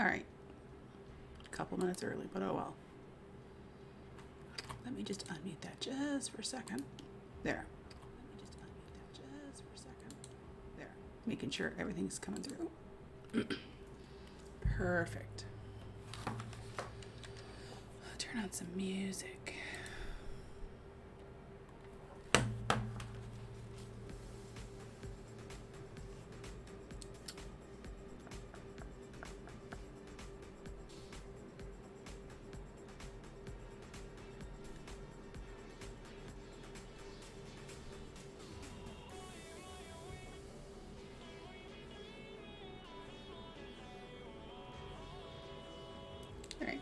Alright. A couple minutes early, but oh well. Let me just unmute that just for a second. There. Let me just unmute that just for a second. There. Making sure everything's coming through. Perfect. Turn on some music. All right.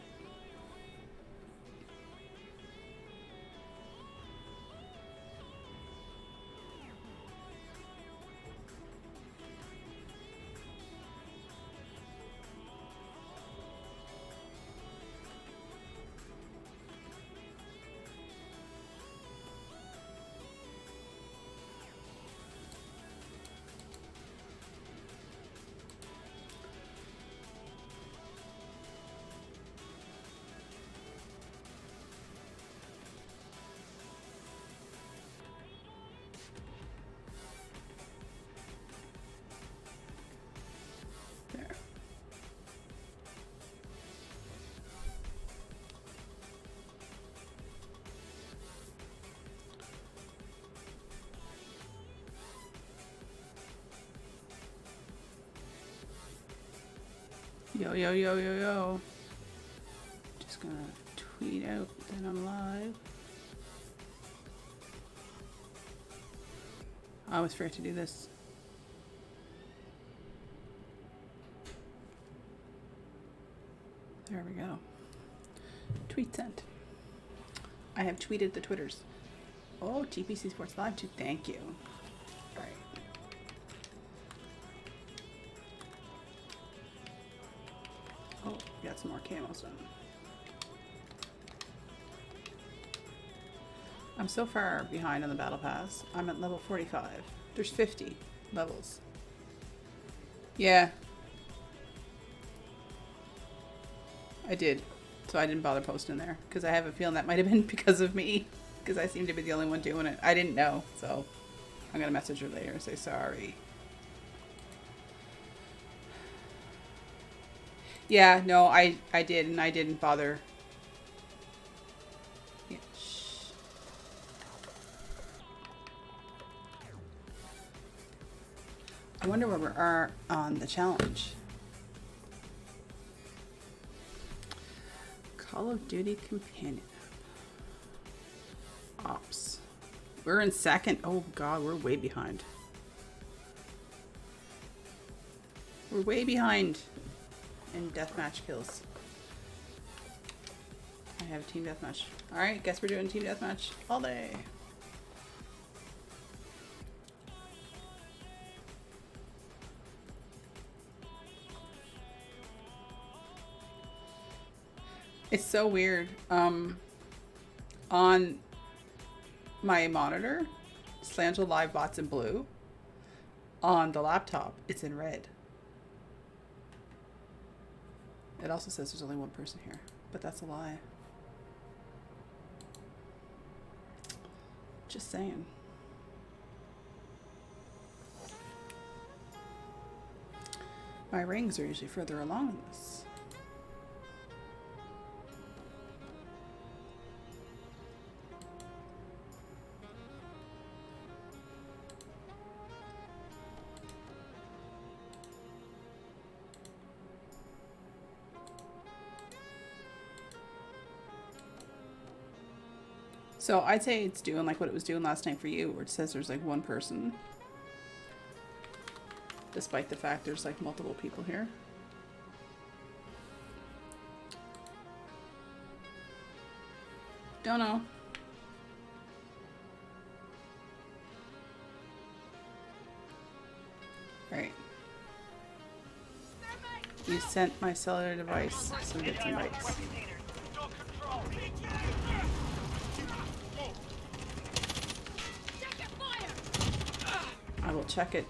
There. Yo, yo, yo, yo, yo. Just gonna tweet out that I'm live. I always forget to do this. There we go. Tweet sent. I have tweeted the Twitters. Oh, TPC Sports Live too. Thank you. All right. Oh, got some more camos done. I'm so far behind on the battle pass. I'm at level 45. There's 50 levels. Yeah. I did. So I didn't bother posting there because I have a feeling that might have been because of me, because I seem to be the only one doing it. I didn't know, so I'm going to message her later and say sorry. Yeah, no, I did, and I didn't bother. Yeah, shh. I wonder where we are on the challenge. Call of Duty Companion Ops. We're in second. Oh god, we're way behind. We're way behind in deathmatch kills. I have a team deathmatch. Alright, guess we're doing team deathmatch all day. It's so weird. On my monitor, Slangel Live Bot's in blue. On the laptop, it's in red. It also says there's only one person here, but that's a lie. Just saying. My rings are usually further along in this. So I'd say it's doing like what it was doing last night for you, where it says there's like one person. Despite the fact there's like multiple people here. Don't know. Alright. You sent my cellular device some bits and bytes. I will check it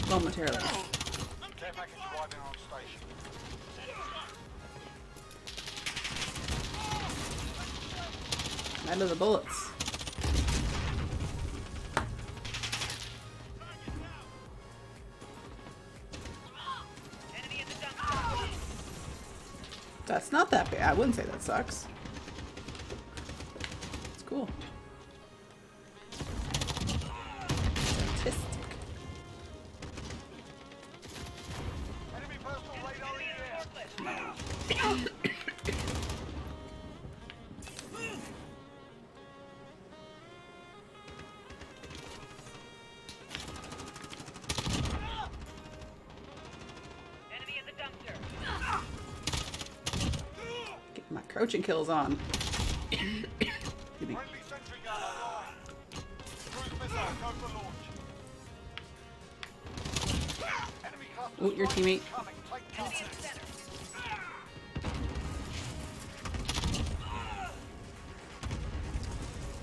momentarily. Care package arriving on station. Out of the bullets. That's not that bad. I wouldn't say that sucks. It's cool. Artistic. Enemy personal radar in the air. Enemy at the dumpster. Get my crouching kills on. Excuse me. Friendly sentry gun online. Cruise missile, go for launch. Enemy cluster Oh, your strike teammate. coming. Take cover.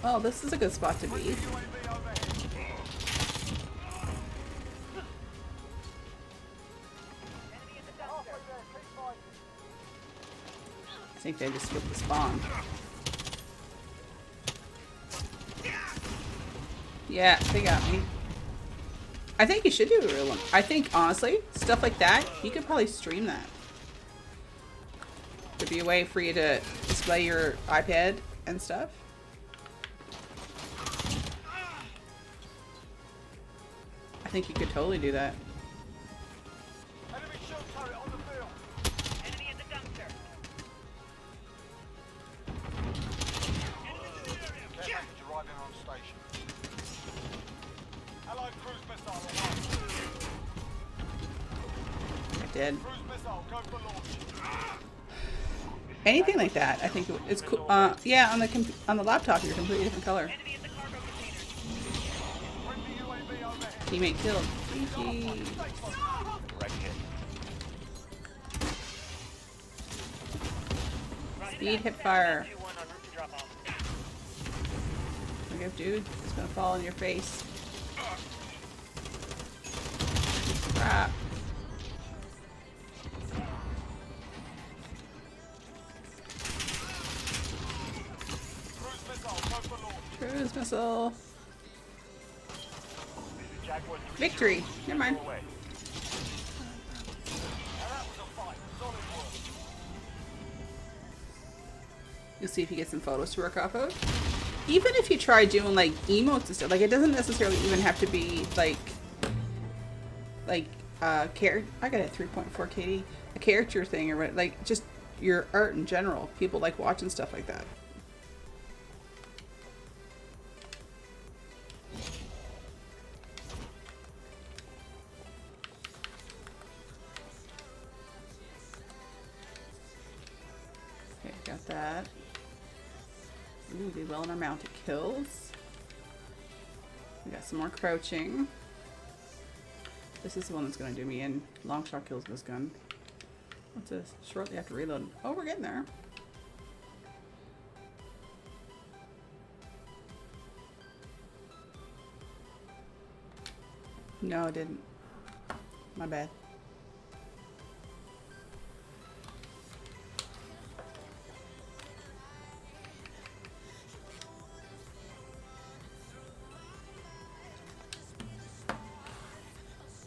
Oh, this is a good spot to be. UAV overhead. Halfway there, keep fighting. I think they just flipped the spawn. Yeah, they got me. I think you should do a real one. I think, honestly, stuff like that, you could probably stream that. There'd be a way for you to display your iPad and stuff. I think you could totally do that. Enemy shield turret on the field. Enemy at the dumpster. Care package arriving on station. Allied cruise missile online. I did. Cruise missile, go for launch. Anything like that, I think it's cool. Yeah, on the laptop, you're a completely different color. Enemy at the cargo container. Friendly UAV overhead. Teammate killed. GG. Speed hip fire. 2-1 en route to drop off. Look at dude, it's gonna fall in your face. Crap. Cruise missile, go for launch. Cruise missile. Jaguar 3 Victory. Never mind. away. Now that was a fight. Solid work. You'll see if you get some photos to work off of. Even if you try doing like emotes and stuff, like it doesn't necessarily even have to be like character. I got a 3.4 KD, a character thing or what, like just your art in general. People like watching stuff like that. Okay, got that. Ooh, did well in our mounted kills. We got some more crouching. This is the one that's going to do me in. Long shot kills with this gun. What's this? Shortly after reload. Oh, we're getting there. No, it didn't. My bad.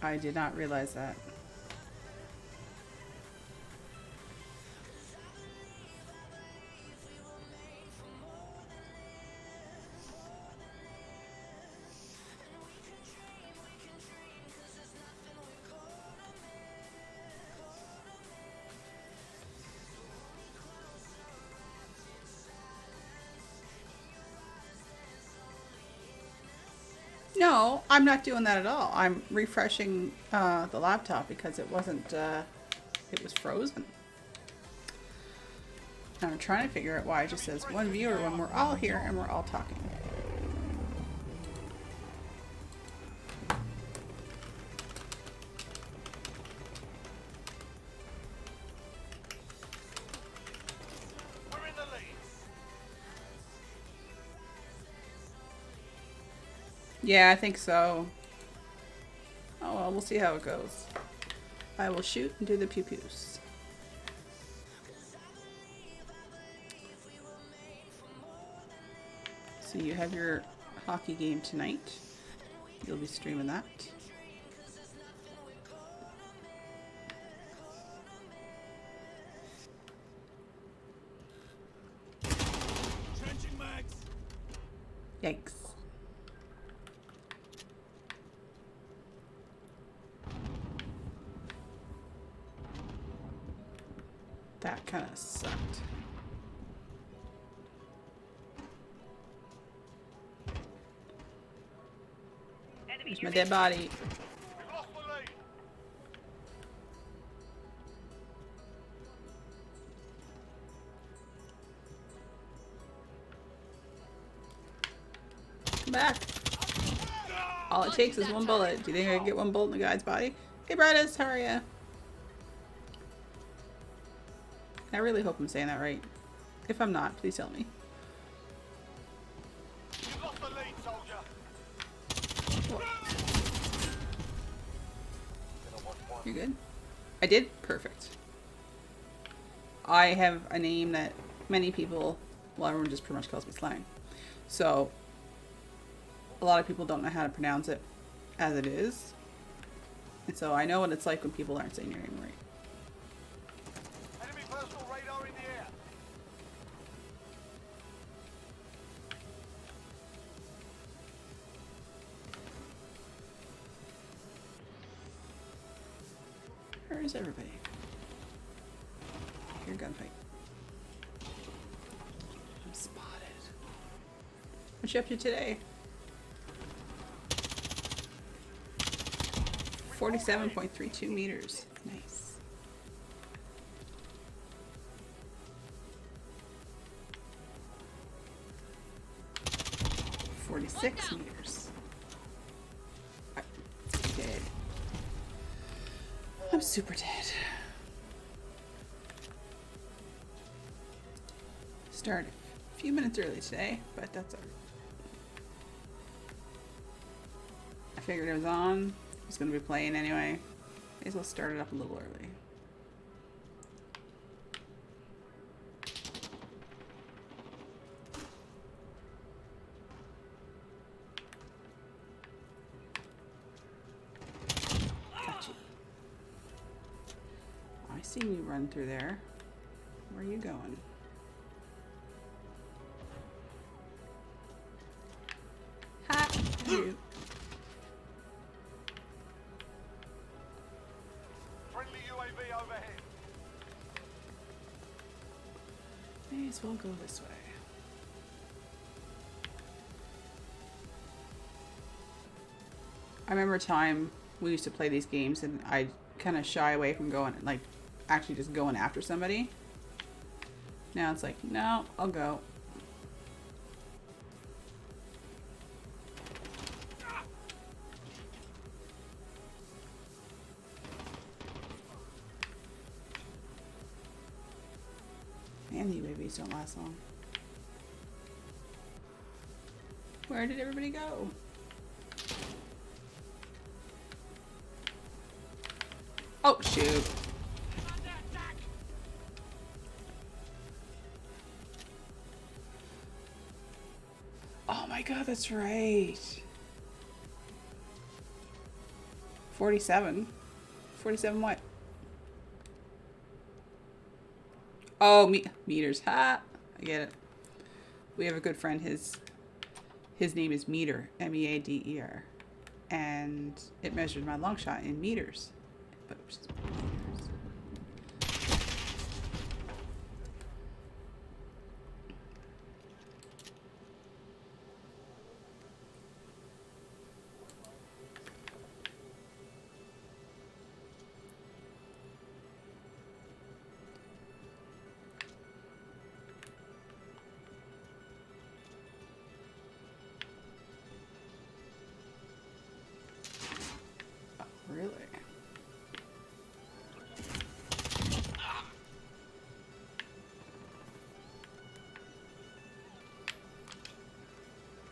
I did not realize that. No, I'm not doing that at all. I'm refreshing the laptop because it wasn't, it was frozen. And I'm trying to figure out why it just says one viewer when we're all here and we're all talking. We're in the lead. Yeah, I think so. Oh well, we'll see how it goes. I will shoot and do the pew-pews. So you have your hockey game tonight. You'll be streaming that. Trenching mags. Yikes. That kind of sucked. Enemy There's my near dead body. We've lost the lead. Come back. All it takes is one bullet. Do you think I can get one bullet in the guy's body? Hey, Bradis, how are ya? I really hope I'm saying that right. If I'm not, please tell me. You've lost the lead, soldier. You good? I did? Perfect. I have a name that many people, well, everyone just pretty much calls me Slang. So, a lot of people don't know how to pronounce it as it is. And so I know what it's like when people aren't saying your name right. Enemy personal radar in the air. Where is everybody? I hear gunfight. I'm spotted. What you up to today? 47.32 meters. Nice. .46 meters. I'm dead. I'm super dead. Started a few minutes early today, but that's alright. I figured it was on. I was going to be playing anyway. May as well start it up a little early. Gotcha. I seen you run through there. Where are you going? Ha! You. Friendly UAV overhead. May as well go this way. I remember a time we used to play these games and I'd kind of shy away from going, like, actually just going after somebody. Now it's like, no, I'll go. And the UAVs don't last long. Where did everybody go? Oh, shoot. Oh my god, that's right. 47. 47 what? Oh, meters. Ha! I get it. We have a good friend. His name is Meter. M-E-A-D-E-R. And it measured my long shot in meters. But it was just meters. Really?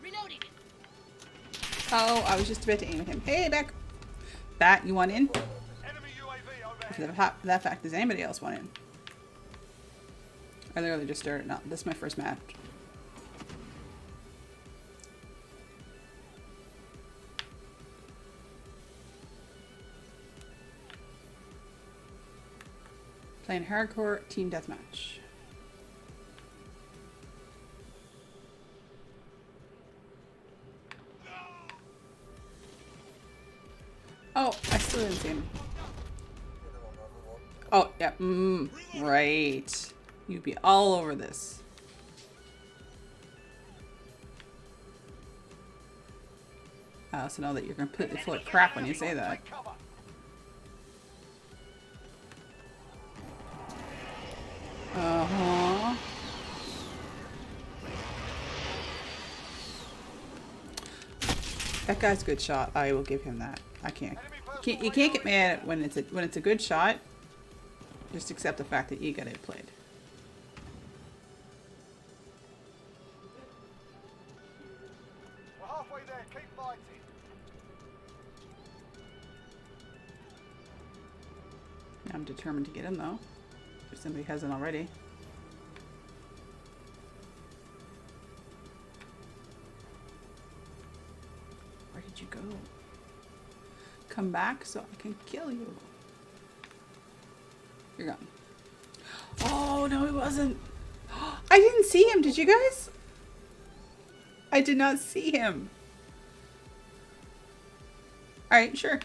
Reloading. Oh, I was just about to aim at him. Hey, back. Bat, you want in? Enemy UAV overhead. for that fact, does anybody else want in? I literally just started. No, this is my first match. Playing hardcore team deathmatch. Oh, I still didn't see him. Oh, yeah. Right. You'd be all over this. I also know that you're completely full of crap when you say that. Take cover. Uh-huh. That guy's a good shot. I will give him that. I can't. You can't get mad when it's a good shot. Just accept the fact that you got it played. We're halfway there. Keep fighting. I'm determined to get him though. If somebody hasn't already. Where did you go? Come back so I can kill you. You're gone. Oh, no, he wasn't. I didn't see him. Did you guys? I did not see him. All right, sure.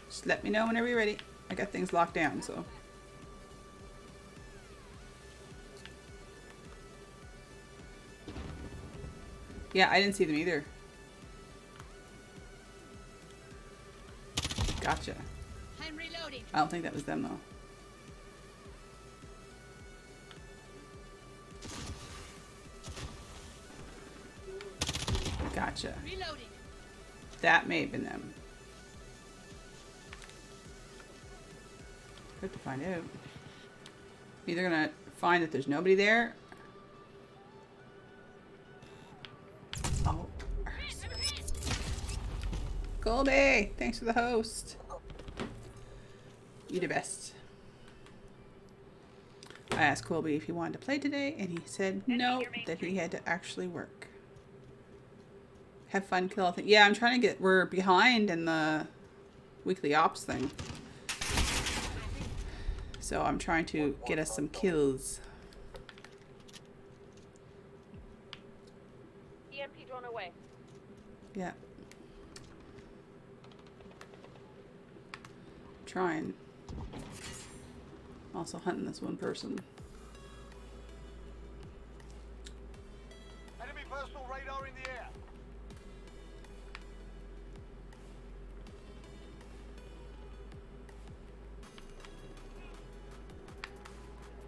Just let me know whenever you're ready. I got things locked down, so. Yeah, I didn't see them either. Gotcha. I'm reloading. I don't think that was them, though. Gotcha. Reloading. That may have been them. Good to find out. Either gonna find that there's nobody there. Oh. Colby, thanks for the host. You the best. I asked Colby if he wanted to play today, and he said no, that he had to actually work. Have fun, kill a thing. Yeah, I'm trying to get. We're behind in the weekly ops thing, so I'm trying to get us some kills. EMP drone away. Yeah. Trying. Also hunting this one person. Enemy personal radar in the air.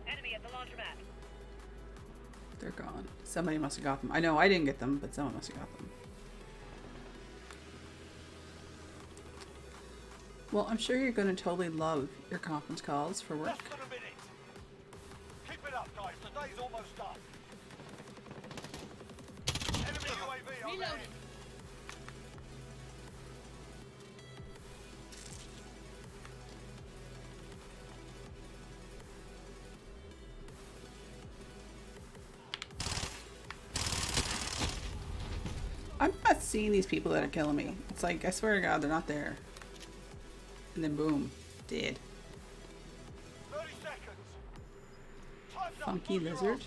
Enemy at the laundromat. They're gone. Somebody must have got them. I know I didn't get them, but someone must have got them. Well, I'm sure you're going to totally love your conference calls for work. Less than a minute. Keep it up, guys. The day's almost done. Enemy UAV over Reloading. I'm not seeing these people that are killing me. It's like, I swear to God, they're not there. And then boom, dead. 30 seconds. Time's up. Funky Move your lizard. arms.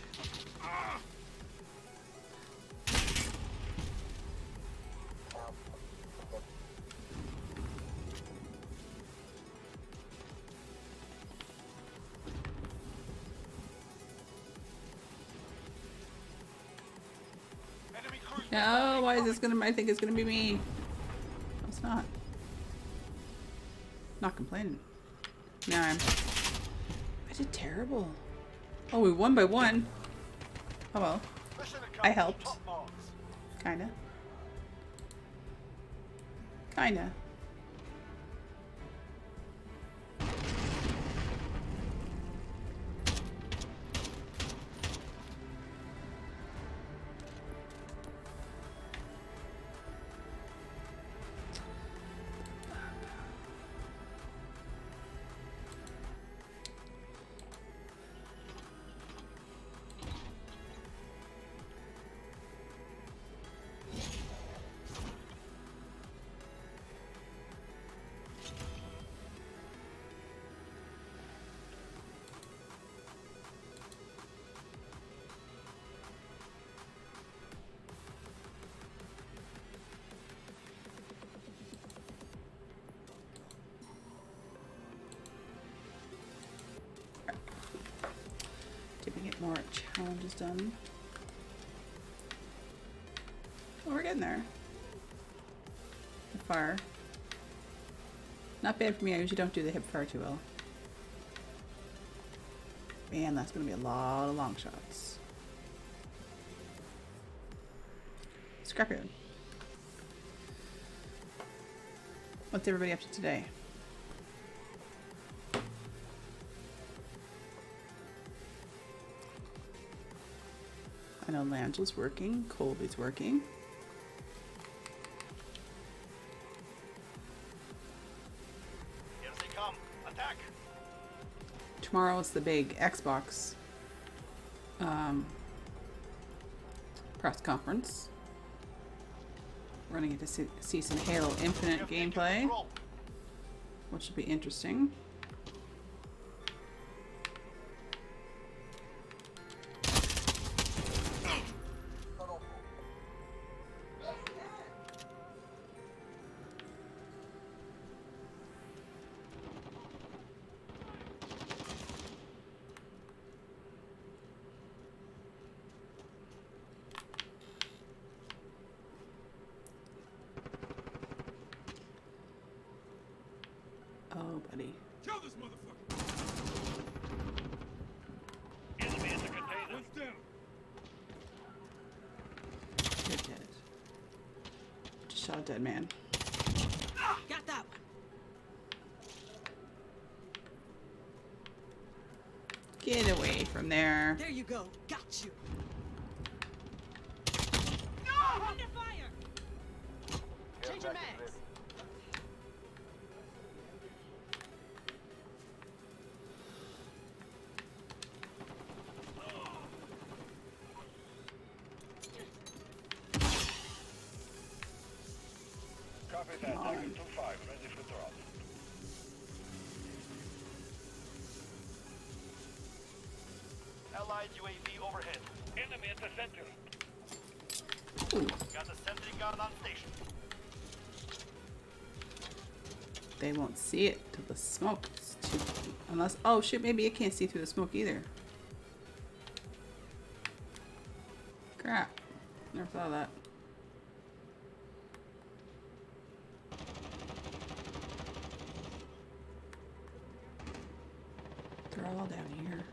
Enemy cruise No, why is this gonna, I think it's gonna be me. No, it's not. Not complaining. No, I did terrible. Oh, we won by one. Oh well, Mission I accomplished. helped. Top marks. kinda. Kinda. Get more challenges done. Oh, we're getting there. Hip fire. Not bad for me. I usually don't do the hip fire too well. Man, that's going to be a lot of long shots. Scrapyard. What's everybody up to today? I know Langela's working, Colby's working. Here they come. Attack. Tomorrow is the big Xbox press conference. We're gonna get to see some Halo Infinite We have taken gameplay, control. which will be interesting. Oh, buddy. Kill this motherfucker! Enemy in the container. One's down. You're dead. Just shot a dead man. Got that one. Get away from there. There you go. Got you. Under fire. Change your mags. Copy that. Target 2-5. Ready for drop. Allied UAV overhead. Enemy at the center. Ooh, Got a sentry gun on station. they won't see it till the smoke. It's too, unless, oh shoot, maybe it can't see through the smoke either. Crap. Never thought of that. They're all down here.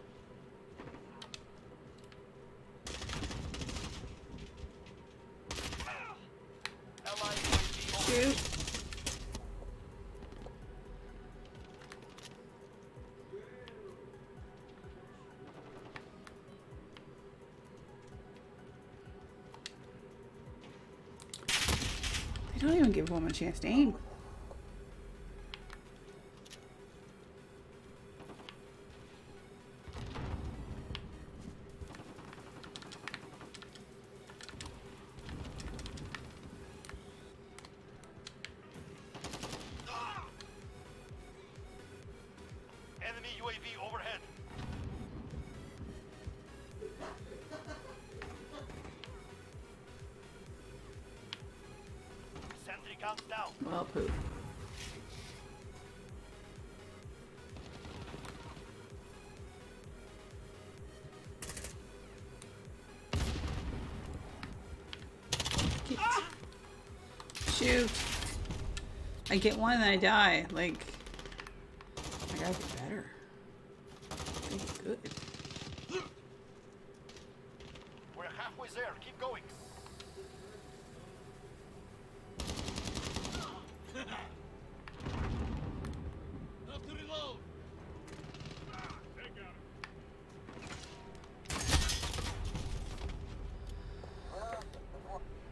Allied UAV overhead. Shoot. They don't even give a woman a chance to aim. Enemy UAV overhead. Sentry guns down. Well, poop. Get- Shoot. I get one and I die. Like, I gotta get better. I get good. We're halfway there. Keep going. Have to reload. They got him.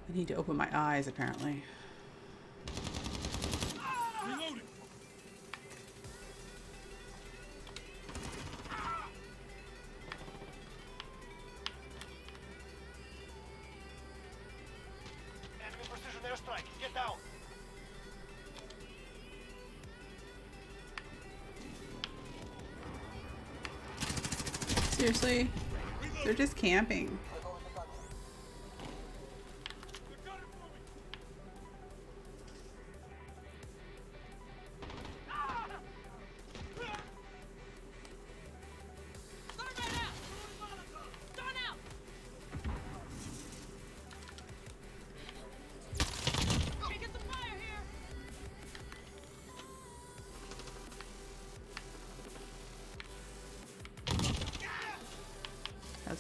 I need to open my eyes, apparently. Reloading. Enemy precision airstrike. Get down. Seriously? They're just camping. They got it for me. Start right out.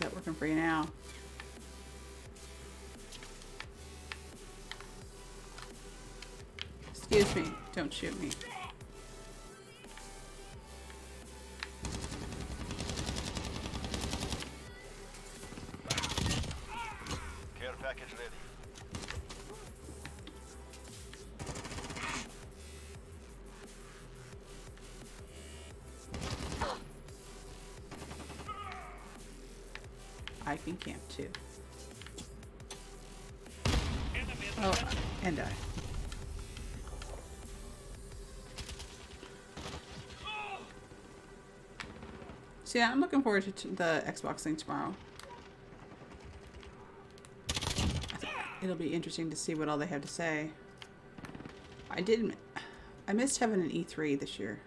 that working for you now? Excuse me. Don't shoot me. Care package ready. I can camp too. Oh, and I. So yeah, I'm looking forward to the Xbox thing tomorrow. It'll be interesting to see what all they have to say. I missed having an E3 this year.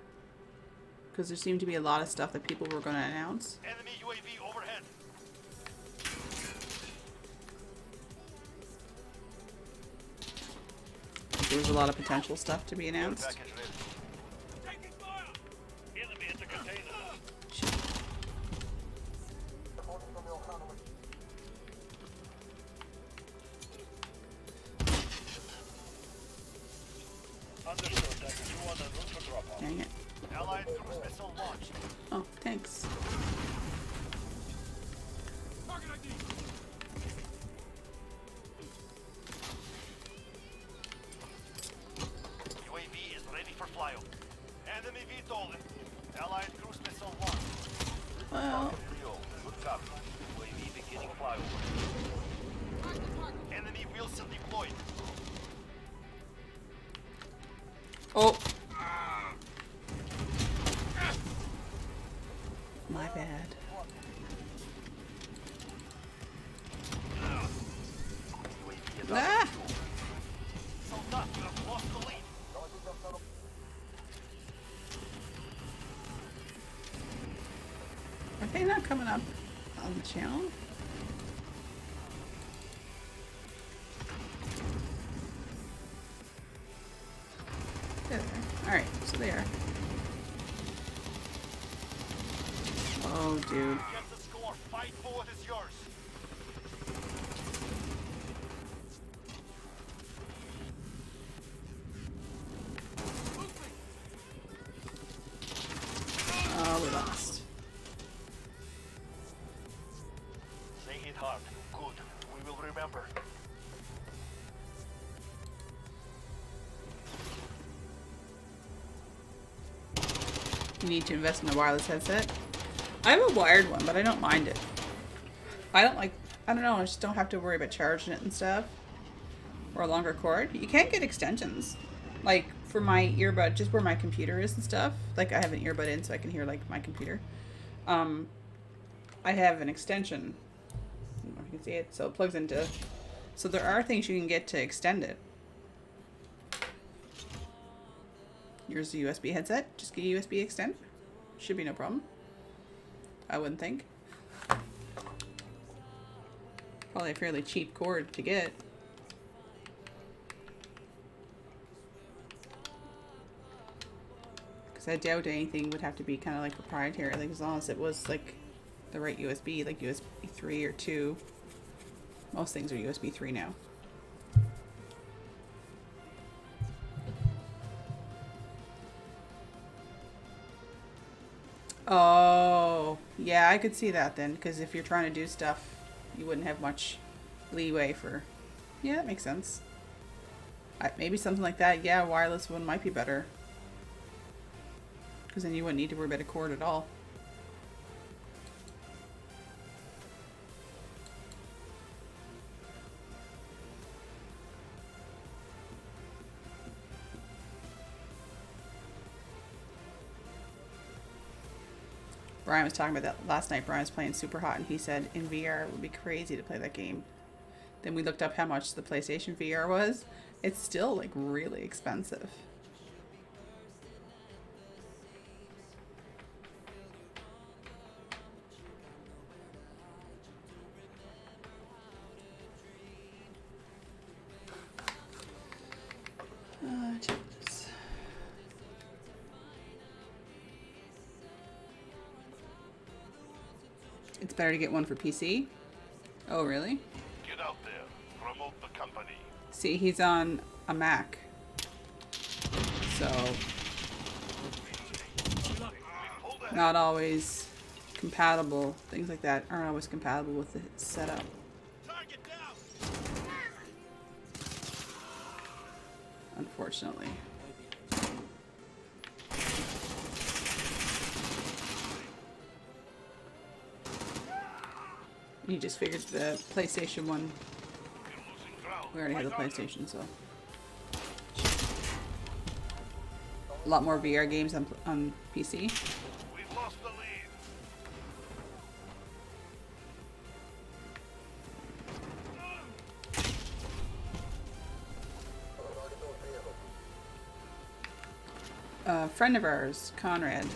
Because there seemed to be a lot of stuff that people were going to announce. Enemy UAV overhead. There was a lot of potential stuff to be Care announced. package ready. Taking fire! Enemy at the container. Shit. Understood. Package 2 on the route for drop-off. Dang it. Allied cruise missile launched. Oh, thanks. Target ID! UAV is ready for flyover. Enemy VTOL. Allied cruise missile launched. Well, Rio, good copy. UAV beginning flyover. Enemy Wilson deployed. oh. My bad. UAV is Ah! out. Soldat, you have lost the lead. Are they not coming up on the channel? There they are. Alright, so they are. Oh, dude. Get the score. Fight for what is yours. Oh, we lost. They hit hard. Good. We will remember. You need to invest in a wireless headset. I have a wired one, but I don't mind it. I don't know, I just don't have to worry about charging it and stuff. Or a longer cord. You can't get extensions. Like, for my earbud, just where my computer is and stuff. Like, I have an earbud in so I can hear, like, my computer. I have an extension. I don't know if you can see it. So it plugs into... So there are things you can get to extend it. Here's the USB headset. Just get USB extend. Should be no problem. I wouldn't think. Probably a fairly cheap cord to get. Because I doubt anything would have to be kind of like proprietary. Like as long as it was like the right USB, like USB 3 or 2. Most things are USB 3 now. Oh, yeah, I could see that then. Because if you're trying to do stuff, you wouldn't have much leeway for... Yeah, that makes sense. Maybe something like that, yeah, a wireless one might be better. Because then you wouldn't need to worry about a cord at all. Brian was talking about that last night. Brian was playing Super Hot, and he said in VR it would be crazy to play that game. Then we looked up how much the PlayStation VR was. It's still like really expensive. Jesus. It's better to get one for PC? Oh, really? Get out there. Promote the company. See, he's on a Mac. So, not always compatible. Things like that aren't always compatible with the setup. Target down. Unfortunately. You just figured the PlayStation 1. You're losing ground. We already have the PlayStation, so. A lot more VR games on PC. We've lost the lead. A friend of ours, Conrad,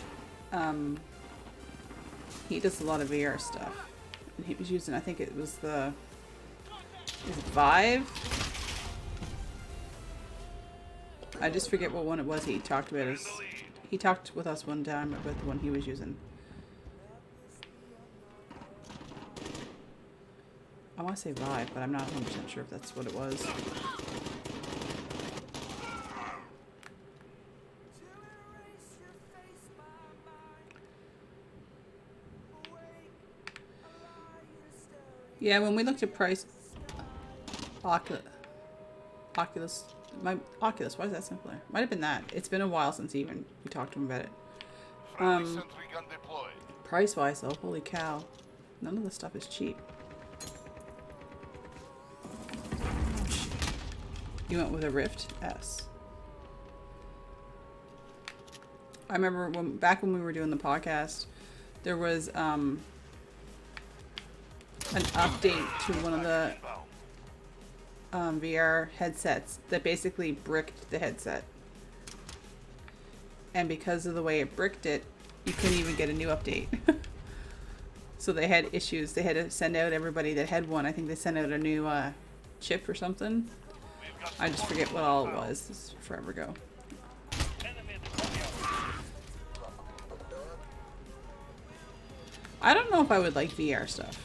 he does a lot of VR stuff. And he was using, I think it was the, is it Vive? I just forget what one it was he talked about. He talked with us one time about the one he was using. I want to say Vive, but I'm not 100% sure if that's what it was. Yeah, when we looked at price, Oculus, why is that simpler? Might have been that. It's been a while since even we talked to him about it. Friendly sentry gun deployed. Price-wise though, holy cow. None of the stuff is cheap. Oh, shit. You went with a Rift S. I remember back when we were doing the podcast, there was an update to one of the VR headsets that basically bricked the headset. And because of the way it bricked it, you couldn't even get a new update. So they had issues. They had to send out everybody that had one. I think they sent out a new chip or something. I just forget what all it was. This is forever ago. I don't know if I would like VR stuff.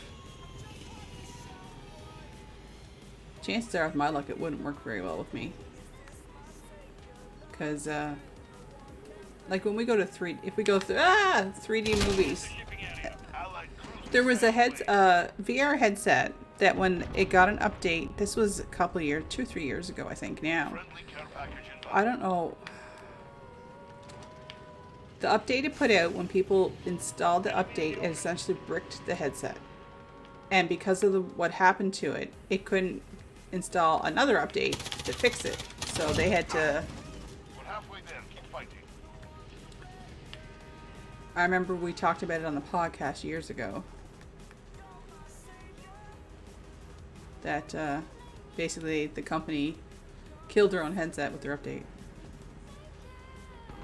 Chances are, with my luck, it wouldn't work very well with me. Because, like when we go to if we go through 3D movies, there was a VR headset that when it got an update, this was a couple of years, 2-3 years ago, I think now. I don't know. The update it put out, when people installed the update, it essentially bricked the headset. And because of what happened to it, it couldn't install another update to fix it. So they had to... We're halfway there. Keep fighting. I remember we talked about it on the podcast years ago. That basically the company killed their own headset with their update.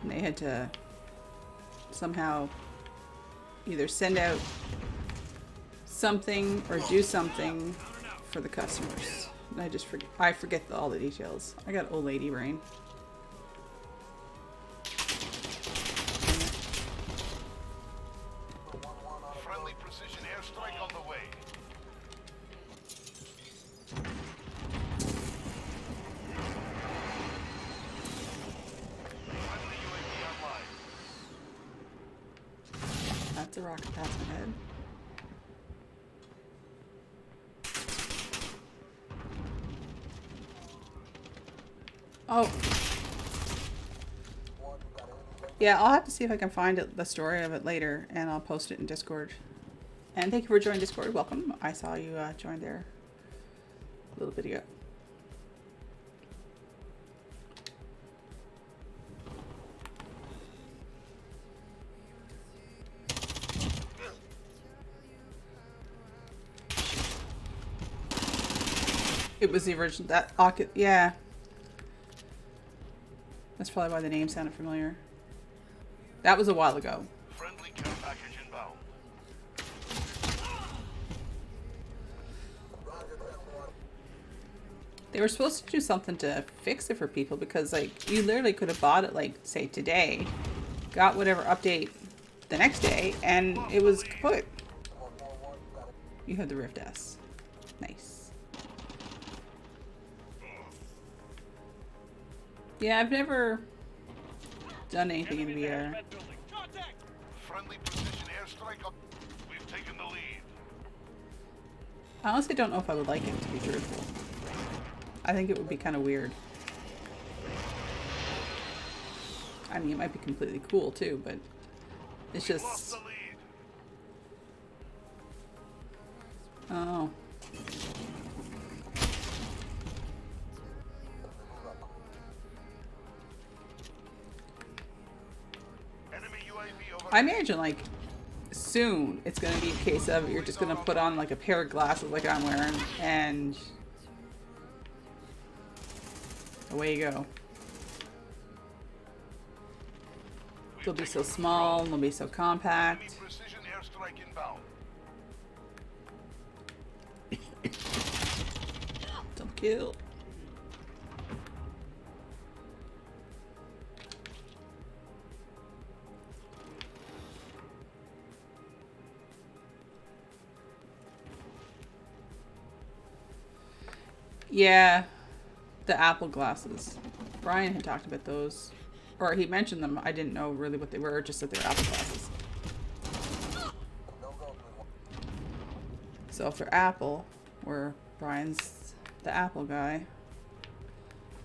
And they had to somehow either send out something or do something for the customers. And I forget all the details. I got old lady brain. Friendly precision airstrike on the way. Friendly UAV online. That's a rocket past my head. Oh. Yeah, I'll have to see if I can find the story of it later, and I'll post it in Discord. And thank you for joining Discord. Welcome. I saw you join there a little bit ago. It was the original, yeah. That's probably why the name sounded familiar. That was a while ago. Friendly care package inbound. They were supposed to do something to fix it for people because, like, you literally could have bought it, like, say today, got whatever update the next day, and it was kaput. You have the Rift S. Nice. Yeah, I've never done anything in Enemy in the VR. hazmat building. Contact! Friendly precision airstrike up. We've taken the lead. I honestly don't know if I would like it, to be truthful. I think it would be kind of weird. I mean, it might be completely cool too, but it's We've lost just... the lead. Oh. Enemy UAV over. I imagine, like, soon it's going to be a case of you're just going to put on, like, a pair of glasses like I'm wearing, and away you go. They'll be so small, they'll be so Enemy compact. precision airstrike inbound. Don't kill. Yeah, the Apple glasses. Brian had talked about those. Or he mentioned them. I didn't know really what they were, just that they were Apple glasses. So if they're Apple, where Brian's the Apple guy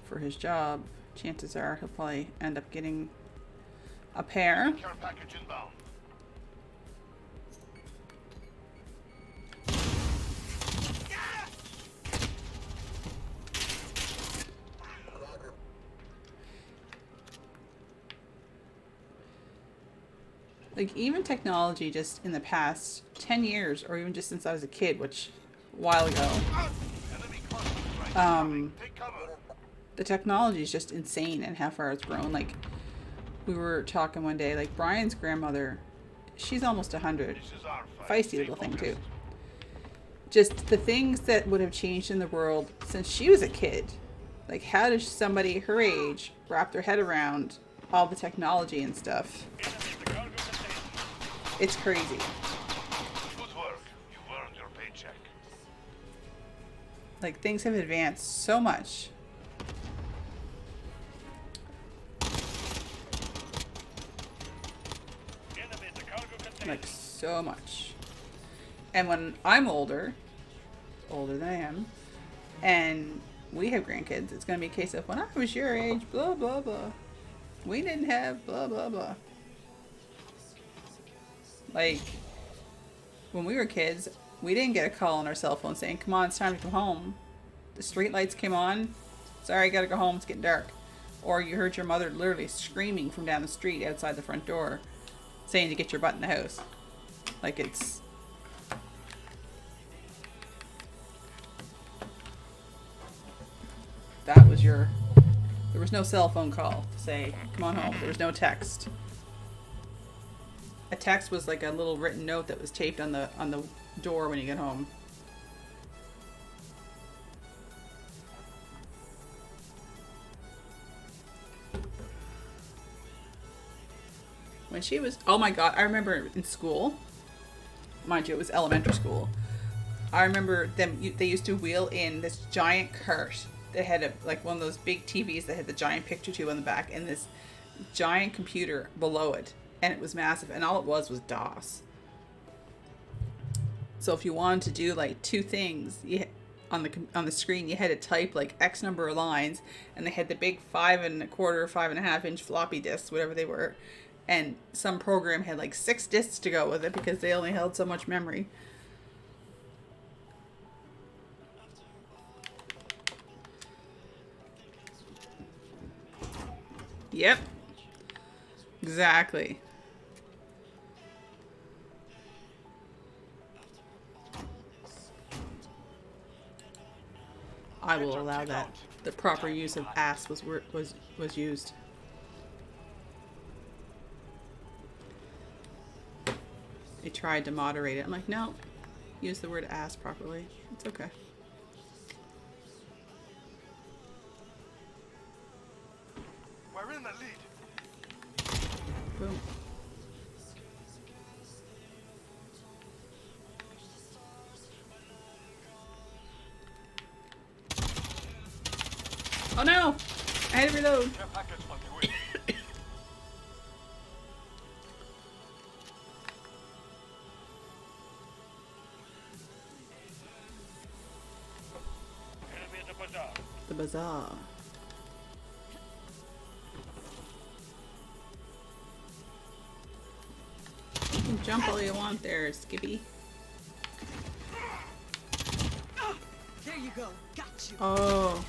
for his job, chances are he'll probably end up getting a pair. Care package inbound. Like, even technology just in the past 10 years, or even just since I was a kid, which a while ago, Enemy cluster strike. Take cover. the technology is just insane and how far it's grown. Like, we were talking one day, like, Brian's grandmother, she's almost 100. This is our fight. Feisty Stay little thing, too. focused. Just the things that would have changed in the world since she was a kid. Like, how does somebody her age wrap their head around all the technology and stuff? Enemy at the cargo container. It's crazy. Good work. You've earned your paycheck. Like, things have advanced so much. Enemy at the cargo container. Like, so much. And when I'm older than I am, and we have grandkids, it's going to be a case of, when I was your age, blah, blah, blah. We didn't have blah, blah, blah. Like, when we were kids, we didn't get a call on our cell phone saying, come on, it's time to come home. The street lights came on. Sorry, I gotta go home, it's getting dark. Or you heard your mother literally screaming from down the street outside the front door, saying to get your butt in the house. Like, it's... That was your... There was no cell phone call to say, come on home. There was no text. A text was like a little written note that was taped on the door when you get home. When she was... Oh my god, I remember in school. Mind you, it was elementary school. I remember them... They used to wheel in this giant cart that had like one of those big TVs that had the giant picture tube on the back and this giant computer below it, and it was massive, and all it was DOS. So if you wanted to do like two things, on the screen you had to type like X number of lines, and they had the big 5 1/4, 5.5 inch floppy disks, whatever they were, and some program had like 6 disks to go with it because they only held so much memory. Yep. Exactly. I will allow that. The proper use of ass was used. They tried to moderate it. I'm like, no. Use the word ass properly. It's okay. We're in the lead. Boom. Oh no! I had to reload. Care package on the way. Enemy at the bazaar. The bazaar. You can jump all you want there, Skippy. There you go. Got you. Oh.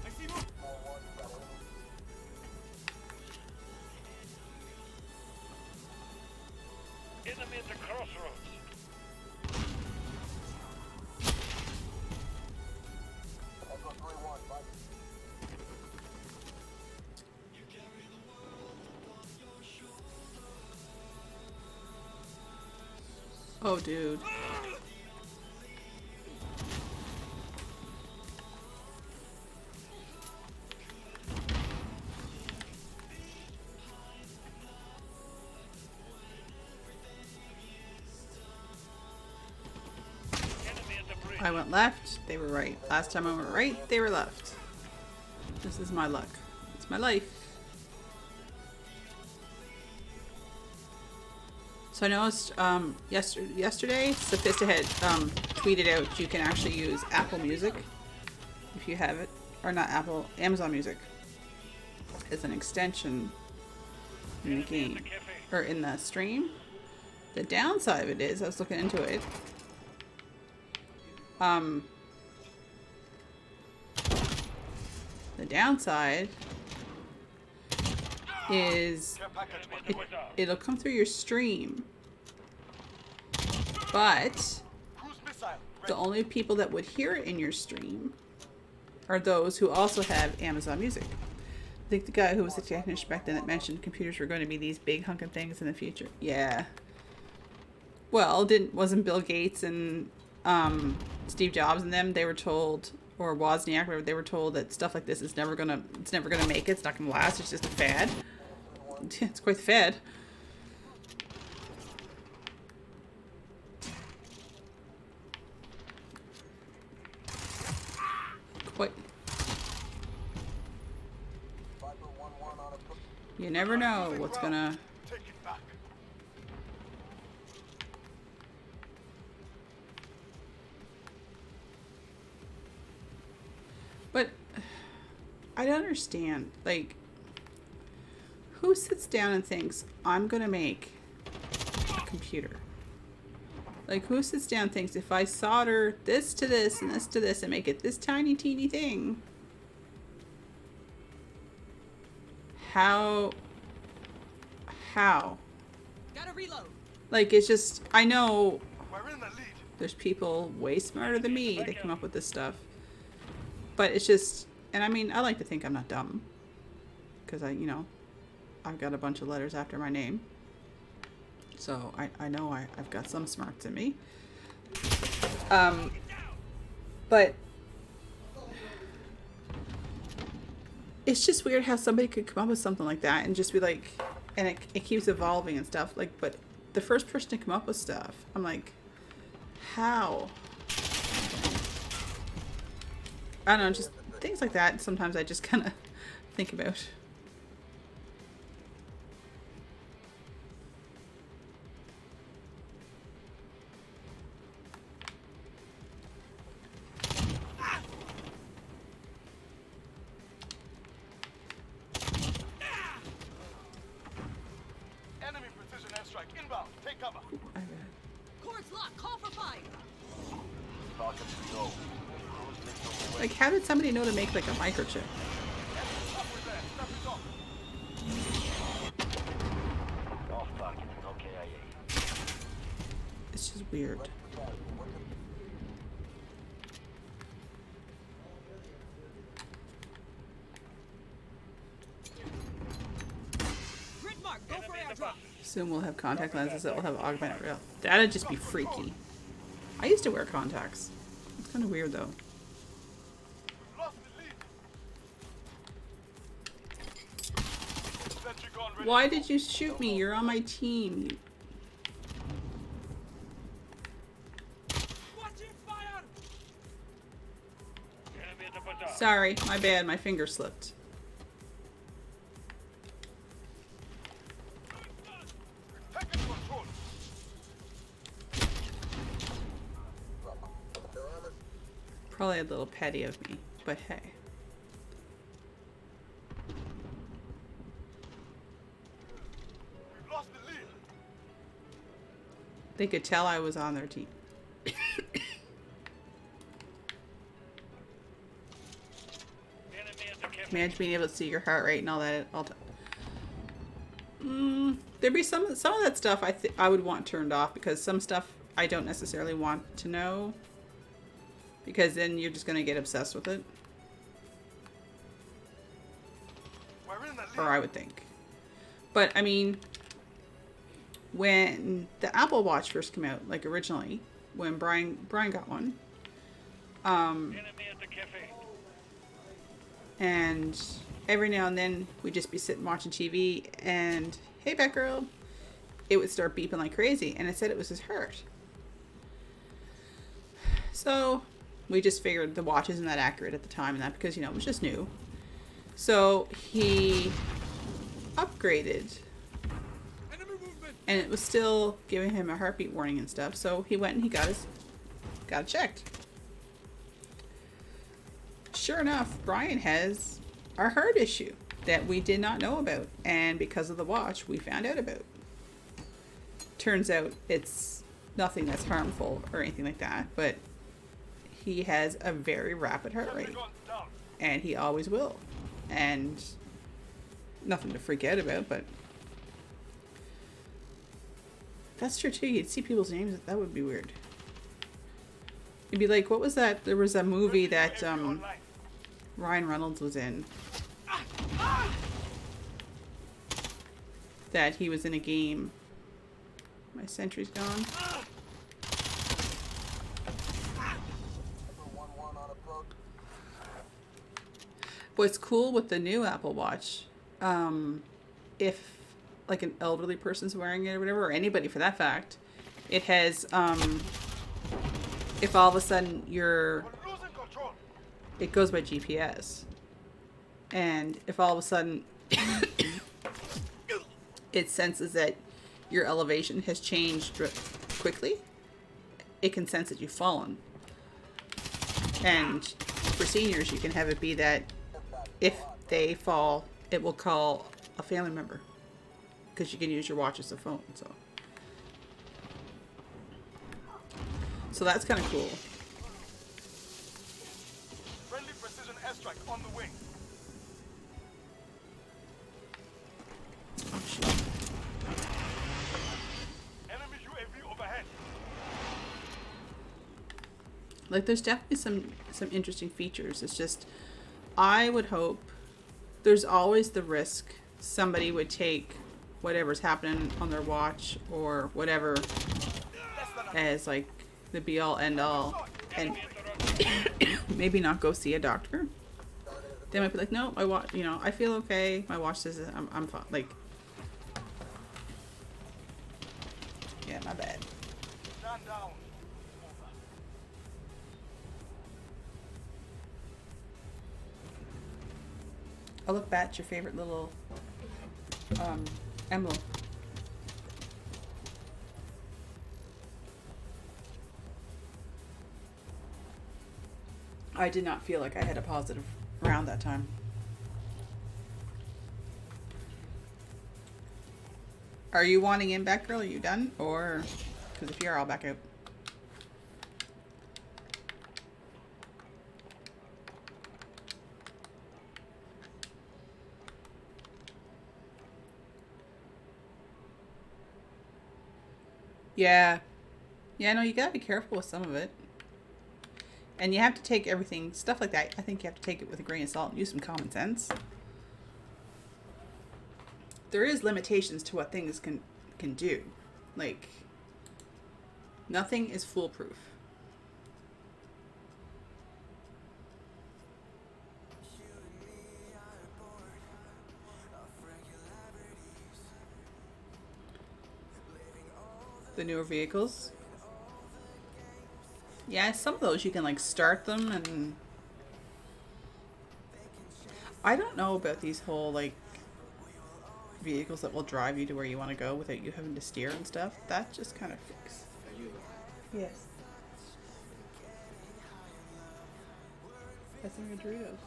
I see more. Enemy at the crossroads. Oh, dude. Enemy at the bridge. I went left, they were right. Last time I went right, they were left. This is my luck. It's my life. So I noticed yesterday, Sophista had tweeted out you can actually use Apple Music if you have it, or not Apple, Amazon Music as an extension in the game or in the stream. The downside of it is, I was looking into it. The downside is Care package on the bazaar. it'll come through your stream, but Cruise missile. the only people that would hear it in your stream are those who also have Amazon Music. I think the guy who was the technician back then that mentioned computers were going to be these big hunking things in the future. Yeah. Well, wasn't Bill Gates and Steve Jobs and them, they were told, or Wozniak, whatever, they were told that stuff like this is never gonna make it. It's not gonna last. It's just a fad. It's quite the fad. Quite. You never know what's gonna. Take it back. But I don't understand. Like, who sits down and thinks, I'm gonna make a computer? Like, who sits down and thinks, if I solder this to this and this to this and make it this tiny teeny thing, how? Gotta reload. Like, it's just, I know We're in the lead. there's people way smarter than me that come up with this stuff. But it's just, and I mean, I like to think I'm not dumb. Because I've got a bunch of letters after my name. So I know I've got some smarts in me. But it's just weird how somebody could come up with something like that and just be like, and it keeps evolving and stuff. Like, but the first person to come up with stuff, I'm like, how? I don't know, just things like that. Sometimes I just kind of think about. Enemy precision airstrike inbound. Take cover. Cords locked. Call for fire. Falcon to go. Like, how did somebody know to make like a microchip? Up with that. Stop it off. Off target. No KIA. It's just weird. Grid mark. Go for airdrop. Soon we'll have contact lenses that will have augmented reality. That'd just be freaky. I used to wear contacts. It's kind of weird though. Lost the lead. Sentry gun ready. Why did you shoot me? You're on my team. Watching fire. Enemy at the Sorry, my bad. My finger slipped. Taking control. Probably a little petty of me, but hey. We've lost the lead. They could tell I was on their team. Manage being able to see your heart rate and all that. There'd be some of that stuff I would want turned off, because some stuff I don't necessarily want to know, because then you're just gonna get obsessed with it, We're in the lead. or I would think. But I mean, when the Apple Watch first came out, like originally, when Brian got one, and every now and then we'd just be sitting watching TV, and hey, Batgirl, it would start beeping like crazy, and it said it was his heart. So we just figured the watch isn't that accurate at the time, and that because, you know, it was just new. So he upgraded, Enemy movement. and it was still giving him a heartbeat warning and stuff. So he went and he got it checked. Sure enough, Brian has a heart issue that we did not know about, and because of the watch, we found out about. Turns out it's nothing that's harmful or anything like that, but he has a very rapid heart rate, Guns down. and he always will, and nothing to freak out about. But that's true too. You'd see people's names. That would be weird. It'd be like, what was that? There was a movie that Online. Ryan Reynolds was in, that he was in a game. My sentry's gone. What's cool with the new Apple Watch, if like an elderly person's wearing it or whatever, or anybody for that fact, it has, if all of a sudden We're losing control. it goes by GPS, and if all of a sudden it senses that your elevation has changed quickly, it can sense that you've fallen. And for seniors, you can have it be that if they fall, it will call a family member, because you can use your watch as a phone. So that's kind of cool. Friendly precision airstrike on the wing. Oh, shit. Enemy UAV overhead. Like, there's definitely some interesting features. It's just, I would hope, there's always the risk somebody would take whatever's happening on their watch or whatever as like the be all end all, and maybe not go see a doctor. They might be like, no, my watch, you know, I feel okay. My watch says I'm fine. Like, yeah, my bad. Stand down. Oh, look, Bat, your favorite little emblem. I did not feel like I had a positive round that time. Are you wanting in, Batgirl? Are you done? Or, because if you are, I'll back out. Yeah. Yeah, no, you gotta be careful with some of it. And you have to take everything, stuff like that, I think you have to take it with a grain of salt and use some common sense. There is limitations to what things can do. Like, nothing is foolproof. The newer vehicles. Yeah, some of those you can like start them and I don't know about these whole, like, vehicles that will drive you to where you want to go without you having to steer and stuff. That just kind of freaks. Are you? Yes. That's some good Doritos.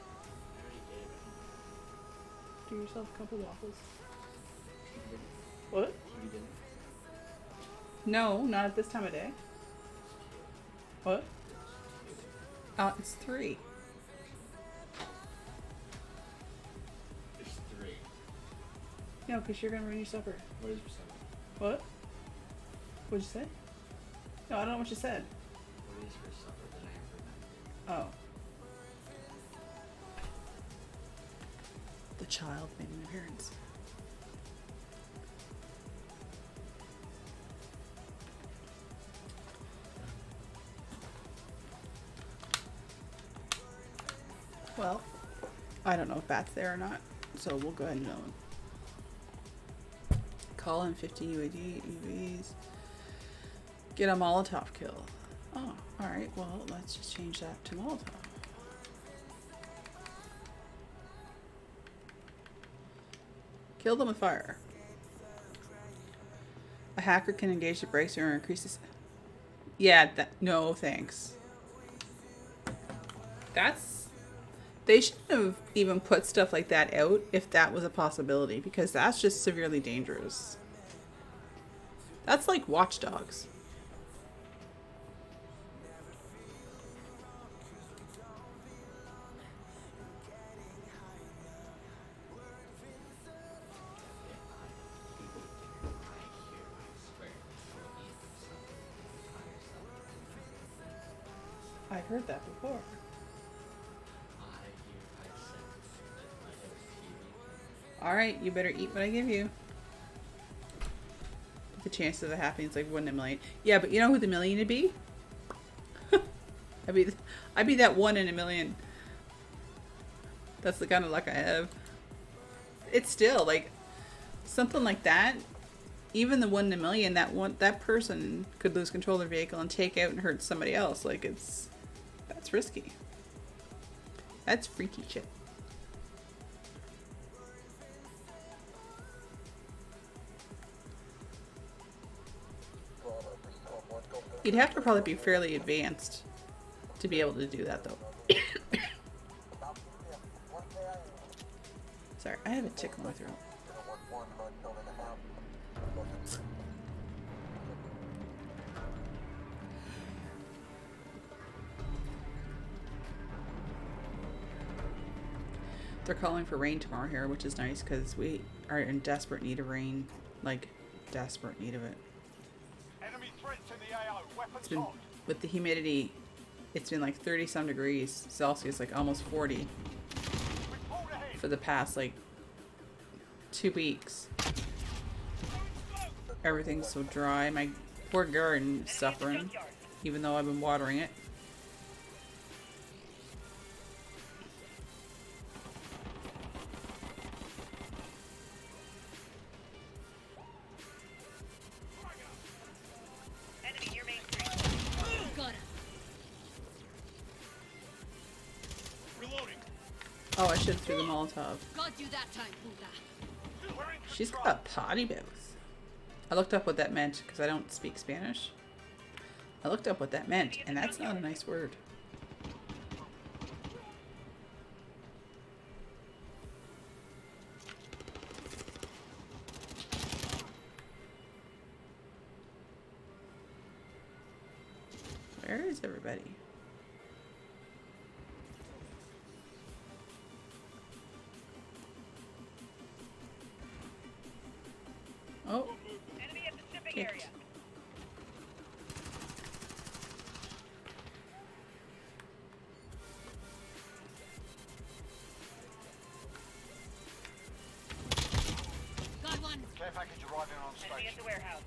Do yourself a couple waffles. What? You didn't. No, not at this time of day. What? It's 3. It's 3. No, because you're gonna ruin your supper. What is your supper? What? What'd you say? No, I don't know what you said. What is your supper that I have remembered? Oh. The child made an appearance. Well, I don't know if Bat's there or not, so we'll go ahead and know. Call in 50 UAVs. Get a Molotov kill. Oh, alright, well, let's just change that to Molotov. Kill them with fire. A hacker can engage the brakes or increases. Yeah, no thanks. They shouldn't have even put stuff like that out if that was a possibility, because that's just severely dangerous. That's like Watch Dogs. I've heard that before. Alright, you better eat what I give you. The chances of it happening is like 1 in a million. Yeah, but you know who the million would be? I'd be that 1 in a million. That's the kind of luck I have. It's still like something like that. Even the 1 in a million, that person could lose control of their vehicle and take out and hurt somebody else. Like that's risky. That's freaky shit. You'd have to probably be fairly advanced to be able to do that, though. Sorry, I have a tickle in my throat. They're calling for rain tomorrow here, which is nice because we are in desperate need of rain. Like, desperate need of it. Enemy threats in the AO. Weapons It's been, hot. with the humidity, it's been like 30 some degrees Celsius, like almost 40 Report ahead. for the past like 2 weeks. Everything's so dry. My poor garden is suffering, even though I've been watering it. Enemy near Main Street. Got it. Reloading. Oh, I should have threw the Molotov. Got you that time, Buddha. We're in She's control. got a potty mouth. I looked up what that meant because I don't speak Spanish. I looked up what that meant, and that's not a nice word. Where is everybody? Oh, Enemy at the shipping kicked. area. Got one. Care package arriving on Enemy at station. the warehouse.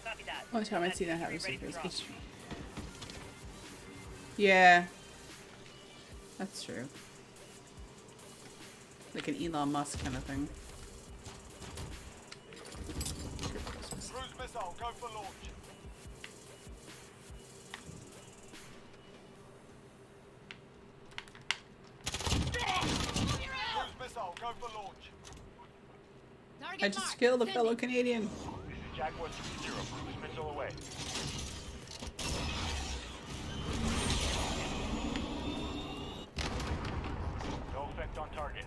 Copy that. Only time I'd seen that happen was Ready for with drop. H3. Yeah, that's true. Like an Elon Musk kind of thing. missile, go for launch. Cruise missile, go for launch. Target I just marked. killed a Sending. fellow Canadian. This is Jaguar 3-0, cruise missile away. No effect on target.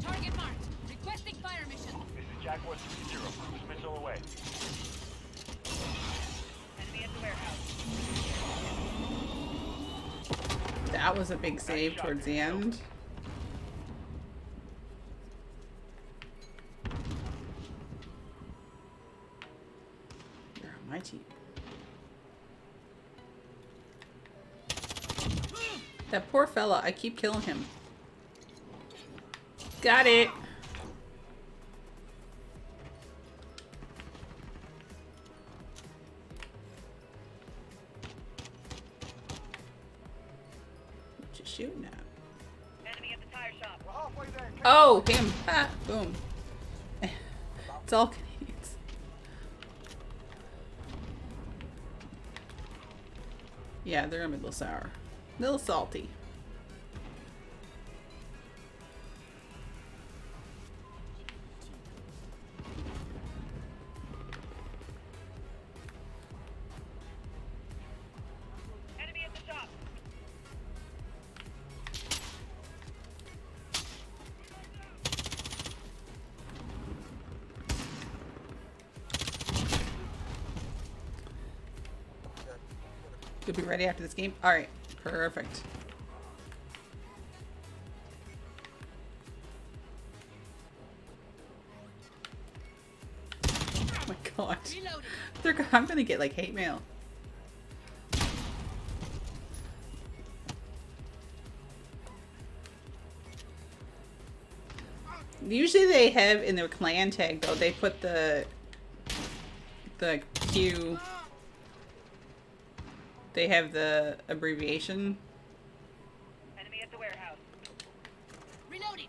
Target marked. Requesting fire mission. This is Jaguar 3-0, cruise missile away. Enemy at the warehouse. That was a big save towards the end. You're on my team. That poor fella, I keep killing him. Got it. What you shooting at? Enemy at the tire shop. We're halfway there. Oh, him. Ah, boom. It's all Canadians. Yeah, they're gonna be a little sour. A little salty. Enemy at the shop. You'll be ready after this game? Alright, perfect. Oh my god. Reloading. I'm gonna get like hate mail. Usually they have in their clan tag though, they put the Q. They have the abbreviation. Enemy at the warehouse. Reloading.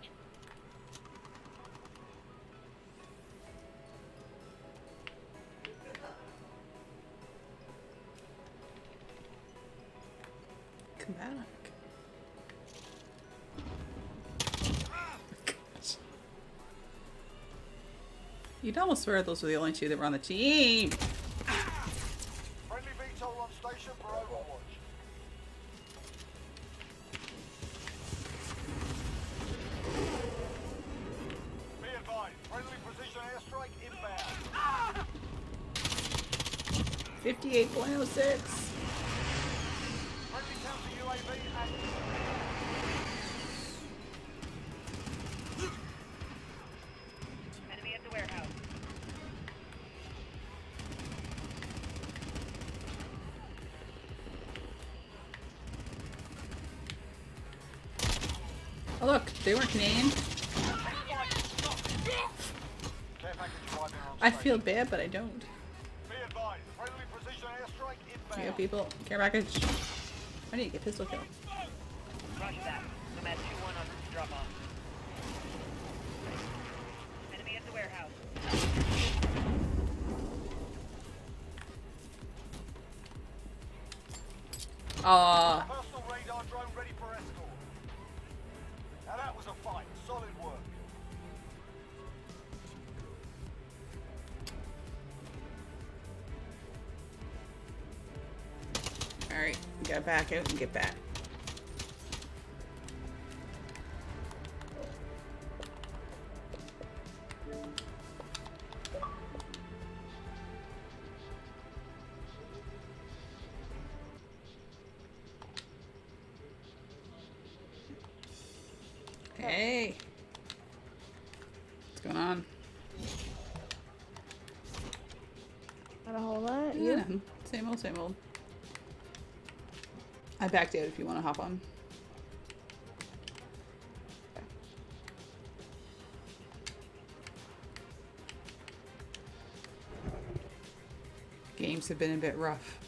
Come back. Gosh. You'd almost swear those were the only two that were on the team. Friendly VTOL on station for overwatch. Be advised, friendly precision airstrike inbound. 58.06. Friendly counter UAV active. Enemy at the warehouse. Oh look, they weren't Canadian. Care package arriving on I station. feel bad, but I don't. Be advised, friendly precision airstrike inbound. Here you go, people. Care package. I need to get pistol kill. Roger that. I'm at 2-1 on drop off. Enemy at the warehouse. Personal radar drone ready for escort. Now that was a fight. Solid work. Alright, we gotta back out and get back. Hey. What's going on? Not a whole lot. Yeah. Same old, same old. I backed out if you want to hop on. Games have been a bit rough.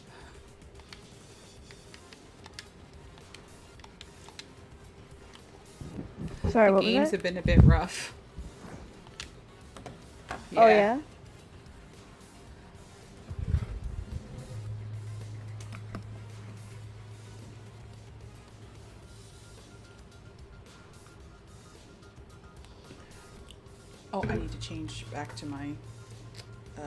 Sorry, the what was games that? have been a bit rough. Oh yeah. Oh, I need to change back to my the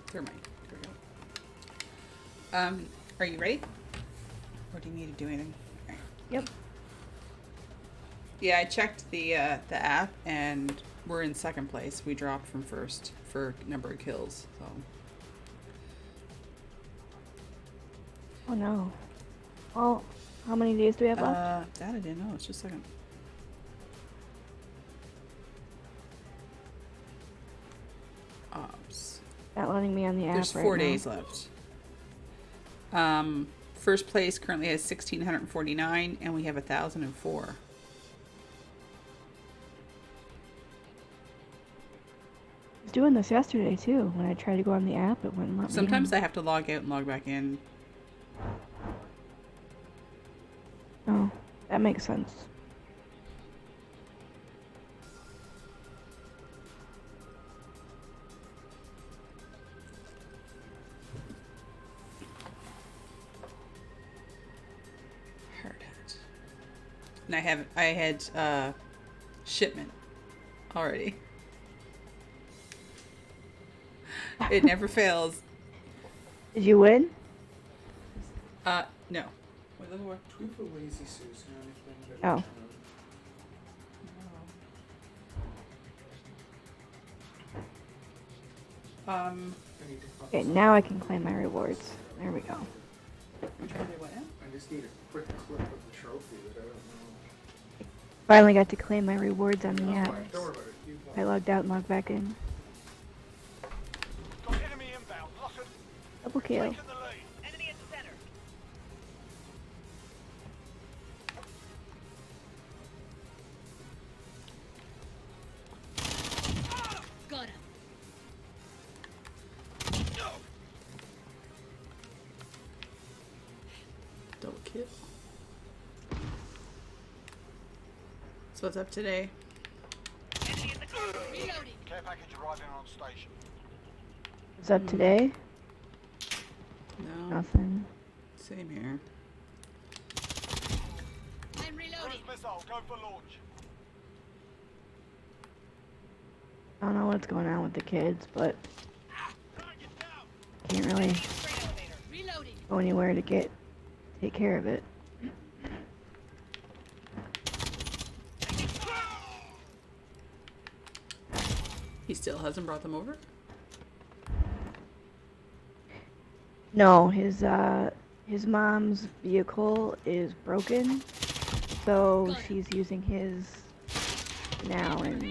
thermite. There we go. Are you ready? Or do you need to do anything? Okay. Yep. Yeah, I checked the app and we're in second place. We dropped from first for number of kills. So Oh no. Well, how many days do we have left? that I didn't know. It's just a second. Ops. Not letting me on the app There's right 4 now. days left. First place currently has 1,649, and we have 1,004. I was doing this yesterday too. When I tried to go on the app, it wouldn't let me. Sometimes I have to log out and log back in. Oh, that makes sense. Hard hat. And I had shipment already. It never fails. Did you win? No. Tweet for Lazy Susan on anything that Oh. we I need to fuck Okay, this now I can claim my rewards. There we go. I'm trying to do what now? I just need a quick clip of the trophy that I don't know. Finally got to claim my rewards on the Don't app. worry about it. You I logged out and logged back in. Got enemy inbound. Lock it. Double kill. Taking the lead. Enemy at the center. Got him. Double kill. So what's up today? Enemy in the corner. Reloading. Care package arriving on station. What's up today? No. Nothing. Same here. I'm reloading. Cruise missile. Go for launch. I don't know what's going on with the kids, but can't really Freight elevator. Reloading. go anywhere to take care of it. He still hasn't brought them over? No, his mom's vehicle is broken, so she's using his now, and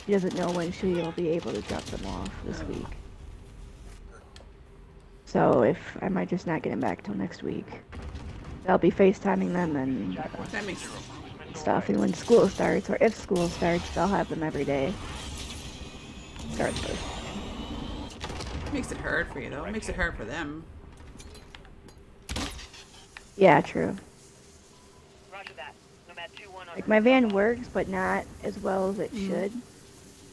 she doesn't know when she'll be able to drop them off this week. So if I might just not get him back till next week. I'll be FaceTiming them and That makes sense. stuff, and when school starts, or if school starts, I'll have them every day. Starts first. Makes it hard for you though. It makes it hard for them. Yeah, true. Roger that. Nomad 2-1 on Like my van works, but not as well as it should.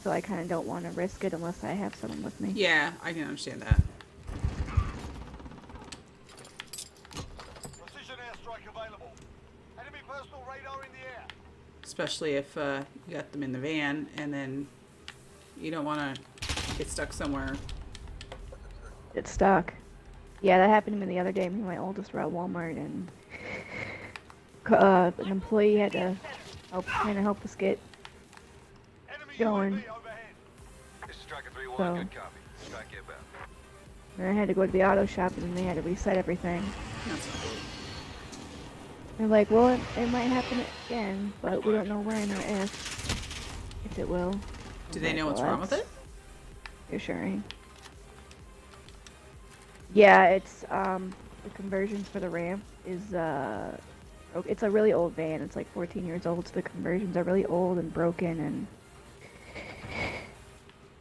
So I kind of don't want to risk it unless I have someone with me. Yeah, I can understand that. Precision airstrike available. Enemy personal radar in the air. Especially if you got them in the van and then you don't want to get stuck somewhere. It's stuck. Yeah, that happened to me the other day. Me and my oldest were at Walmart, and an employee had to help us get Enemy going. UAV overhead. This is Striker 3-1, So- good copy. Strike inbound. And I had to go to the auto shop, and then they had to reset everything. That's not good. They're like, well, it might happen again, but we don't know when or if it will. Do they know what's wrong with it? Reassuring. Yeah, it's the conversions for the ramp is it's a really old van. It's like 14 years old, so the conversions are really old and broken and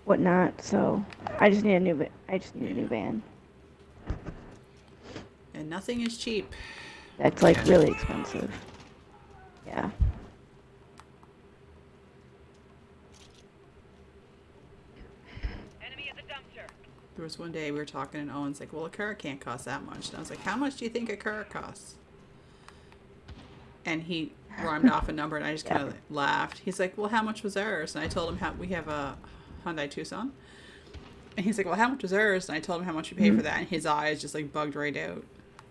whatnot. So I just need a new van. And nothing is cheap. That's like really expensive. Yeah. Enemy at the dumpster. There was one day we were talking and Owen's like, well, a car can't cost that much. And I was like, how much do you think a car costs? And he rhymed off a number and I just kind of laughed. He's like, well, how much was ours? And I told him we have a Hyundai Tucson. And he's like, well, how much was ours? And I told him how much we paid for that. And his eyes just like bugged right out.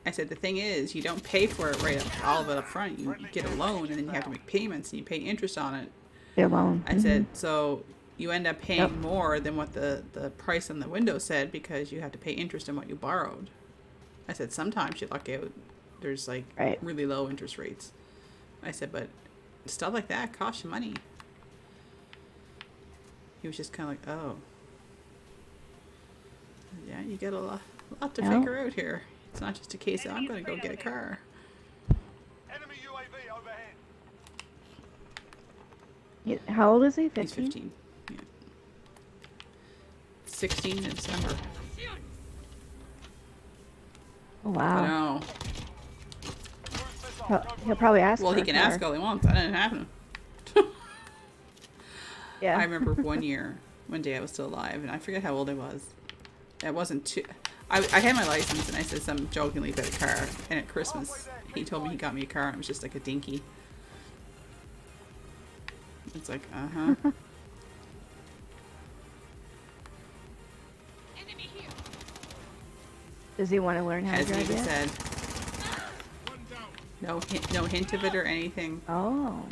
I said, the thing is, you don't pay for it right up, all of it up front. You get a loan and then you have to make payments and you pay interest on it. The loan. I said, so you end up paying more than what the price on the window said because you have to pay interest on what you borrowed. I said, sometimes you luck out. There's like really low interest rates. I said, but stuff like that costs you money. He was just kind of like, oh. Yeah, you get a lot to figure out here. It's not just a case of I'm going to go get a car. Enemy UAV overhead. How old is he? 15? He's 15. Yeah. 16 in December. Oh, I wow. know. He'll probably ask Well, for he a can car. ask all he wants. That didn't happen. Yeah. I remember one day I was still alive, and I forget how old I was. It wasn't too... I had my license, and I said some jokingly about a car. And at Christmas, he told me he got me a car, and it was just like a dinky. It's like, uh-huh. Enemy here. Does he want to learn how to As he drive even yet? said, One down. no hint of it or anything. Oh.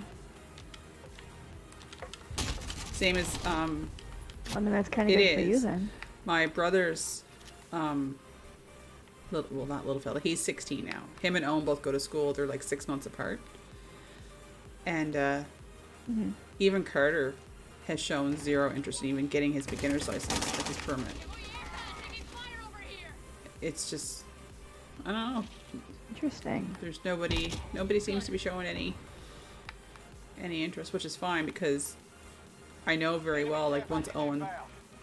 Same as, I mean, that's kind of It good for you is. then. my brother's, not little fella, he's 16 now. Him and Owen both go to school. They're like 6 months apart. And even Carter has shown zero interest in even getting his beginner's license, like his permit. Taking fire over here. It's just, I don't know. Interesting. There's nobody seems to be showing any interest, which is fine because I know very well, like once Owen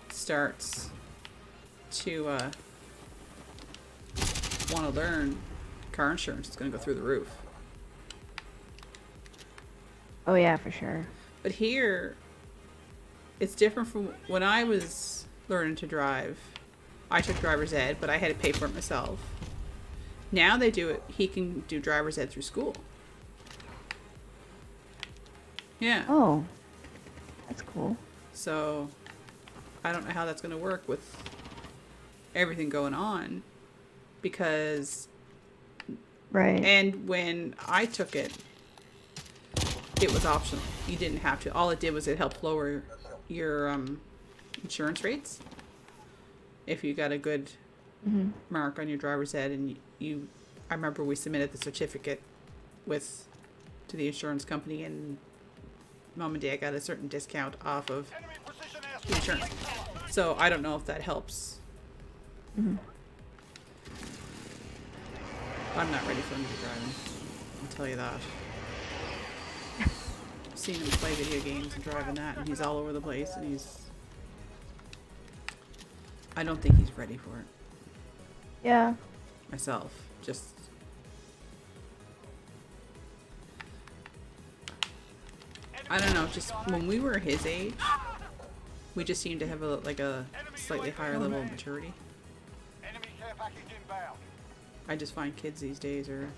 starts to want to learn, car insurance is going to go through the roof. Oh, yeah, for sure. But here, it's different from when I was learning to drive. I took driver's ed, but I had to pay for it myself. Now they do it. He can do driver's ed through school. Yeah. Oh. That's cool. So, I don't know how that's going to work with everything going on. Because, Right. and when I took it, it was optional. You didn't have to. All it did was it helped lower your insurance rates. If you got a good mark on your driver's ed, and I remember we submitted the certificate to the insurance company, and Mom and Dad got a certain discount off of Enemy precision the insurance. So I don't know if that helps. I'm not ready for him to be driving. I'll tell you that. I've seen him play video games and driving that, and he's all over the place, and I don't think he's ready for it. Yeah. Myself. Just... I don't know, just when we were his age, we just seemed to have a slightly higher level of maturity. Enemy care package inbound. I just find kids these days are...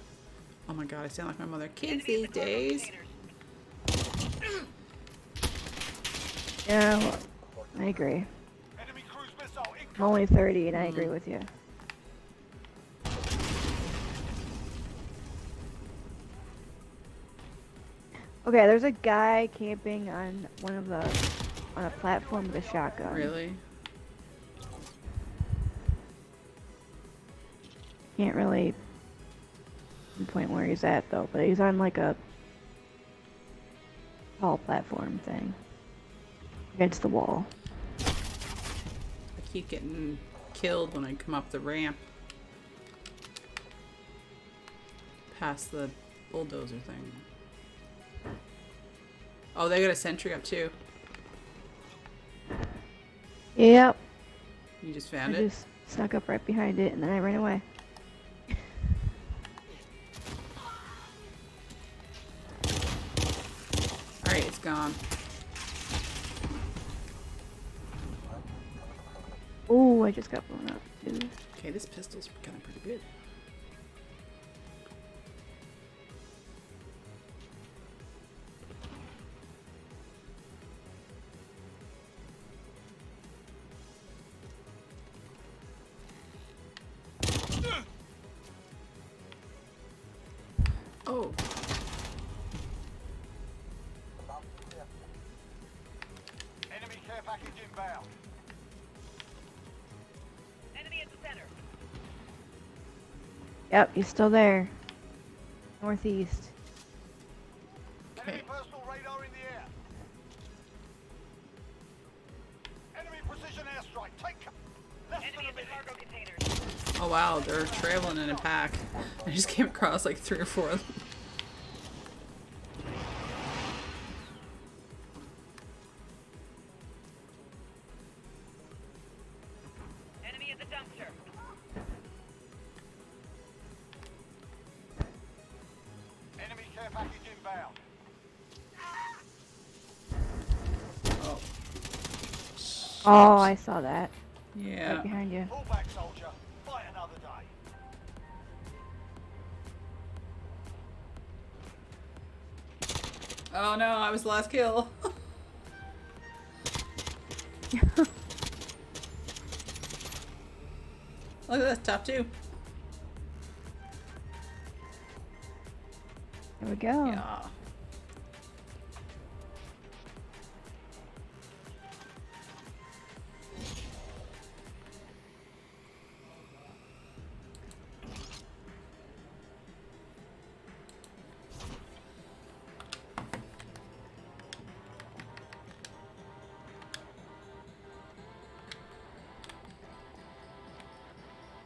Oh my god, I sound like my mother. Kids these days! Yeah, well, I agree. Enemy cruise missile I'm incoming. only 30 and I agree with you. Okay, there's a guy camping on on a platform with a shotgun. Really? Can't really pinpoint where he's at though, but he's on like a tall platform thing against the wall. I keep getting killed when I come up the ramp past the bulldozer thing. Oh, they got a sentry up too. Yep. You just I found it? just snuck up right behind it and then I ran away. gone. Oh, I just got blown up too. Okay, this pistol's kind of pretty good. Oh. Enemy care package inbound. Enemy at the center. Yep, he's still there. Northeast. Enemy personal radar in the air. Enemy precision airstrike. Take cover. Less than Enemy a at the minute. cargo containers. Oh wow, they're traveling in a pack. I just came across like 3 or 4 of them. Enemy at the dumpster. Enemy care package inbound. Oh. Oh, I saw that. Yeah. Right behind you. Pull back, soldier. Fight another day. Oh no, I was the last kill. Look at this, top 2. There we go. Yeah.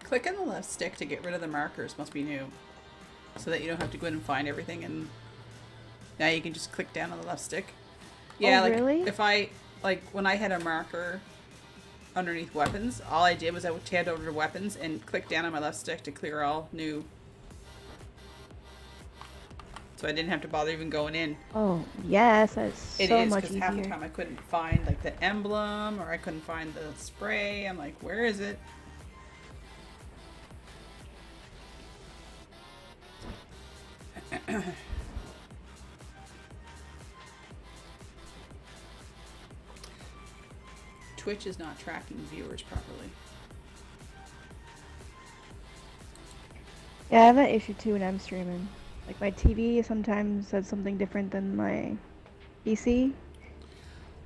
Click on the left stick to get rid of the markers. Must be new. So that you don't have to go in and find everything, and now you can just click down on the left stick. Yeah, Oh, like really? if I when I had a marker underneath weapons, all I did was I would head over to weapons and click down on my left stick to clear all new. So I didn't have to bother even going in. Oh, yes, that's It so is, much because easier. half the time I couldn't find like the emblem or I couldn't find the spray. I'm like, where is it? Twitch is not tracking viewers properly. Yeah, I have that issue too when I'm streaming. Like my TV sometimes says something different than my PC.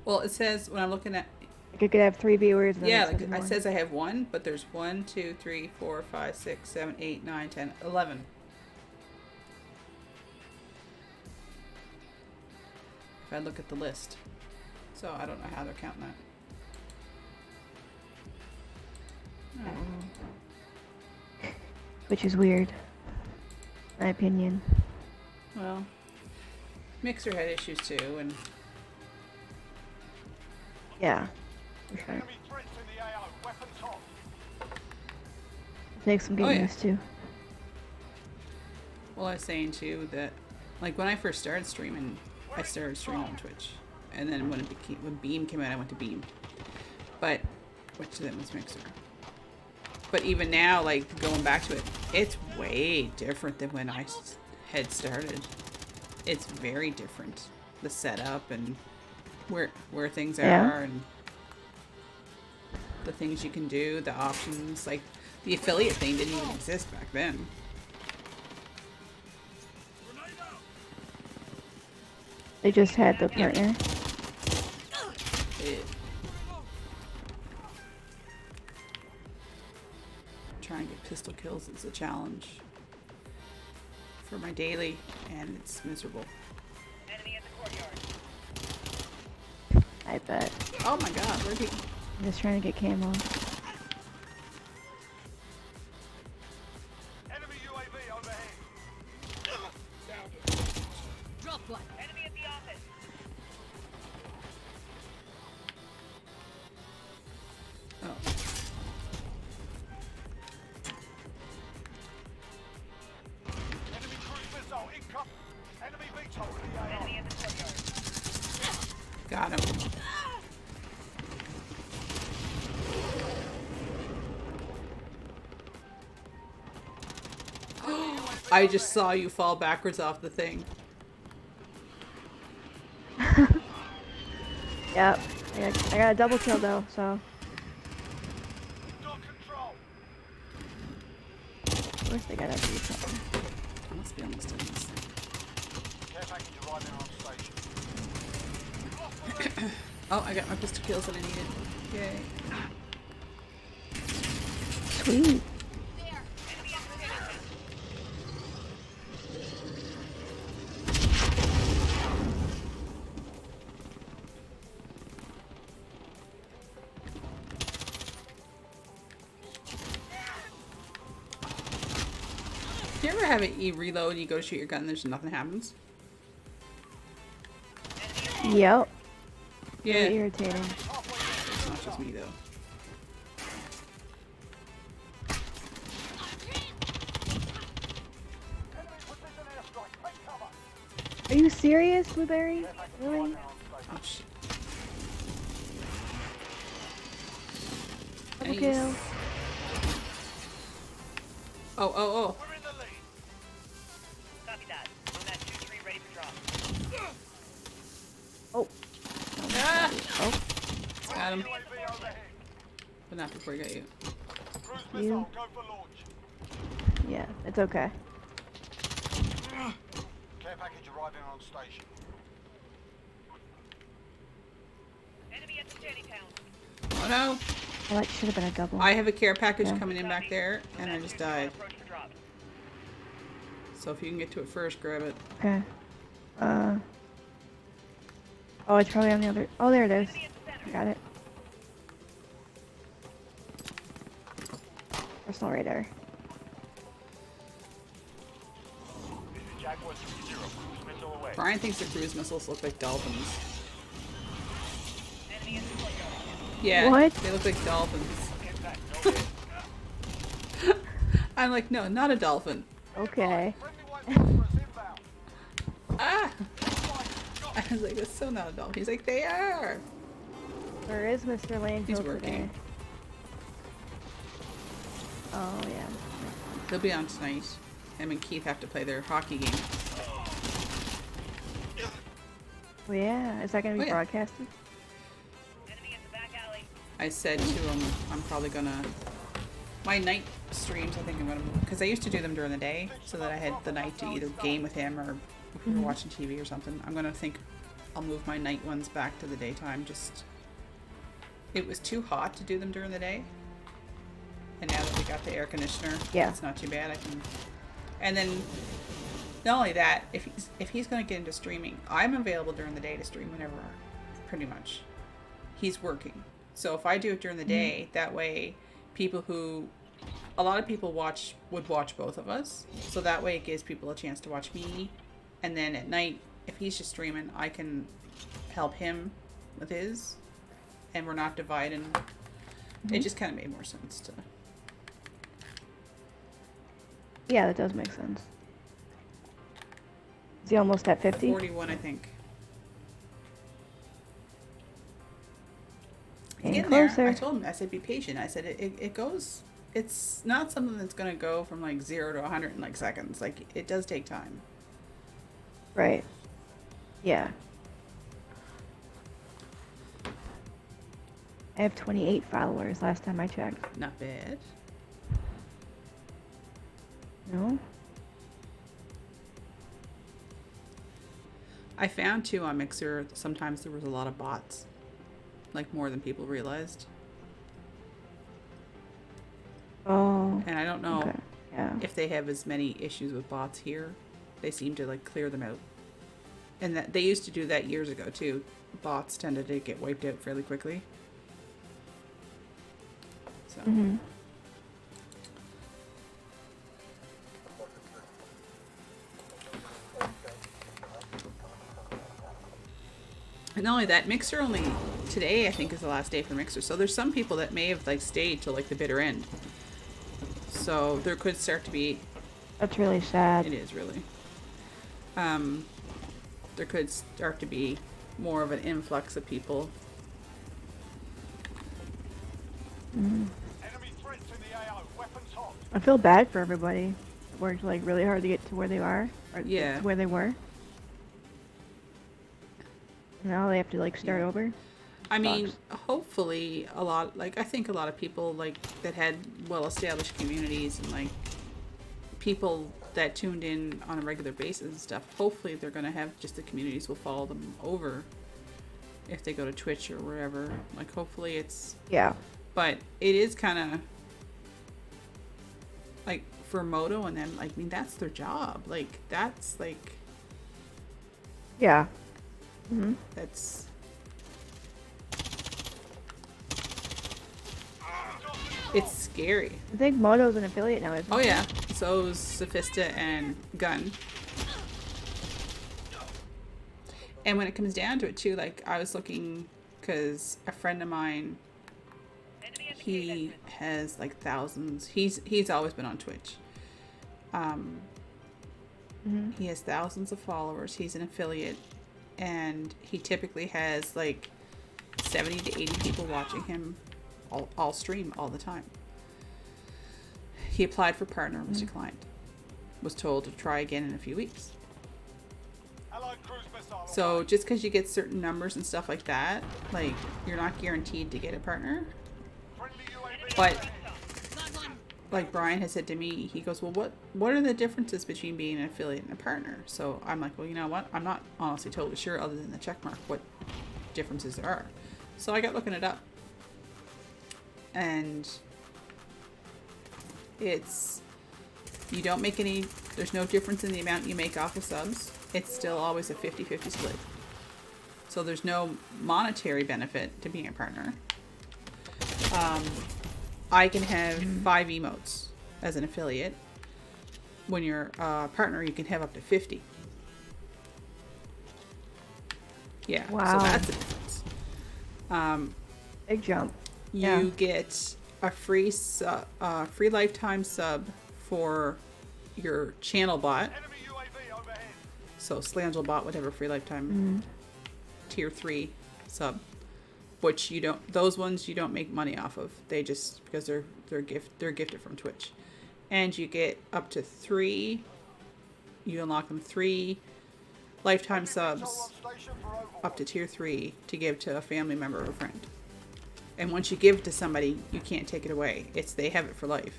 Well, it says when I'm looking at Like I could have 3 viewers. And then yeah, it like says it more. says I have 1, but there's 1, 2, 3, 4, 5, 6, 7, 8, 9, 10, 11. If I look at the list, so I don't know how they're counting that. Which is weird. My opinion. Well, Mixer had issues too, and Yeah. For sure. Enemy threats in the AO. Weapons hot. Takes some Oh, getting yeah. used to. well, I was saying too that like when I first started streaming, I started streaming on Twitch, and then when when Beam came out, I went to Beam, but which then was Mixer. But even now, like going back to it, it's way different than when I had started. It's very different, the setup and where things Yeah. are and the things you can do, the options. Like the affiliate thing didn't even exist back then. They just had the partner. It, trying to get pistol kills is a challenge for my daily, and it's miserable. Enemy at the courtyard. I bet. Oh my god, where'd he? I'm just trying to get camo. Enemy UAV overhead. Drop one. Enemy at the office. Oh. Enemy cruise missile incoming. Enemy VTOL in the AO. Enemy at the courtyard. Got him. I just saw you fall backwards off the thing. Yep. I got a double kill though, so. Got control. Of course they gotta do something. I must be almost done this thing. Care package arriving on station. Oh, I got my pistol kills that I needed. Yay. Sweet. There. Do you ever have it you reload and you go to shoot your gun and there's nothing happens? Yep. Yeah. Very irritating. It's not just me though. Are you serious, Blueberry? Really? Oh shit. Double Nice. kill. Oh. We're in the lead. Copy that. Nomad 2-3 ready for drop. Oh. Ah! Oh. Got him. UAV overhead. But not before I got you. Cruise You. missile, go for launch. Yeah, it's okay. Care package arriving on station. Enemy at the standing pound. Oh no! Oh, that should have been a double. I have a care package Yeah. coming in back there and I Nomad just 2-3 died. approach for drop. So if you can get to it first, grab it. Okay. Oh, it's probably on the other. Oh, there it is. Enemy at the center. Got it. Personal radar. This is Jaguar 3-0. Cruise missile away. Brian thinks the cruise missiles look like dolphins. Enemy at the plate. Yeah. What? They look like dolphins. Get back. No hit. I'm like, no, not a dolphin. Okay. Friendly white phosphorus inbound. Ah! I was like, that's so not a dolphin. He's like, they are! Where is Mr. Lane He's today? working. Oh, yeah. He'll be on tonight. Him and Keith have to play their hockey game. Oh, yeah. Is that going to be Oh, yeah. broadcasted? Enemy at the back alley. I said to him, I'm probably gonna... My night streams, I think I'm gonna... Because I used to do them during the day, so that I had the night to either game with him or if we were watching TV or something. I'm gonna think I'll move my night ones back to the daytime, just... It was too hot to do them during the day. And now that we got the air conditioner, Yeah. it's not too bad. I can... And then, not only that, if he's gonna get into streaming, I'm available during the day to stream whenever, pretty much. He's working. So if I do it during the day, that way people who... A lot of people would watch both of us. So that way it gives people a chance to watch me. And then at night, if he's just streaming, I can help him with his. And we're not dividing. It just kind of made more sense to... Yeah, that does make sense. Is he almost at 50? 41, I think. Getting Getting there. closer. I told him, I said, be patient. I said, it goes... It's not something that's going to go from like 0 to 100 in like seconds. Like, it does take time. Right. Yeah. I have 28 followers last time I checked. Not bad. No? I found too on Mixer, sometimes there was a lot of bots. Like more than people realized. Oh. And I don't know Okay. Yeah. if they have as many issues with bots here. They seem to like clear them out. And that they used to do that years ago too. Bots tended to get wiped out fairly quickly. So Mhm. And not only that, Mixer only today I think is the last day for Mixer. So there's some people that may have like stayed till like the bitter end. So there could start to be... That's really sad. It is really. There could start to be more of an influx of people. Enemy threats in the AO. Weapons hot. I feel bad for everybody. Worked like really hard to get to where they are, or Yeah. to where they were. Now they have to like start over. I mean, Sucks. hopefully a lot, like, I think a lot of people, like, that had well-established communities and, like, people that tuned in on a regular basis and stuff, hopefully they're going to have just the communities will follow them over if they go to Twitch or wherever. Like, hopefully it's, Yeah. but it is kind of, like, for Moto and them, like, I mean, that's their job. Like, that's, like, Yeah. Mm-hmm. that's... It's scary. I think Moto's an affiliate now, isn't Oh it? yeah, so is Sophista and Gun. And when it comes down to it too, like I was looking, because a friend of mine, Enemy at the he cave has like thousands. He's always been on Twitch. He has thousands of followers. He's an affiliate, and he typically has like 70 to 80 people watching him all stream all the time. He applied for partner and was declined. Was told to try again in a few weeks. Allied cruise missile. So just because you get certain numbers and stuff like that, like you're not guaranteed to get a partner. Friendly UAV. But like Brian has said to me, he goes, well, what are the differences between being an affiliate and a partner? So I'm like, well, you know what? I'm not honestly totally sure, other than the check mark, what differences there are. So I got looking it up. And it's, you don't make any, there's no difference in the amount you make off of subs. It's still always a 50-50 split. So there's no monetary benefit to being a partner. I can have 5 emotes as an affiliate. When you're a partner, you can have up to 50. Yeah, Wow. so that's the difference. Big jump. You Yeah. get a free free lifetime sub for your channel bot. Enemy UAV overhead. So Slangel bot would have a free lifetime tier 3 sub, which you don't. Those ones you don't make money off of. They just, because they're gifted from Twitch, and you get up to 3. You unlock them 3 lifetime subs On station for overhaul. up to tier 3 to give to a family member or a friend. And once you give it to somebody, you can't take it away. They have it for life.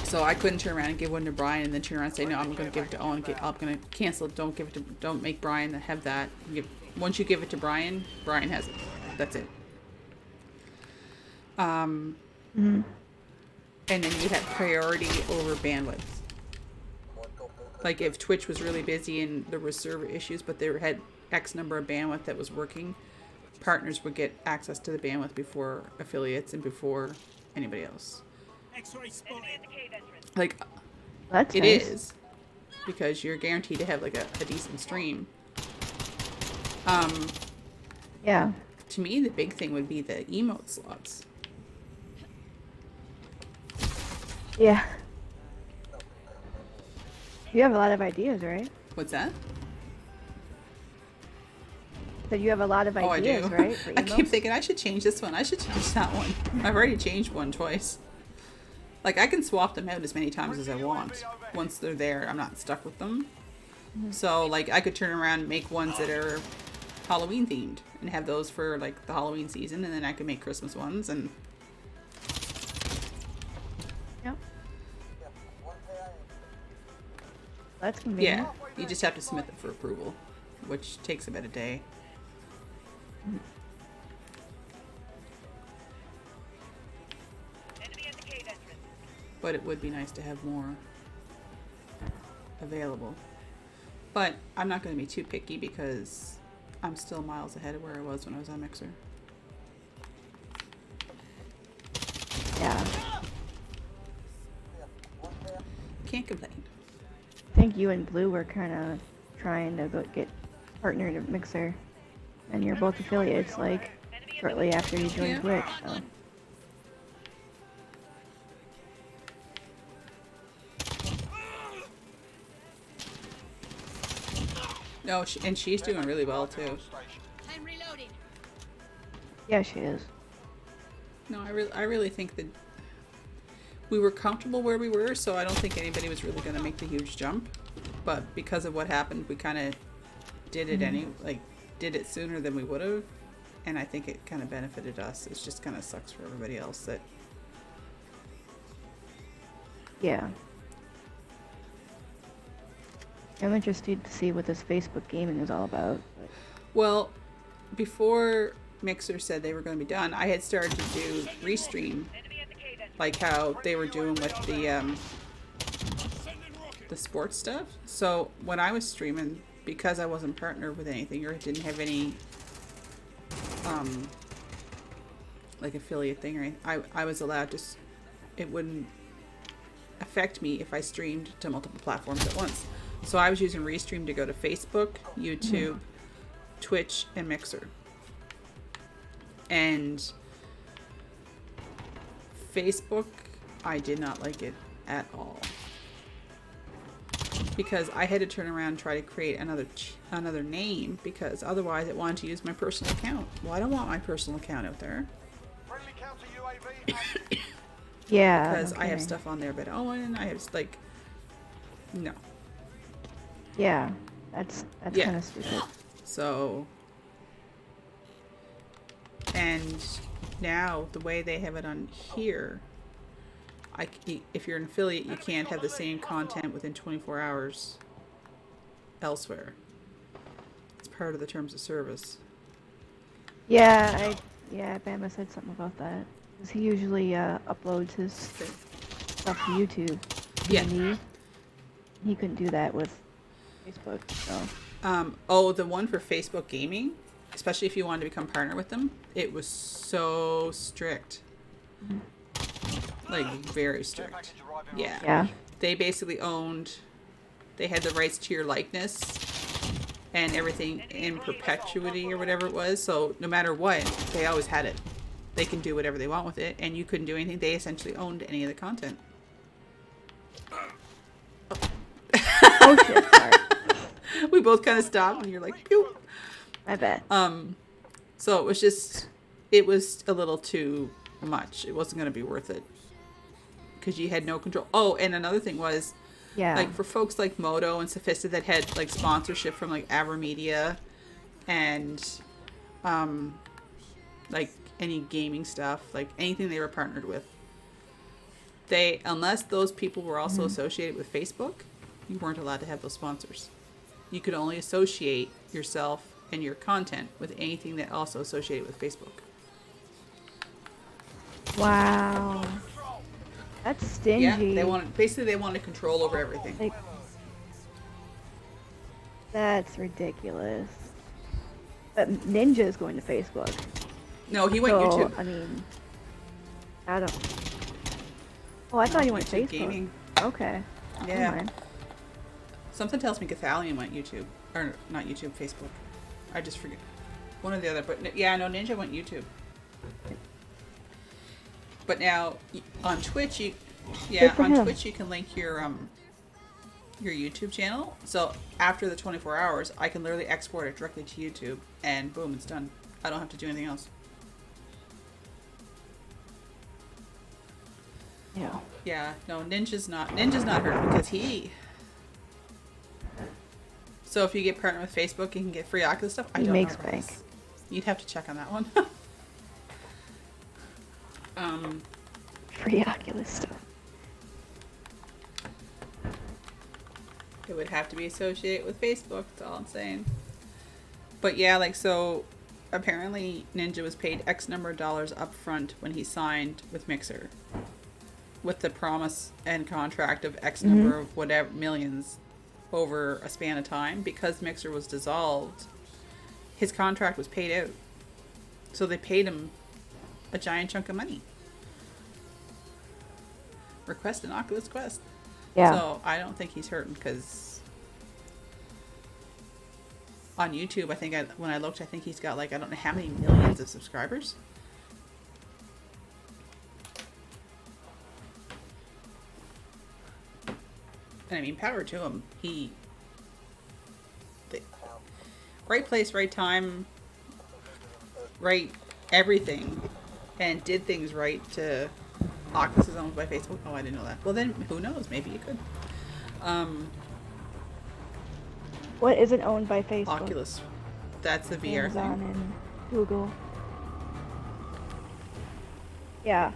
So I couldn't turn around and give one to Brian and then turn around and say, no, I'm going to give it to Owen. I'm going to cancel it. Don't make Brian have that. Once you give it to Brian, Brian has it. That's it. And then you have priority over bandwidth. Like if Twitch was really busy and there was server issues, but they had X number of bandwidth that was working, partners would get access to the bandwidth before affiliates and before anybody else. X-ray spotted. Enemy at the cave entrance. Like That's it nice. is, because you're guaranteed to have like a decent stream. Yeah. To me, the big thing would be the emote slots. Yeah. You have a lot of ideas, right? What's that? So you have a lot of Oh, I ideas, do. right? For I keep emotes? thinking I should change this one. I should change that one. I've already changed one twice. Like I can swap them out as many times as I want. Once they're there, I'm not stuck with them. So like I could turn around and make ones that are Halloween themed and have those for like the Halloween season, and then I could make Christmas ones. And Yep. That's convenient. yeah, you just have to submit them for approval, which takes about a day. Enemy at the cave entrance. But it would be nice to have more available. But I'm not going to be too picky because I'm still miles ahead of where I was when I was on Mixer. Yeah. Can't complain. I think you and Blue were kind of trying to go get partnered at Mixer, and you're both affiliates, like shortly after you joined Yeah. Twitch. So. No, and she's doing really well too. Station. I'm reloading. Yeah, she is. No, I really think that we were comfortable where we were, so I don't think anybody was really going to make the huge jump. But because of what happened, we kind of did it did it sooner than we would have, and I think it kind of benefited us. It just kind of sucks for everybody else that. Yeah. I'm interested to see what this Facebook gaming is all about. But Well, before Mixer said they were going to be done, I had started to do Restream, Enemy at the cave entrance. like how they were doing with the sports stuff. So when I was streaming, because I wasn't partnered with anything or didn't have any like affiliate thing or anything, I was allowed to. It wouldn't affect me if I streamed to multiple platforms at once. So I was using Restream to go to Facebook, YouTube, Twitch, and Mixer. And Facebook, I did not like it at all. Because I had to turn around and try to create another name, because otherwise it wanted to use my personal account. Well, I don't want my personal account out there. Friendly counter UAV active. yeah. Because I have okay. stuff on there about Owen, I have like, no. Yeah, that's Yeah. kind of stupid. So, and now the way they have it on here, if you're an affiliate, you can't have the same content within 24 hours elsewhere. It's part of the terms of service. Yeah, Bama said something about that. 'Cause he usually uploads his stuff to YouTube. Yeah. And he couldn't do that with Facebook. So The one for Facebook Gaming, especially if you wanted to become partner with them, it was so strict. Like, very strict. Package arriving on Yeah. yeah, They basically they had the rights to your likeness and everything in perpetuity or whatever it was. So no matter what, they always had it. They can do whatever they want with it, and you couldn't do anything. They essentially owned any of the content. oh shit, sorry. We both kind of stopped, and you're like, pew. I bet. So it was a little too much. It wasn't going to be worth it because you had no control. Oh, and another thing was, Yeah. like, for folks like Moto and Sophista that had like sponsorship from like AverMedia and like any gaming stuff, like anything they were partnered with, unless those people were also associated with Facebook, you weren't allowed to have those sponsors. You could only associate yourself and your content with anything that also associated with Facebook. Wow. That's stingy. Yeah, they wanted control over everything. Like, that's ridiculous. But Ninja is going to Facebook. No, he went So, YouTube. I mean, I don't. Oh, I thought he went YouTube Facebook. gaming. Okay. Never Yeah. mind. Something tells me Gathalion went YouTube. Or not YouTube, Facebook. I just forget. One or the other. But yeah, no, Ninja went YouTube. But now on Twitch, Good for him. Twitch you can link your YouTube channel. So after the 24 hours, I can literally export it directly to YouTube, and boom, it's done. I don't have to do anything else. Yeah. Yeah, no, Ninja's not hurt because he. So if you get partnered with Facebook, you can get free Oculus stuff. I He don't makes know about bank. this. You'd have to check on that one. Free Oculus stuff. It would have to be associated with Facebook. That's all I'm saying. But yeah, like, so apparently Ninja was paid X number of dollars up front when he signed with Mixer, with the promise and contract of X number of whatever millions over a span of time. Because Mixer was dissolved, his contract was paid out. So they paid him a giant chunk of money. Request an Oculus Quest. Yeah. So I don't think he's hurting, because on YouTube, I think when I looked, I think he's got like, I don't know how many millions of subscribers. And I mean, power to him. right place, right time, right everything, and did things right to Oculus is owned by Facebook. Oh, I didn't know that. Well, then who knows? Maybe you could. What isn't owned by Facebook? Oculus. That's the VR Amazon thing. and Google. Yeah,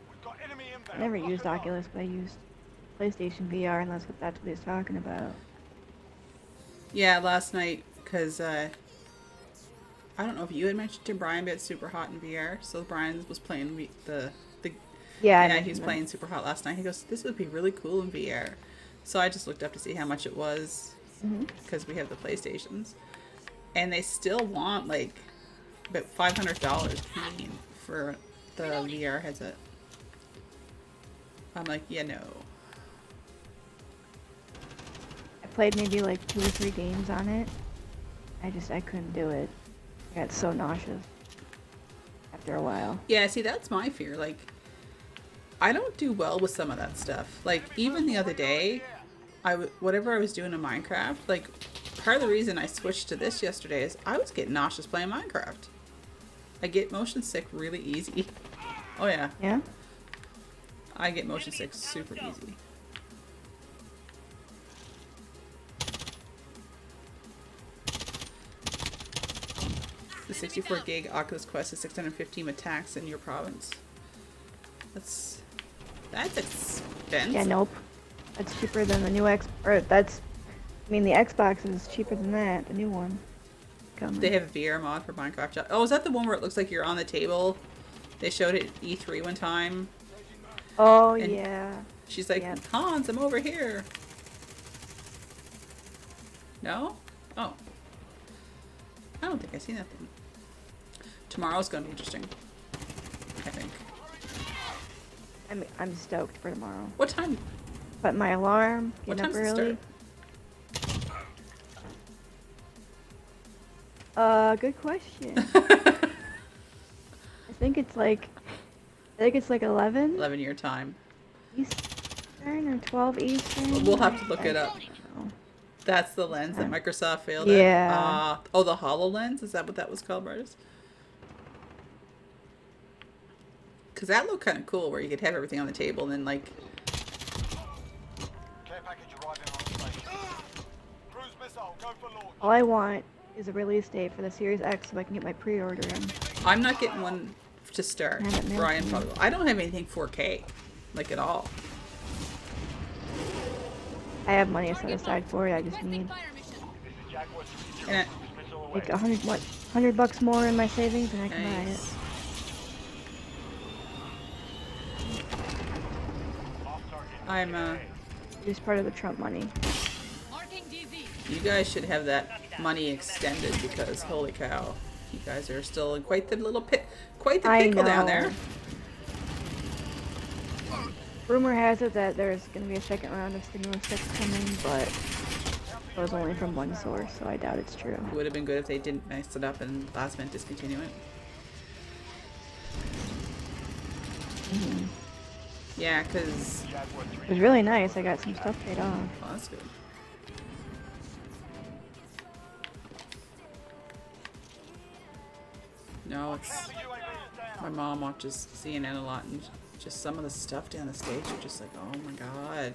We've got enemy I inbound. never Lock used and load. Oculus, but I used PlayStation VR, and that's what he's talking about. Yeah, last night, because I don't know if you had mentioned to Brian, but it's Super Hot in VR. So Brian was playing the Yeah, I he was mentioned that. playing Super Hot last night. He goes, "This would be really cool in VR." So I just looked up to see how much it was, because we have the PlayStations, and they still want like about $500 Canadian for the VR headset. I'm like, yeah, no. I played maybe like 2 or 3 games on it. I couldn't do it. I got so nauseous after a while. Yeah, see, that's my fear. Like, I don't do well with some of that stuff. Like, even the other day, whatever I was doing in Minecraft, like, part of the reason I switched to this yesterday is I was getting nauseous playing Minecraft. I get motion sick really easy. Oh, yeah. Yeah? I get motion sick super easy. The 64 gig Oculus Quest is 615 attacks in your province. That's expensive. Yeah, nope. That's cheaper than the new the Xbox is cheaper than that, the new one. Coming. They have a VR mod for Minecraft. Oh, is that the one where it looks like you're on the table? They showed it at E3 one time. Oh, and yeah. She's like, Yep. Hans, I'm over here. No? Oh. I don't think I've seen that thing. Tomorrow's gonna be interesting, I think. I'm stoked for tomorrow. What time? But my alarm, What getting up time's it early. Good question. I think it's like 11 11 your time. Eastern or 12 Eastern. We'll have to look it up. I don't know. That's the lens that Microsoft failed Yeah. at. Oh, the HoloLens? Is that what that was called, Martis? Because that looked kind of cool, where you could have everything on the table and then, like... Care package arriving on station. Cruise missile, go for launch. All I want is a release date for the Series X so I can get my pre-order in. I'm not getting one to start. Have it mailed Brian to me. probably will. I don't have anything 4K, like, at all. I have money set aside for it. I just need Fire mission. This is Jaguar 60. And Cruise missile away. like $100 more in my savings and I can buy it. Nice. Off target. I'm, It's part of the Trump money. Marking DZ. you guys should have that money extended, because, holy cow, you guys are still in quite the I pickle down know. there. Rumor has it that there's going to be a second round of stimulus checks coming, but it was only from one source, so I doubt it's true. It would have been good if they didn't mess it up and last minute discontinue it. Yeah, because... Jaguar It 3. was really nice. I got some stuff paid off. Oh, that's good. No, it's... UAV is down. My mom watches CNN a lot, and just some of the stuff down the stage are just like, oh my god.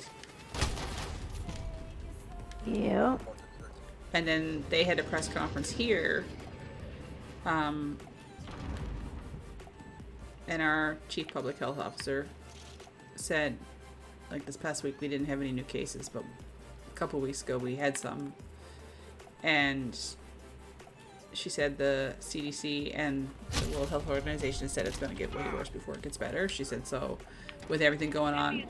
Yep. And then they had a press conference here, and our chief public health officer said, like, this past week we didn't have any new cases, but a couple weeks ago we had some, and she said the CDC and the World Health Organization said it's going to get way worse before it gets better. She said, so with everything going on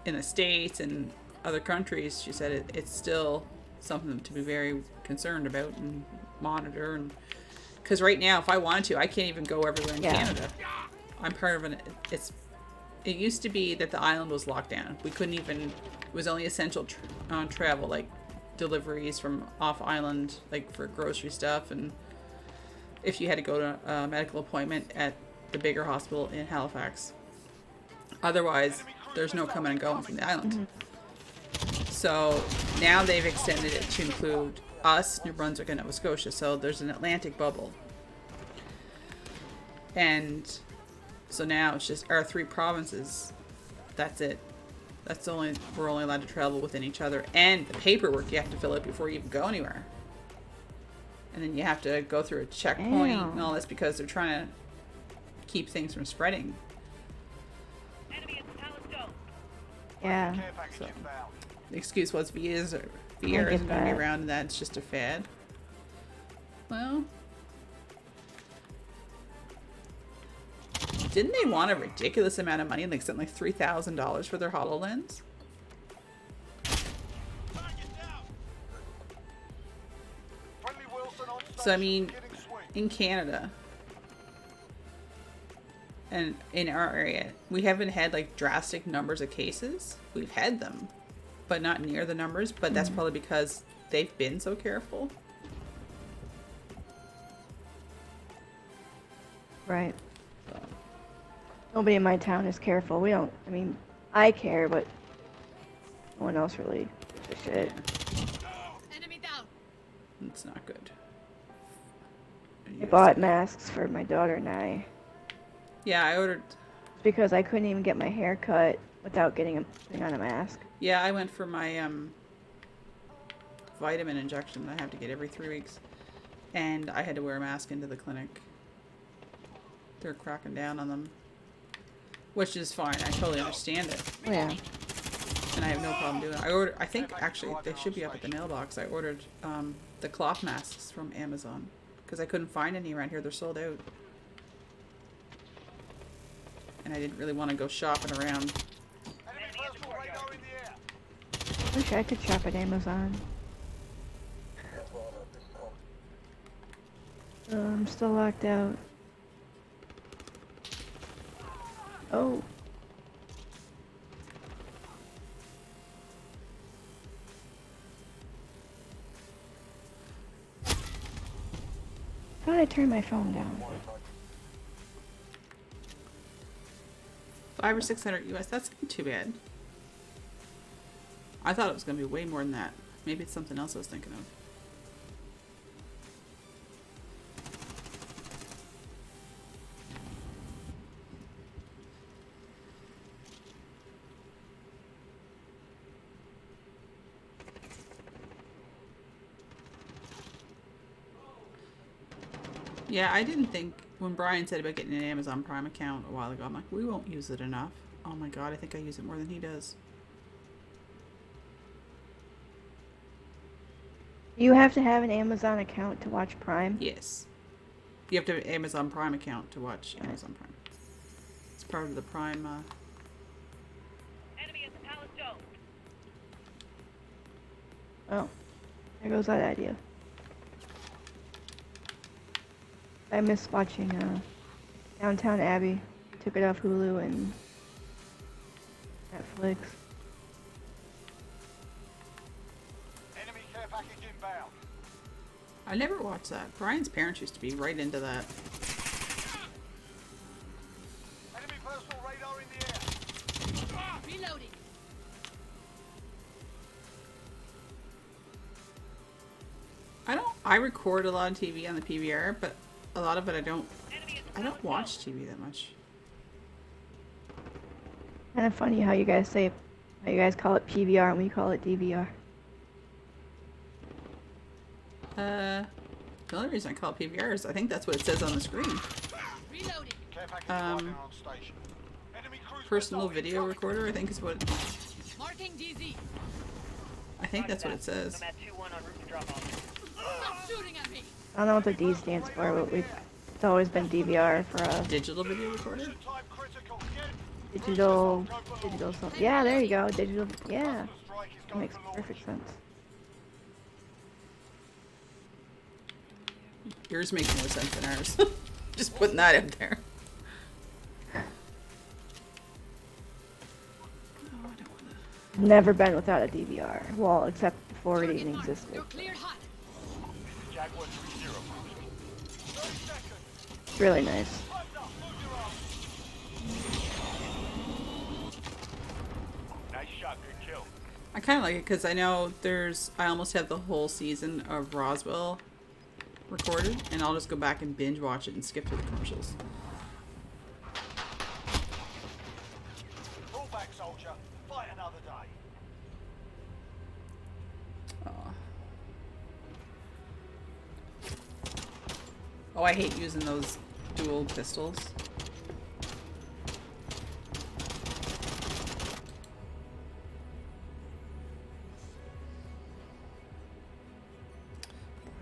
in the States and other countries, she said it's still something to be very concerned about and monitor. And because right now, if I wanted to, I can't even go everywhere in Yeah. Canada. I'm part of it used to be that the island was locked down. We couldn't even, it was only essential travel, like deliveries from off island, like for grocery stuff, and if you had to go to a medical appointment at the bigger hospital in Halifax. Otherwise, there's no coming and going from the island. So now they've extended it to include us, New Brunswick, and Nova Scotia. So there's an Atlantic bubble. And so now it's just our 3 provinces. That's it. That's we're only allowed to travel within each other. And the paperwork you have to fill out before you even go anywhere. And then you have to go through a checkpoint and all this because they're trying to keep things from spreading. Enemy at the Palace Dome. Yeah. Care package So. inbound. The excuse was VR get isn't going to be that. around and that's just a fad. Well, didn't they want a ridiculous amount of money, like something like $3,000 for their HoloLens? Friendly Wilson on So I station, mean, beginning swing. in Canada and in our area, we haven't had like drastic numbers of cases. We've had them, but not near the numbers. But that's probably because they've been so careful. Right. So, Nobody in my town is careful. We don't. I mean, I care, but no one else really gives a shit. Enemy down. it's not good. I bought masks for my daughter and I. Yeah, I ordered. It's because I couldn't even get my hair cut without putting on a mask. Yeah, I went for my vitamin injection that I have to get every 3 weeks, and I had to wear a mask into the clinic. They're cracking down on them, which is fine. I totally understand it, Oh, yeah. and I have no problem doing it. I think actually they should be up at the mailbox. I ordered the cloth masks from Amazon because I couldn't find any around here. They're sold out, and I didn't really want to go shopping around. Enemy personal radar in the air. Wish I could shop at Amazon. I'm still locked out. Oh. Thought I turned my phone down. 500 or 600 US. That's not too bad. I thought it was going to be way more than that. Maybe it's something else I was thinking of. Yeah, I didn't think when Brian said about getting an Amazon Prime account a while ago, I'm like, we won't use it enough. Oh my god, I think I use it more than he does. You have to have an Amazon account to watch Prime? Yes. You have to have an Amazon Prime account to watch Amazon Prime. It's part of the Prime, Enemy at the Palace Dome. Oh. There goes that idea. I miss watching Downtown Abbey. Took it off Hulu and Netflix. Enemy care package inbound. I never watched that. Brian's parents used to be right into that. Enemy personal radar in the air. Reloading. I record a lot of TV on the PVR, but a lot of it I don't Enemy at the I Palace don't watch TV that much. Kind of funny how you guys call it PVR and we call it DVR. The only reason I call it PVR is I think that's what it says on the screen. Reloading. Care package arriving on station. Enemy cruise Personal missile video incoming. recorder, I think is what Marking DZ. I think that's what it says. I'm at 2-1 en route to drop off. Stop shooting at me. I don't know what the D stands for, but it's always been DVR for Digital video recorder? Time critical. Get digital something. Yeah, there you go. Digital. Yeah. strike is That going makes for launch. perfect sense. Yours makes more sense than ours. Just putting that out there. Oh, I don't wanna... Never been without a DVR. Well, except before it Target even marked. existed. You're cleared hot. Jaguar 3-0. 30 seconds. It's really nice. Time's up. Move your arms. Nice shot. Good kill. I kind of like it because I know I almost have the whole season of Roswell recorded, and I'll just go back and binge watch it and skip through the commercials. Pull back, soldier. Fight another day. Oh, I hate using those dual pistols.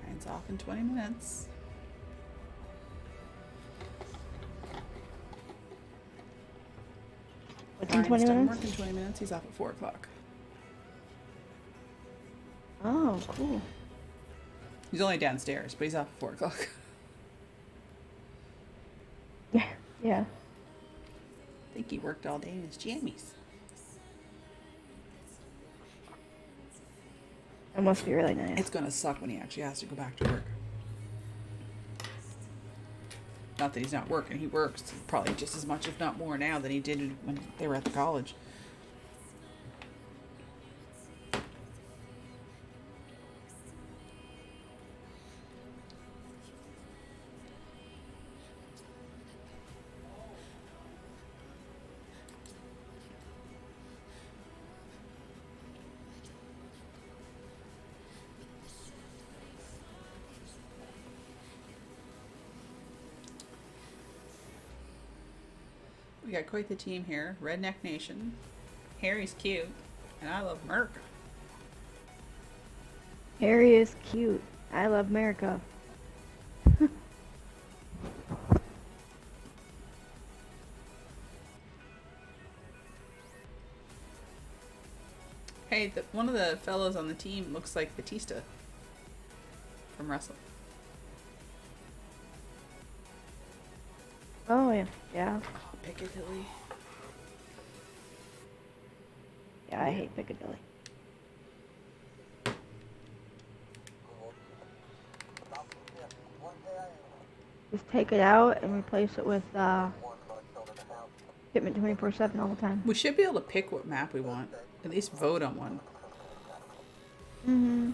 Brian's off in 20 minutes. What's in Brian's 20 done minutes? work in 20 minutes. He's off at 4 o'clock. Oh, cool. He's only downstairs, but he's off at 4 o'clock. Yeah. Yeah. I think he worked all day in his jammies. That must be really nice. It's gonna suck when he actually has to go back to work. Not that he's not working. He works probably just as much, if not more, now than he did when they were at the college. We got quite the team here. Redneck Nation. Harry's cute. And I love America. Harry is cute. I love America. Hey, one of the fellows on the team looks like Batista from wrestling. Oh, yeah. Yeah. Piccadilly. Yeah, I hate Piccadilly. Just take it out and replace it with Hitman 24/7 all the time. We should be able to pick what map we want. At least vote on one. Mm-hmm.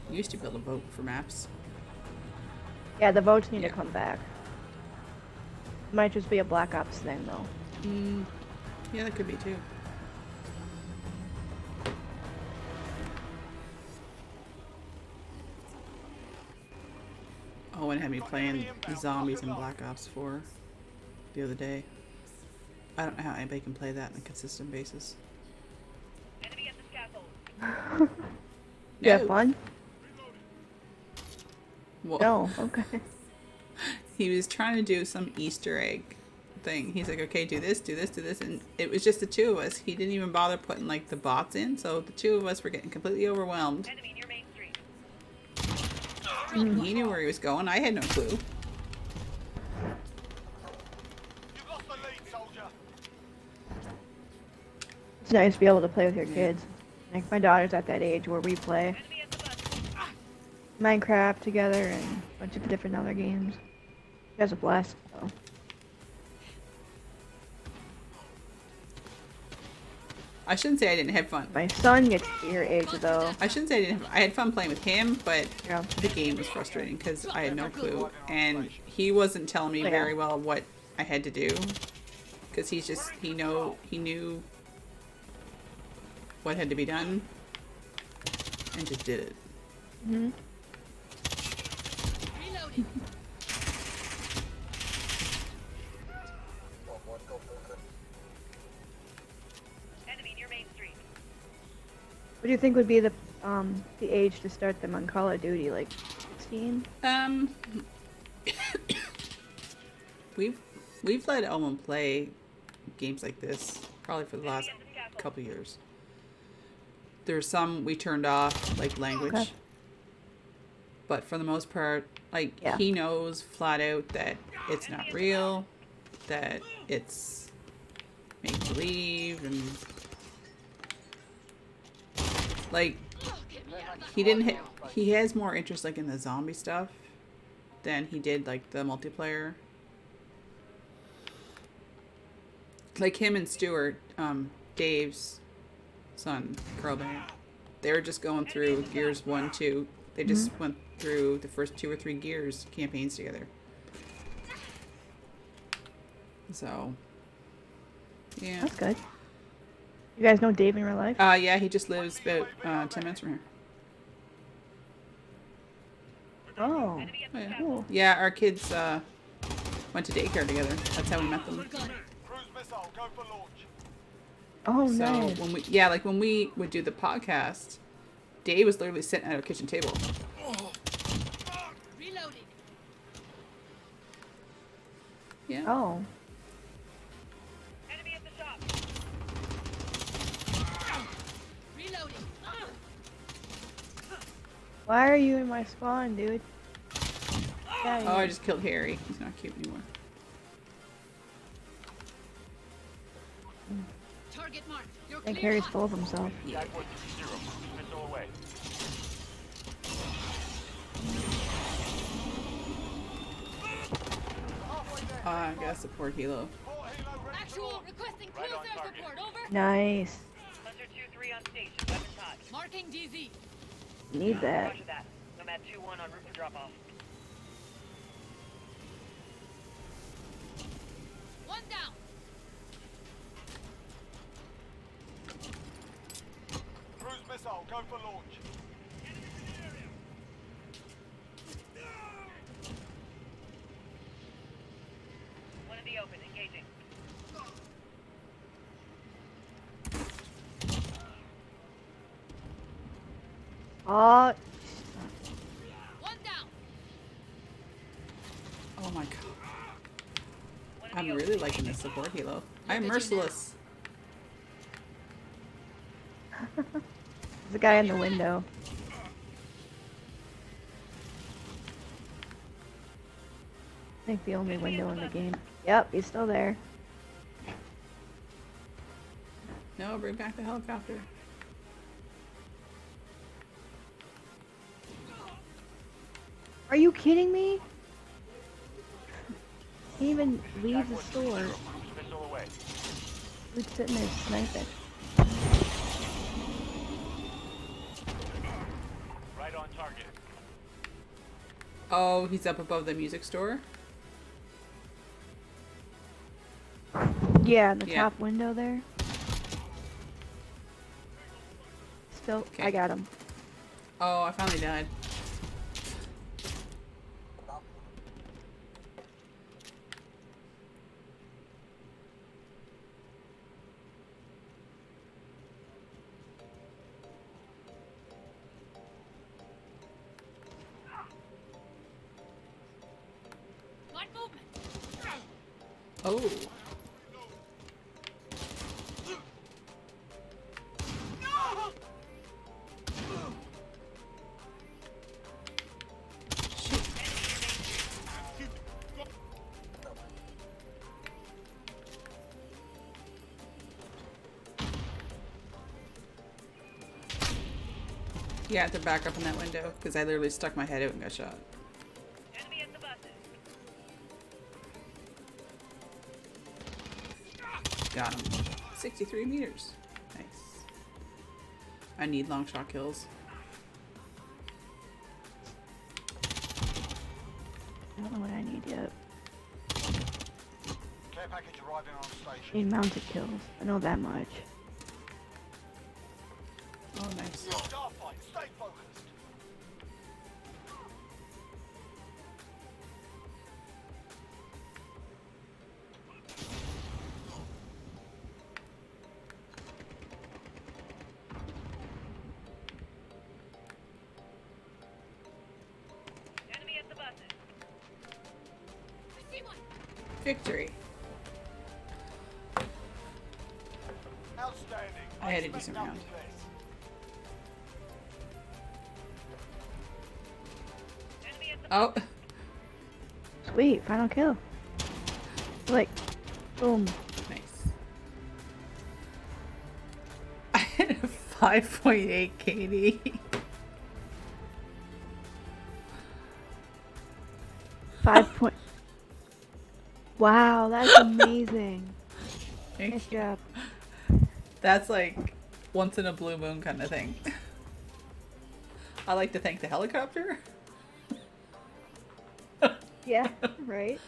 We used to be able to vote for maps. Yeah, the votes need Yeah. to come back. Might just be a Black Ops thing, though. Yeah, that could be too. Owen had me playing zombies in Black Ops 4 the other day. I don't know how anybody can play that on a consistent basis. Enemy at the scaffold. You have No. fun? Well, No. Okay. he was trying to do some Easter egg thing. He's like, okay, do this, do this, do this. And it was just the two of us. He didn't even bother putting like the bots in. So the two of us were getting completely overwhelmed. Enemy near Main Street. He knew where he was going. I had no clue. You've lost the lead, soldier. It's nice to be able to play with your kids. Like, my daughter's at that age where we play Enemy at the bus. Minecraft together and a bunch of different other games. She has a blast, though. I shouldn't say I didn't have fun. My son gets to your age, though. I shouldn't say I didn't. I had fun playing with him, but Yeah. the game was frustrating because I had no clue, and he wasn't telling me Yeah. very well what I had to do. Because he knew what had to be done, and just did it. Hmm. Reloading. Enemy near Main Street. What do you think would be the age to start them on Call of Duty? Like 16? We've let Owen play games like this probably for the last couple years. There's some we turned off, like language. Okay. But for the most part, like, Yeah. he knows flat out that it's not real, that it's make believe, and like he has more interest like in the zombie stuff than he did like the multiplayer. Like him and Stuart, Dave's son, Girl Band. They were just going through Gears 1, 2. They just went through the first 2 or 3 Gears campaigns together. So, yeah. That's good. You guys know Dave in real life? Yeah, he just lives about 10 minutes from here. Oh. Oh, yeah. Cool. Yeah, our kids went to daycare together. That's how we met them. Cruise missile, go for launch. Oh, So nice. when we would do the podcast, Dave was literally sitting at our kitchen table. Reloading. Yeah. Oh. Enemy at the shop. Reloading. Why are you in my spawn, dude? Yeah, Oh, I just killed Harry. He's not cute anymore. Target marked. You're I think clear Harry's hot. full of himself. Jaguar 2-0, cruise missile away. I got support helo. Port helo ready to Actual launch. requesting Right on cruiser target. support. Over. Nice. Hunter 2-3 on station. Weapons hot. Marking DZ. Need that. Roger that. Nomad 2-1 en route for drop-off. One down. Cruise missile, go for launch. One in the open. Engaging. Oh, One down. Oh my god. One in I'm the really open. liking this support helo. I'm at you merciless. there's a guy in the window. I think the only window in the game. Yep, he's still there. No, bring back the helicopter. Are you kidding me? He even leaves the store. Cruise missile away. He's sitting there sniping. Right on target. Oh, he's up above the music store. Yeah, in the Yeah. top window there. Still, Okay. I got him. Oh, I finally died. Light movement. Oh. Yeah, they're back up in that window because I literally stuck my head out and got shot. Enemy at the buses. Got him. 63 meters. Nice. I need long shot kills. I don't know what I need yet. Care package arriving on station. Need mounted kills. I know that much. Oh, nice. Starfight, stay focused. Enemy at the buses. I see one. Victory. Outstanding. I had a Expect decent nothing round. less. Enemy at the Oh. Sweet, final kill. Like, boom. Nice. I had a 5.8 KD. Point. Wow, that's amazing. Nice job. That's like once in a blue moon kind of thing. I like to thank the helicopter. Yeah, right.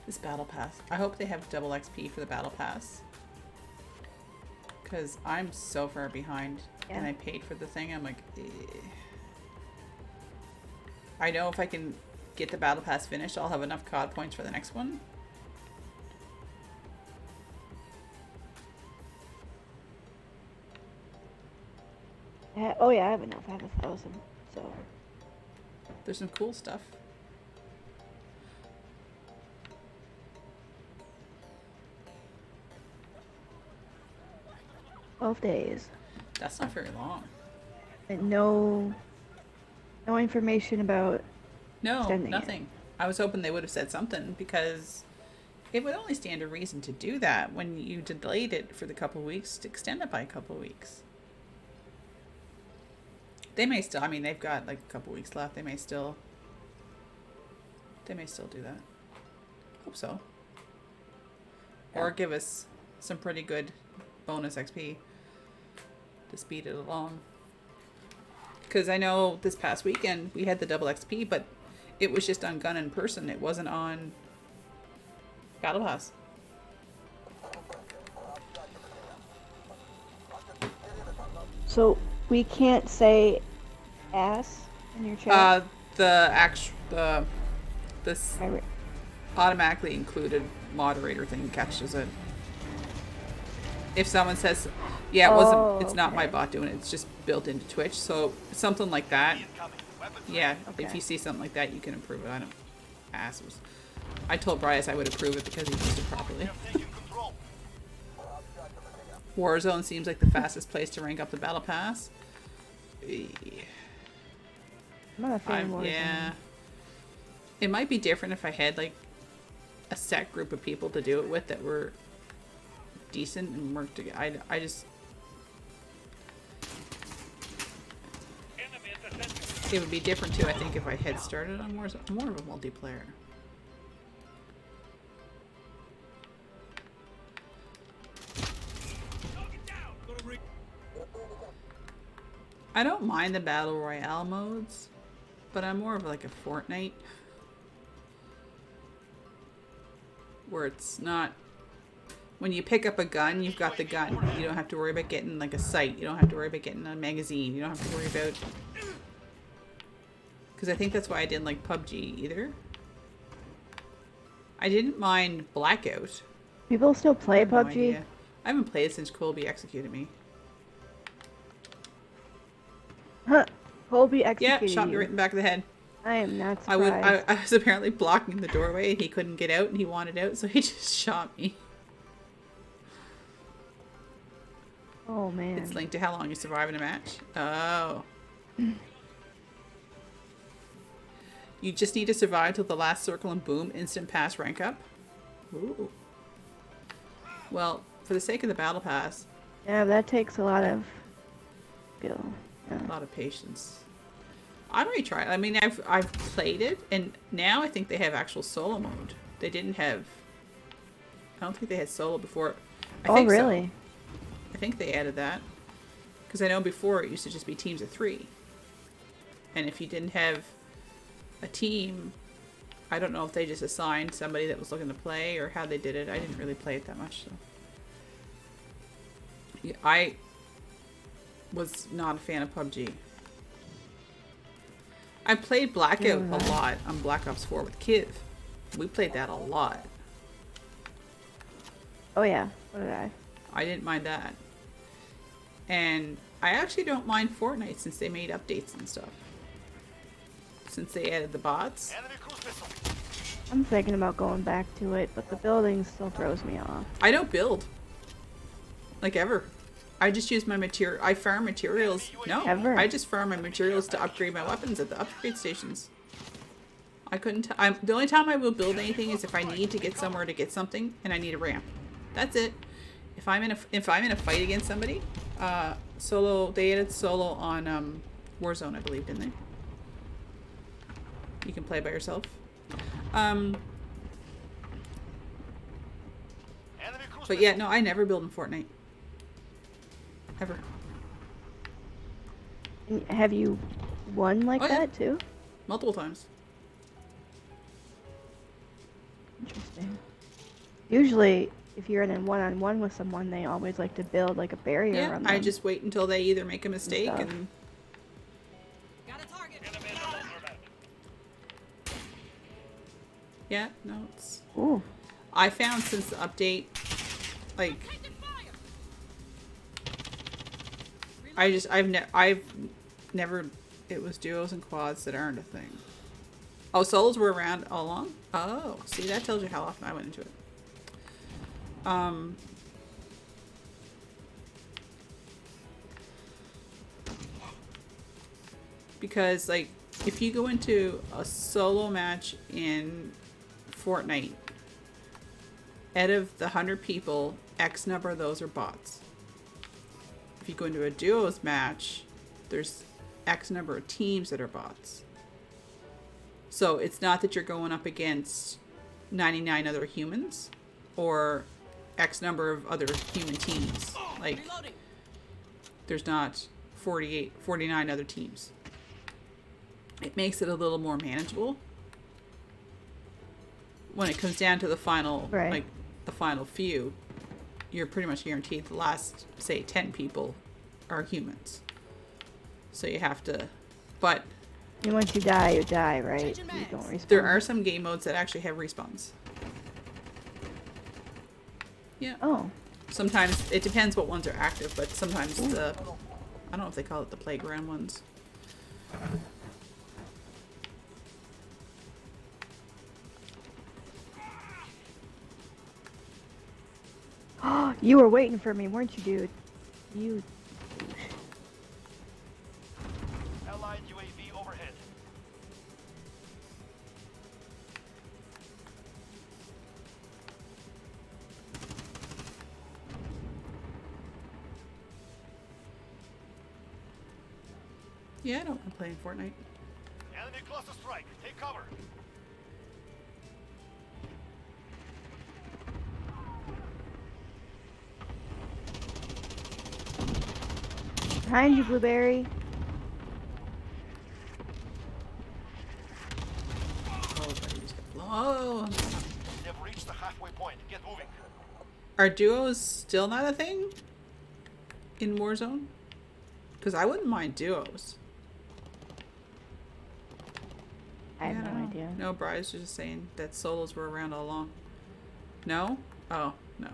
This battle pass. I hope they have double XP for the battle pass. Because I'm so far behind. And I paid for the thing. I'm like, eh. I know if I can get the battle pass finished, I'll have enough COD points for the next one. Oh yeah, I have enough. I have 1,000. So There's some cool stuff. days. That's not very long. And no information about No, extending nothing. I was hoping they would have said something because it would only stand a reason to do that when you delayed it for the couple weeks to extend it by a couple weeks. They may still, I mean, they've got like a couple weeks left. They may still do that. Hope so. Or give us some pretty good bonus XP to speed it along. Because I know this past weekend we had the double XP, but it was just on gun in person. It wasn't on Battle Pass. So we can't say ass in your chat. This automatically included moderator thing catches it. If someone says, yeah, it wasn't, it's not my bot doing it, it's just built into Twitch. So something like that. Yeah, if you see something like that, you can approve it. I don't ask. I told Bryce I would approve it because he used it properly. Warzone seems like the fastest place to rank up the battle pass. I'm not a fan of Warzone. Yeah. It might be different if I had like a set group of people to do it with that were decent and worked together. I just it would be different too, I think, if I had started on more of a multiplayer. I don't mind the battle royale modes, but I'm more of like a Fortnite where it's not, when you pick up a gun, you've got the gun. You don't have to worry about getting like a sight. You don't have to worry about getting a magazine. You don't have to worry about, because I think that's why I didn't like PUBG either. I didn't mind Blackout. People still play no PUBG? idea. I haven't played since Colby executed me. Huh. Colby executed Yeah, shot me you. right in the back of the head. I am not surprised. I was apparently blocking the doorway and he couldn't get out and he wanted out, so he just shot me. Oh man. It's linked to how long you survive in a match. Oh. You just need to survive till the last circle and boom, instant pass rank up. Ooh. Well, for the sake of the battle pass. Yeah, that takes a lot of skill. Yeah. A lot of patience. I might try it. I mean, I've played it, and now I think they have actual solo mode. They didn't have. I don't think they had solo before. I think really? So. I think they added that because I know before it used to just be teams of 3, and if you didn't have a team, I don't know if they just assigned somebody that was looking to play or how they did it. I didn't really play it that much, so yeah, I was not a fan of PUBG. I played Blackout a lot on Black Ops 4 with Kiv. We played that a lot. Oh yeah, what did I? I didn't mind that. And I actually don't mind Fortnite since they made updates and stuff. Since they added the bots. I'm thinking about going back to it, but the building still throws me off. I don't build. Like ever. I just use my material. I farm materials. No, Ever? I just farm my materials to upgrade my weapons at the upgrade stations. I couldn't. The only time I will build anything is if I need to get somewhere to get something and I need a ramp. That's it. If I'm in a fight against somebody, solo. They added solo on Warzone, I believe, didn't they? You can play by yourself. Enemy cruise But yeah, no, I never build in Fortnite. Ever. And have you won like Oh, yeah. that too? Multiple times. Interesting. Usually, if you're in a one-on-one with someone, they always like to build like a barrier Yeah, around I them. just wait until they either make a mistake stuff. and Got a target. Enemy at the laundromat. yeah, no, it's. Ooh. I found since the update, like Taking fire. I've never. It was duos and quads that aren't a thing. Oh, solos were around all along. Oh, see, that tells you how often I went into it. Because like if you go into a solo match in Fortnite, out of the 100 people, X number of those are bots. If you go into a duos match, there's X number of teams that are bots. So it's not that you're going up against 99 other humans or X number of other human teams. Like Reloading. there's not 49 other teams. It makes it a little more manageable when it comes down to the final, Right. like the final few. You're pretty much guaranteed the last, say, 10 people are humans. So you have to, but And once you die, right? Changing You mags. don't respawn. there are some game modes that actually have respawns. Yeah. Oh. Sometimes it depends what ones are active, but sometimes the, I don't know if they call it the playground ones. You were waiting for me, weren't you, dude? You. Allied UAV overhead. Yeah, I don't mind playing Fortnite. Enemy cluster strike. Take cover. Behind you, Blueberry. Oh, buddy, just got blown. Oh, They've reached the halfway point. Get moving. are duos still not a thing in Warzone? Because I wouldn't mind duos. I have Yeah, no don't know. idea. No, Bryce was just saying that solos were around all along. No? Oh, no.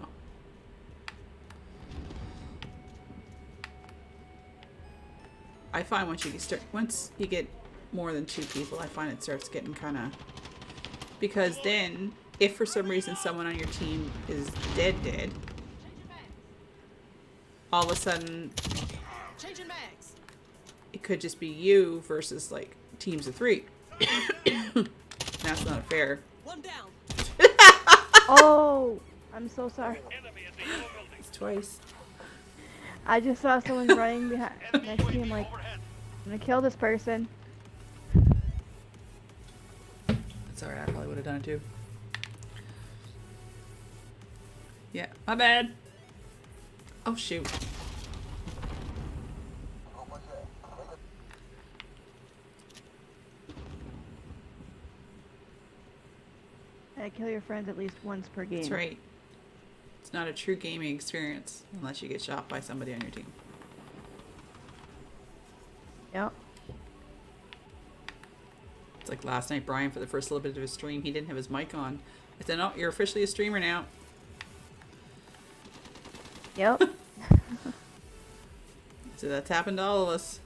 I find once you get more than 2 people, I find it starts getting kind of, because then if for some reason someone on your team is dead, all of a sudden Changing mags. it could just be you versus like teams of 3. That's not fair. One down. Oh, I'm so sorry. Enemy at the yellow building. It's twice. I just saw someone running behind Enemy next to me. I'm UAV like, overhead. I'm gonna kill this person. It's alright, I probably would have done it too. Yeah, my bad. Oh shoot. Kill your friends at least once per game. That's right. It's not a true gaming experience unless you get shot by somebody on your team. Yep. It's like last night, Brian, for the first little bit of his stream, he didn't have his mic on. I said, "No, you're officially a streamer now." Yep. So that's happened to all of us.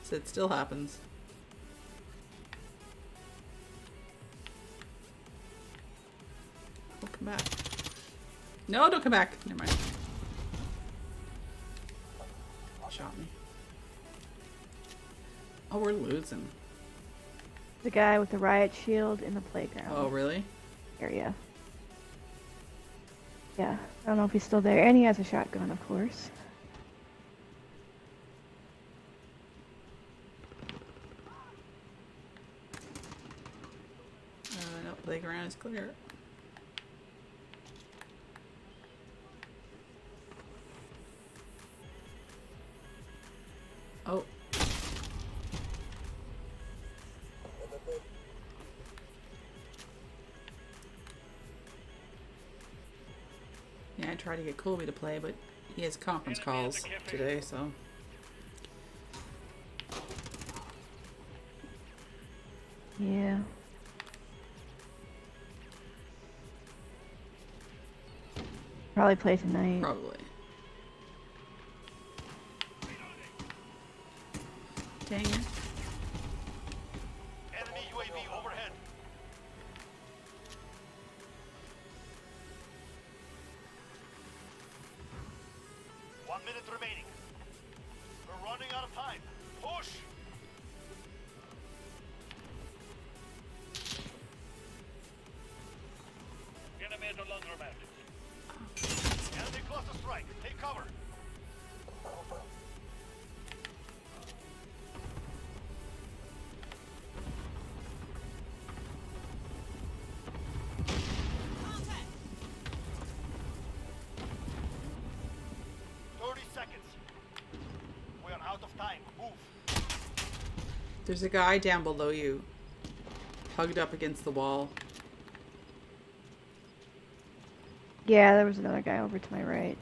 So it still happens. Oh, come back. No, don't come back. Never mind. Shot me. Oh, we're losing. The guy with the riot shield in the playground Oh, really? area. Yeah, I don't know if he's still there. And he has a shotgun, of course. No, playground is clear. Oh. Yeah, I tried to get Colby to play, but he has conference calls today, so. Yeah. Probably play tonight. Probably. Dang it. Enemy UAV overhead. One minute remaining. We're running out of time. Push! Enemy at the laundromat. Enemy cluster strike. Take cover. Contact. 30 seconds. We are out of time. Move. There's a guy down below you, hugged up against the wall. Yeah, there was another guy over to my right.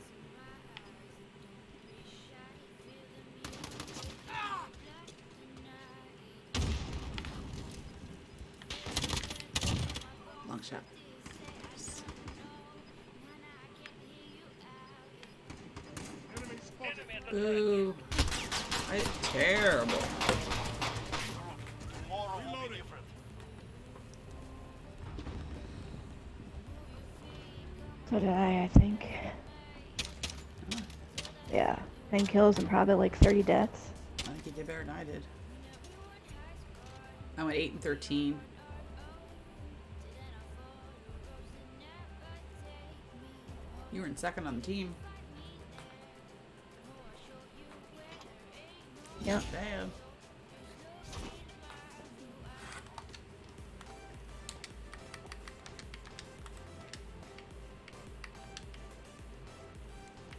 Long shot. Enemy spotted. Ooh. Terrible. Tomorrow will be Reloading. different. So did I think. Yeah, 10 kills and probably like 30 deaths. I think you did better than I did. I went 8 and 13. You were in second on the team. Yep. Bad.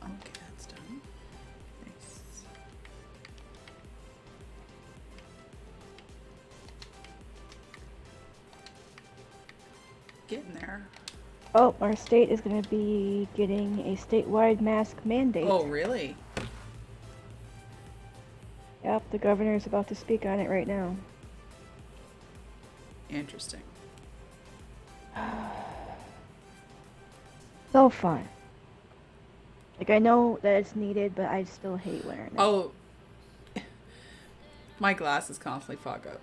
Okay, that's done. Nice. Getting there. Oh, our state is going to be getting a statewide mask mandate. Oh, really? Yep, the governor is about to speak on it right now. Interesting. So fun. Like, I know that it's needed, but I still hate wearing it. Oh, my glasses constantly fog up.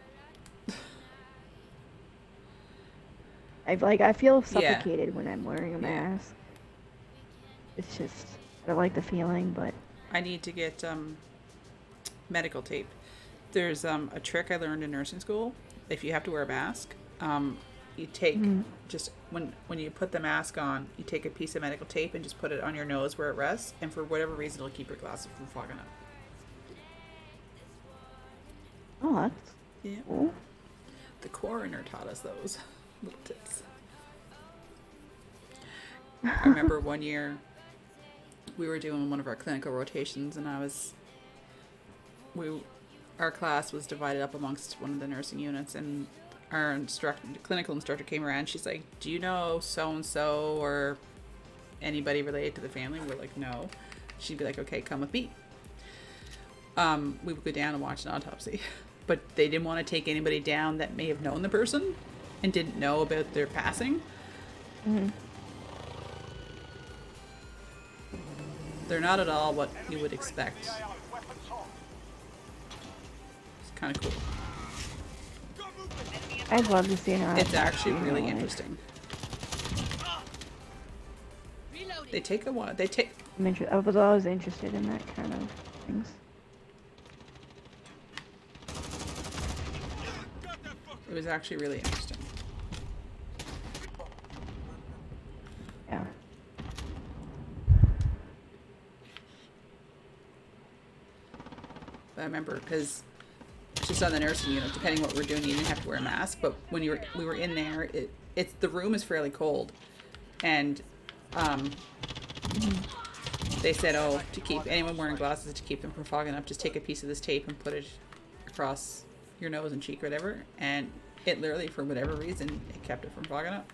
I feel suffocated when I'm wearing a mask. It's just, I don't like the feeling, but I need to get medical tape. There's a trick I learned in nursing school. If you have to wear a mask, you take just when you put the mask on, you take a piece of medical tape and just put it on your nose where it rests, and for whatever reason, it'll keep your glasses from fogging up. oh, that's Yeah, cool. the coroner taught us those little tips. I remember one year we were doing one of our clinical rotations, and our class was divided up amongst one of the nursing units, and our clinical instructor came around. She's like, "Do you know so and so or anybody related to the family?" We're like, "No." She'd be like, "Okay, come with me." We would go down and watch an autopsy, but they didn't want to take anybody down that may have known the person and didn't know about their passing. They're not at all what you would expect. It's kind of cool. I'd love to see an autopsy. It's actually in really real life. interesting. Reloading. They take a while. I was always interested in that kind of things. It was actually really interesting. Yeah. remember, because just on the nursing unit, depending what we're doing, you didn't have to wear a mask. But when we were in there, the room is fairly cold, and they said, oh, to keep anyone wearing glasses, to keep them from fogging up, just take a piece of this tape and put it across your nose and cheek or whatever, and it literally, for whatever reason, it kept it from fogging up.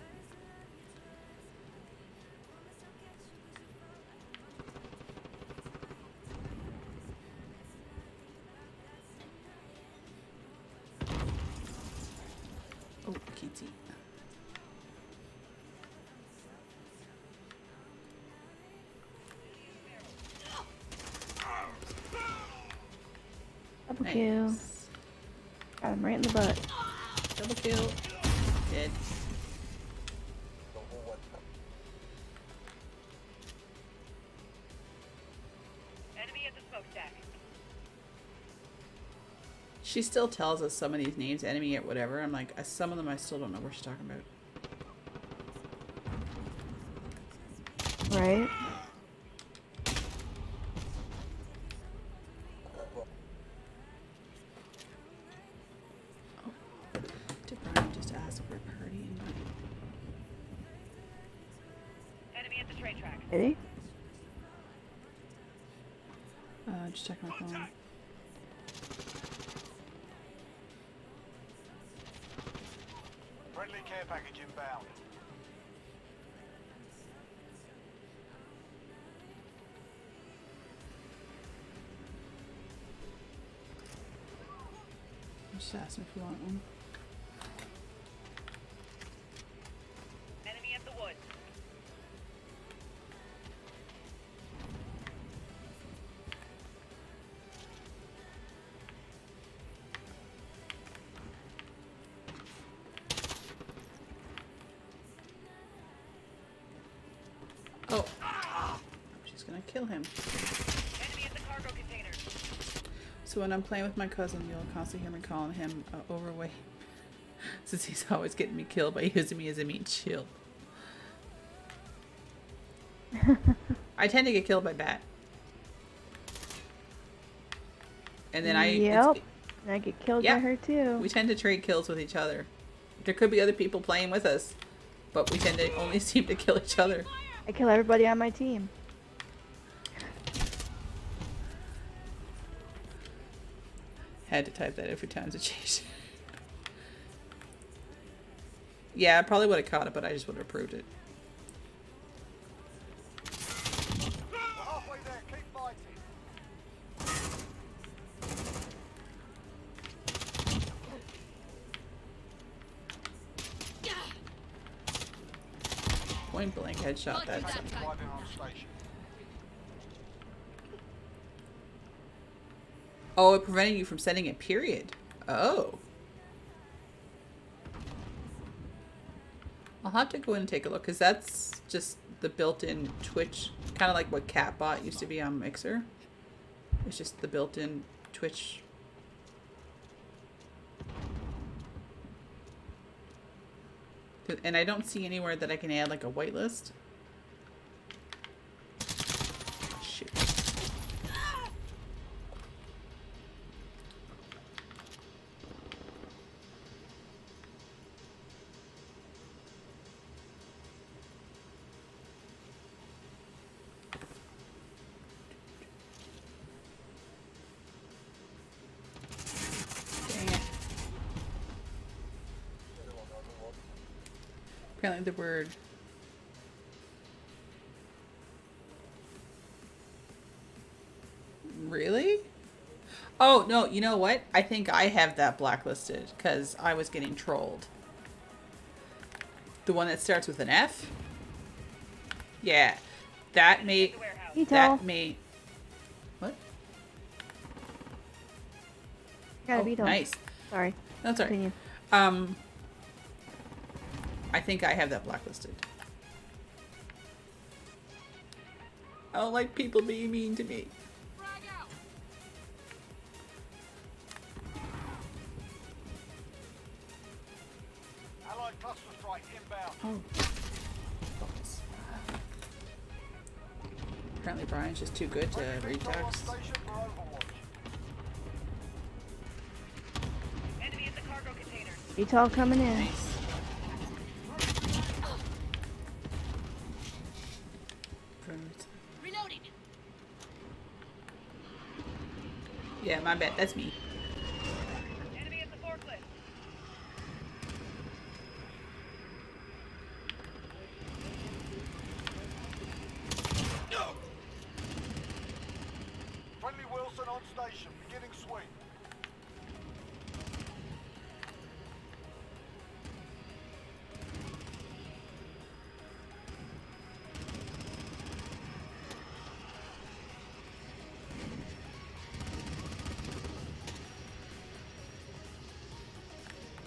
Oh, can't see. Double kill. Nice. Got him right in the butt. Double kill. Dead. Enemy at the smokestack. She still tells us some of these names, enemy at whatever. I'm like, some of them I still don't know what she's talking about. Right? Did Brian just ask for a party invite? Enemy at the train track. Did he? Just checking my phone. Friendly care package inbound. Just asking if you want one. Enemy at the woods. Oh. She's gonna kill him. Enemy at the cargo container. So when I'm playing with my cousin, you'll constantly hear me calling him overweight. Since he's always getting me killed by using me as a meat shield. I tend to get killed by bat. And then Yep. And I get killed Yeah. by her too. we tend to trade kills with each other. There could be other people playing with us, but we tend to only seem to kill each other. I kill everybody on my team. Had to type that a few times to change. Yeah, I probably would have caught it, but I just would have approved it. We're halfway there. Keep fighting. Point blank headshot that. Package arriving on station. Oh, it prevented you from setting a period. Oh. I'll have to go in and take a look, because that's just the built-in Twitch, kind of like what Catbot used to be on Mixer. It's just the built-in Twitch. And I don't see anywhere that I can add like a whitelist. Shoot. Dang it. Apparently the word really? Oh, no, you know what? I think I have that blacklisted because I was getting trolled. The one that starts with an F? Yeah. That may... The warehouse. Ito. That may... What? Got a Oh, beetle. nice. Sorry. That's all right. Continue. I think I have that blacklisted. I don't like people being mean to me. Allied cluster strike inbound. Oh. Focus. Apparently Brian's just too good to read Control on text. station for Overwatch. VTOL coming in. Nice. Reloading. Yeah, my bad. That's me. Enemy at the forklift. Friendly Wilson on station. Beginning sweep.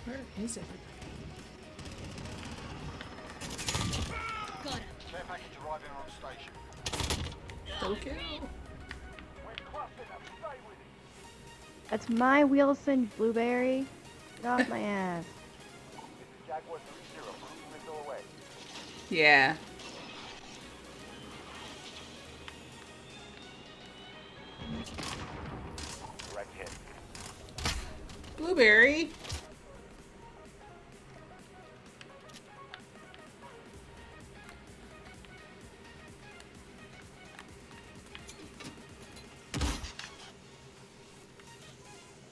Where is everybody? Got him. Care package arriving on station. Double kill. We're crushing them. Stay with it. That's my Wilson Blueberry. Get off my ass. This is Jaguar 3-0. Cruise missile away. Yeah. Direct hit. Blueberry.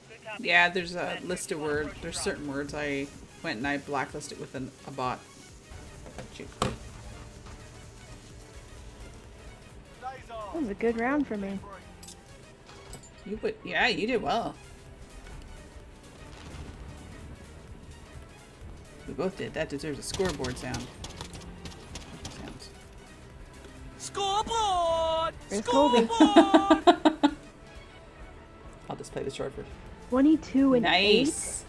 Good copy. Yeah, there's a list of words. There's certain words I went and I blacklisted with a bot. Shoot. That was a good round for me. You would, yeah, you did well. We both did. That deserves a scoreboard sound. Sounds. Scoreboard! There's Colby. I'll just play the short version. 22 and 8. Nice.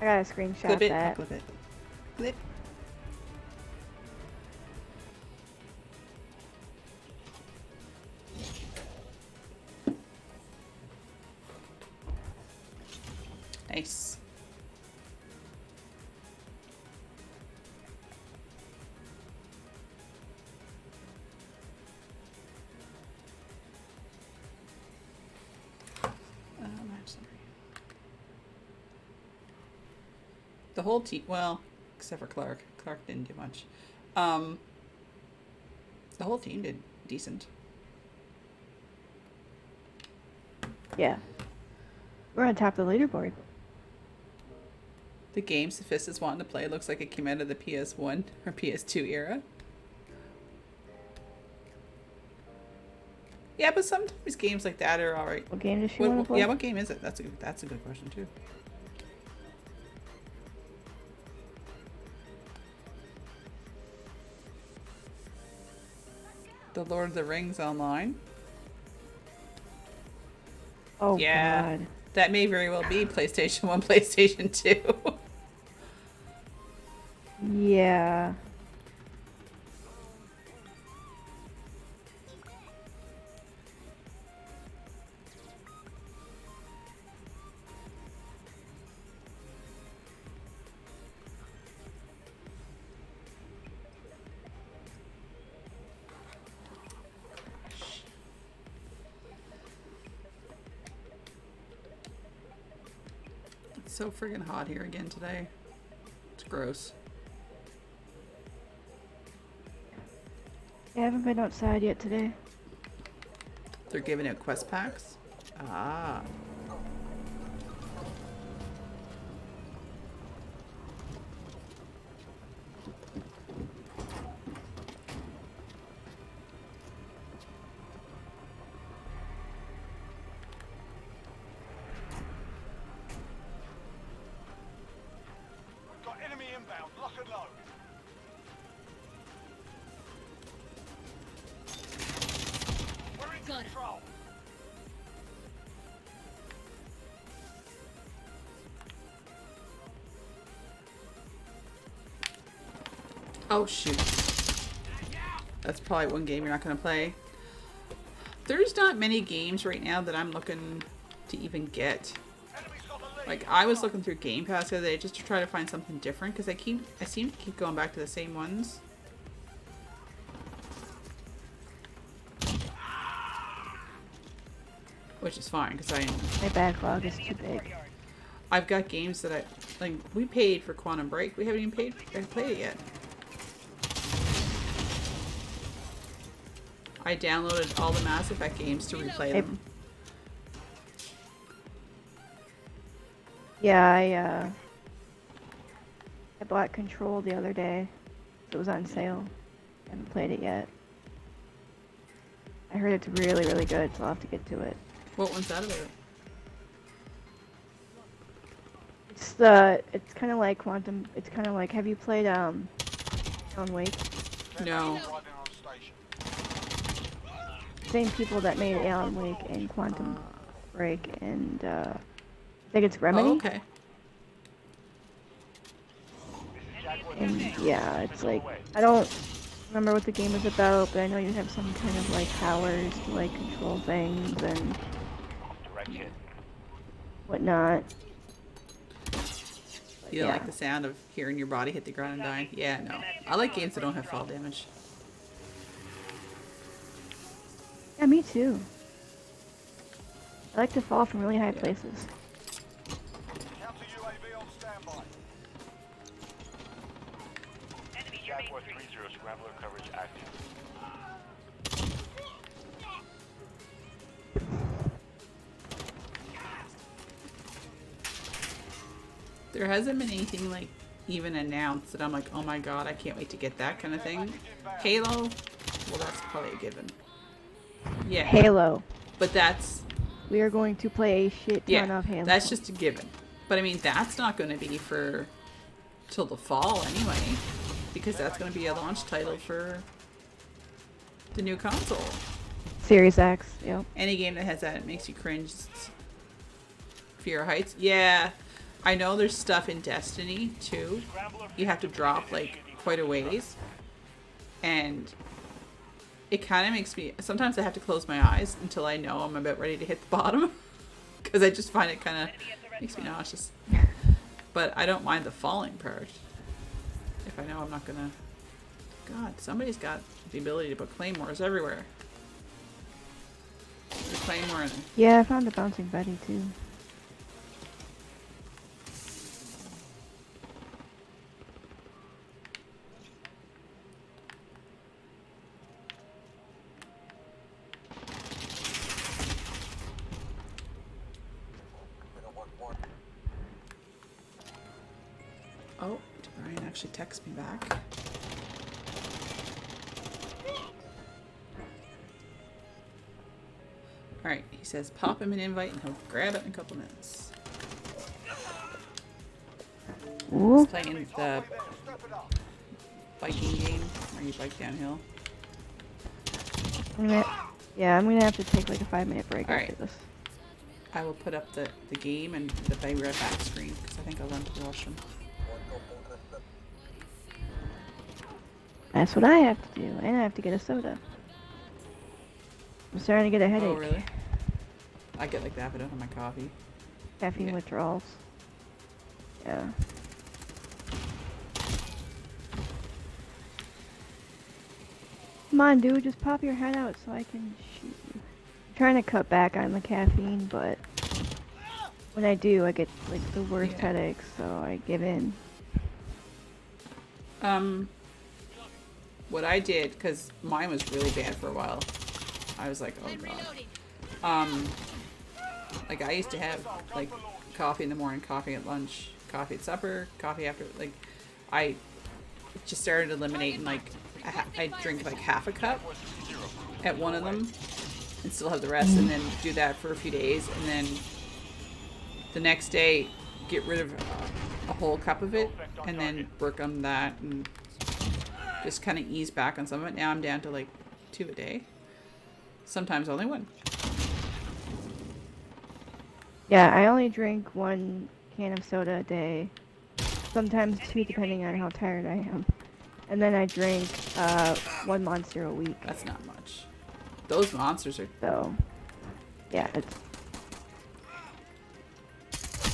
I gotta screenshot Clip it. that. Clip it. Clip. Nice. I'm sorry. The whole team, well, except for Clark. Clark didn't do much. The whole team did decent. Yeah. We're on top of the leaderboard. The game Sophist is wanting to play looks like it came out of the PS1 or PS2 era. Yeah, but sometimes games like that are alright. What game does she want to play? Yeah, what game is it? That's a good question too. The Lord of the Rings Online. Oh, Yeah. God. That may very well be PlayStation 1, PlayStation 2. Yeah. It's so friggin' hot here again today. It's gross. I haven't been outside yet today. They're giving out quest packs. Ah. Got enemy inbound. Lock and load. We're in Got it. control. Oh shoot. That's probably one game you're not gonna play. There's not many games right now that I'm looking to even get. Enemy's got the lead. Like I was looking through Game Pass the other day just to try to find something different because I seem to keep going back to the same ones. Which is fine because My backlog is too big. I've got games that we paid for Quantum Break. We haven't even played it yet. I downloaded all the Mass Effect games to replay them. Yeah, I bought Control the other day. It was on sale. I haven't played it yet. I heard it's really, really good, so I'll have to get to it. What one's that about? It's kind of like Quantum. It's kind of like, have you played Alan Wake? No. Same people that made Alan Wake and Quantum Break, and I think it's Remedy. Oh, okay. And yeah, it's like, I don't remember what the game is about, but I know you have some kind of like powers to like control things and whatnot. You don't like the sound of hearing your body hit the ground and dying? Yeah, no. I like games that don't have fall damage. Yeah, me too. I like to fall from really high places. Counter UAV on standby. Enemy Jaguar Germain 3. 3-0, scrambler coverage active. There hasn't been anything like even announced that I'm like, oh my god, I can't wait to get that kind of thing. Halo, well, that's probably a given. Yeah. Halo. But that's, We are going to play a shit ton of Halo. that's just a given. But I mean, that's not going to be for till the fall anyway, because that's going to be a launch title for the new console. Series X, yep. Any game that has that, it makes you cringe. Fear Heights. Yeah. I know there's stuff in Destiny too. You have to drop like quite a ways. And it kind of makes me, sometimes I have to close my eyes until I know I'm about ready to hit the bottom. Because I just find it kind of makes me nauseous. But I don't mind the falling part. If I know I'm not gonna, God, somebody's got the ability to put claymores everywhere. There's a claymore in it. Yeah, I found the Bouncing Betty too. Oh, did Brian actually text me back? Alright, he says pop him an invite and he'll grab it in a couple minutes. Ooh. He's playing the biking game where you bike downhill. I'm gonna have to take like a 5-minute break Alright. after this. I will put up the game and the Be Right Back screen because I think I'll run to the washroom. That's what I have to do, and I have to get a soda. I'm starting to get a headache. Oh, really? I get like that, but I don't have my coffee. Caffeine Yeah. withdrawals. Yeah. Come on, dude, just pop your head out so I can shoot you. I'm trying to cut back on the caffeine, but when I do, I get like the worst Yeah. headaches, so I give in. What I did, because mine was really bad for a while. I was like, oh god. Like I used to have like coffee in the morning, coffee at lunch, coffee at supper, coffee after. Like I just started eliminating like I drink like half a cup at one of them, and still have the rest, and then do that for a few days, and then the next day get rid of a whole cup of it, and then work on that and just kind of ease back on some of it. Now I'm down to like 2 a day. Sometimes only 1. Yeah, I only drink 1 can of soda a day. Sometimes 2, depending on how tired I am. And then I drink 1 Monster a week. That's not much. Those monsters are... So, yeah, it's...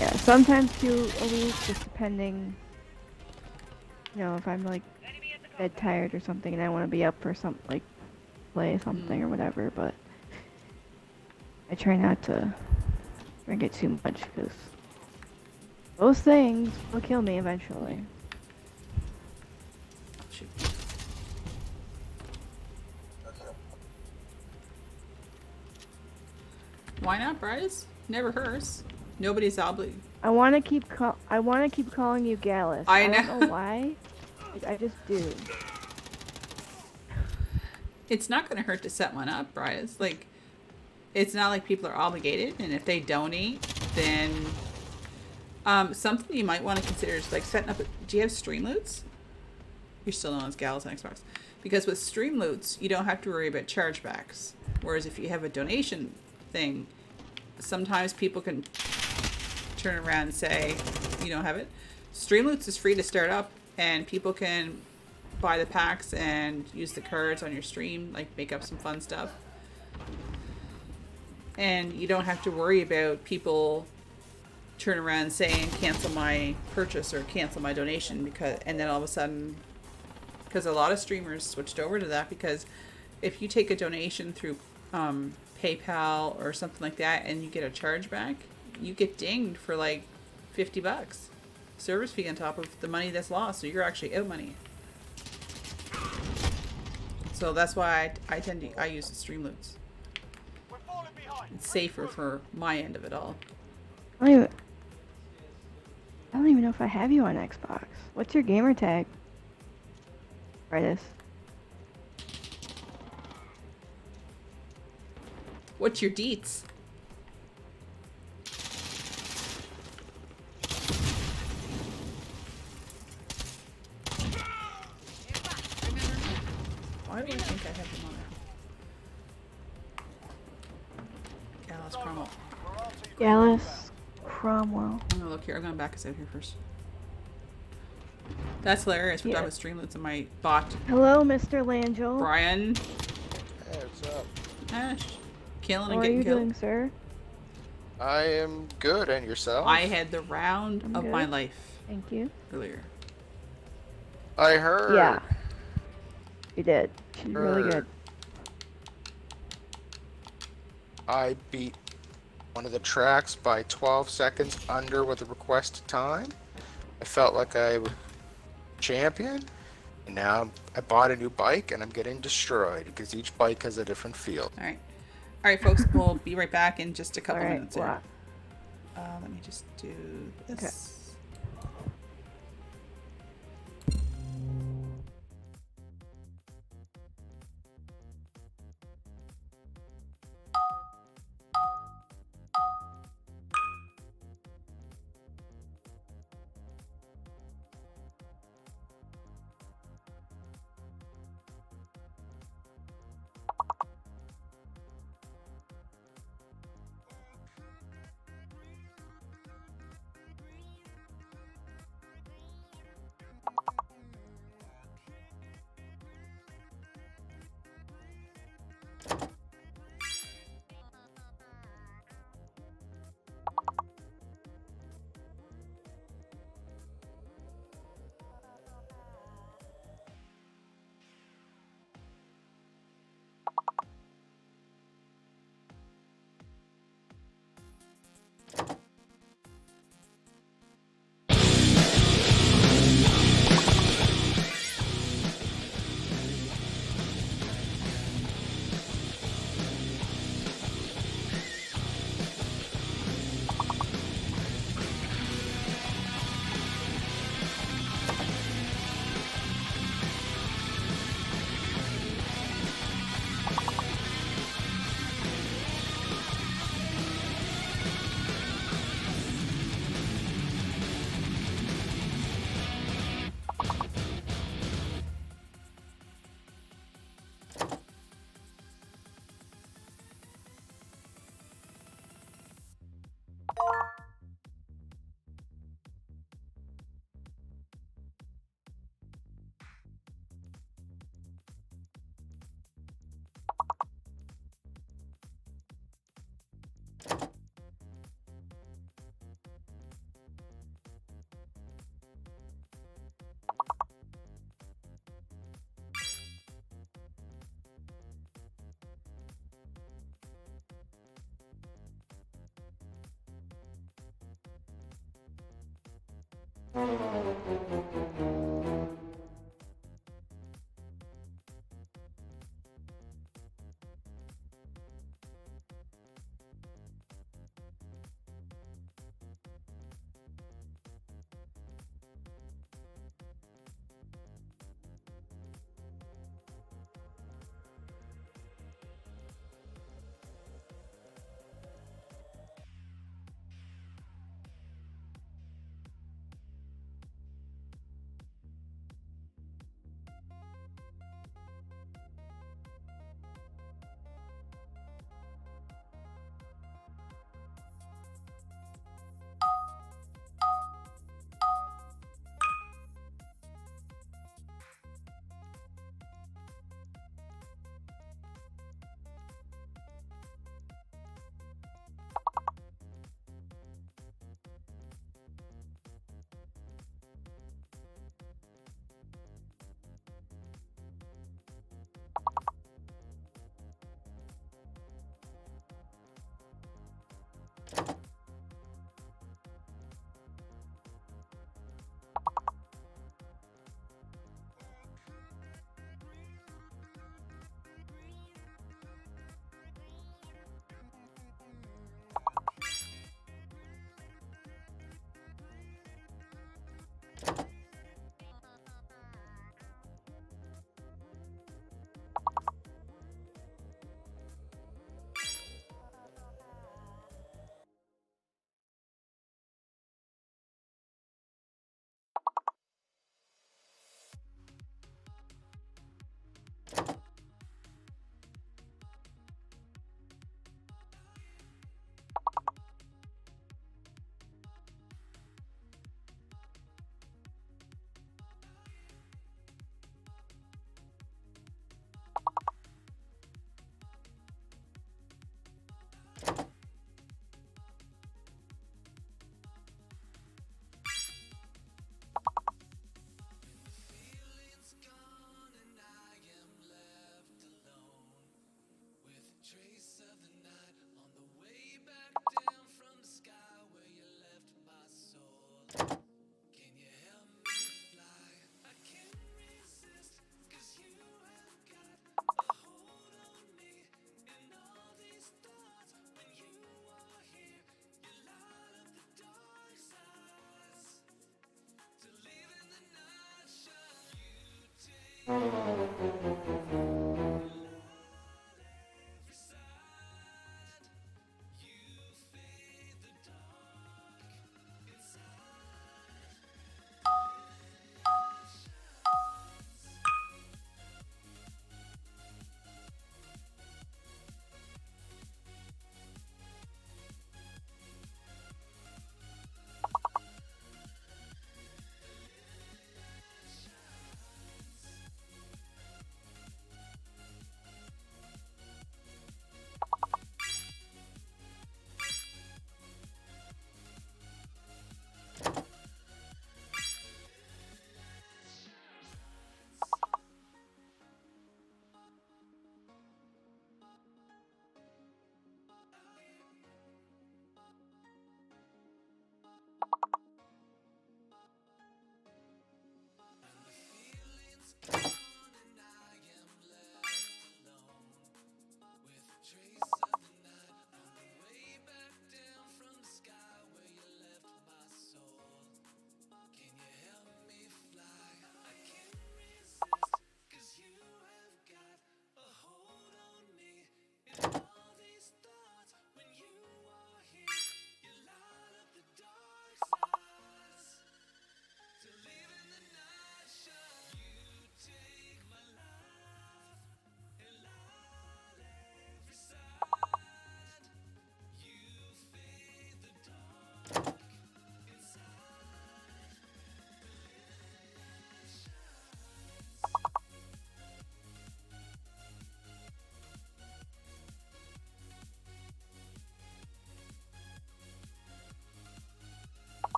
Yeah, sometimes 2 a week, just depending... You know, if I'm like dead tired or something and I want to be up for some, like, play something or whatever, but... I try not to drink it too much, because Those things will kill me eventually. Shoot. Why not, Bryce? Never hers. Nobody's obligated. I want to keep calling you Gallus. I don't know. know why. Like, I just do. It's not going to hurt to set one up, Bryce. Like, it's not like people are obligated, and if they donate, then something you might want to consider is like setting up. Do you have Streamloots? You're still known as Gallus on Xbox, because with Streamloots, you don't have to worry about chargebacks. Whereas if you have a donation thing, sometimes people can turn around and say you don't have it. Streamloots is free to start up, and people can buy the packs and use the cards on your stream, like make up some fun stuff. And you don't have to worry about people turn around and saying cancel my purchase or cancel my donation, because and then all of a sudden, because a lot of streamers switched over to that, because if you take a donation through PayPal or something like that and you get a chargeback, you get dinged for like $50 service fee on top of the money that's lost, so you're actually out money. So that's why I use the Streamloots. We're falling behind. It's safer for my end of it all. I don't even know if I have you on Xbox. What's your gamer tag? Bryce. What's your deets? Why do I think I have them on there? Gallus Cromwell. We're on to you. Gallus Cromwell. I'm gonna look here. I'm gonna back us out here first. That's hilarious. We're Yeah. talking with Streamloots and my bot, Hello, Mr. Langell. Brian. Hey, what's up? Ash. Killing How and are getting you killed. doing, sir? I am good, and yourself? I had the round I'm of my good. life Thank you. earlier. I heard. Yeah. You did. She's really good. Heard. I beat one of the tracks by 12 seconds under with the requested time. I felt like I was champion, and now I bought a new bike, and I'm getting destroyed because each bike has a different feel. All right. All right, folks. We'll be right back in just a couple All right. minutes. Here. Wow. Let me just do this.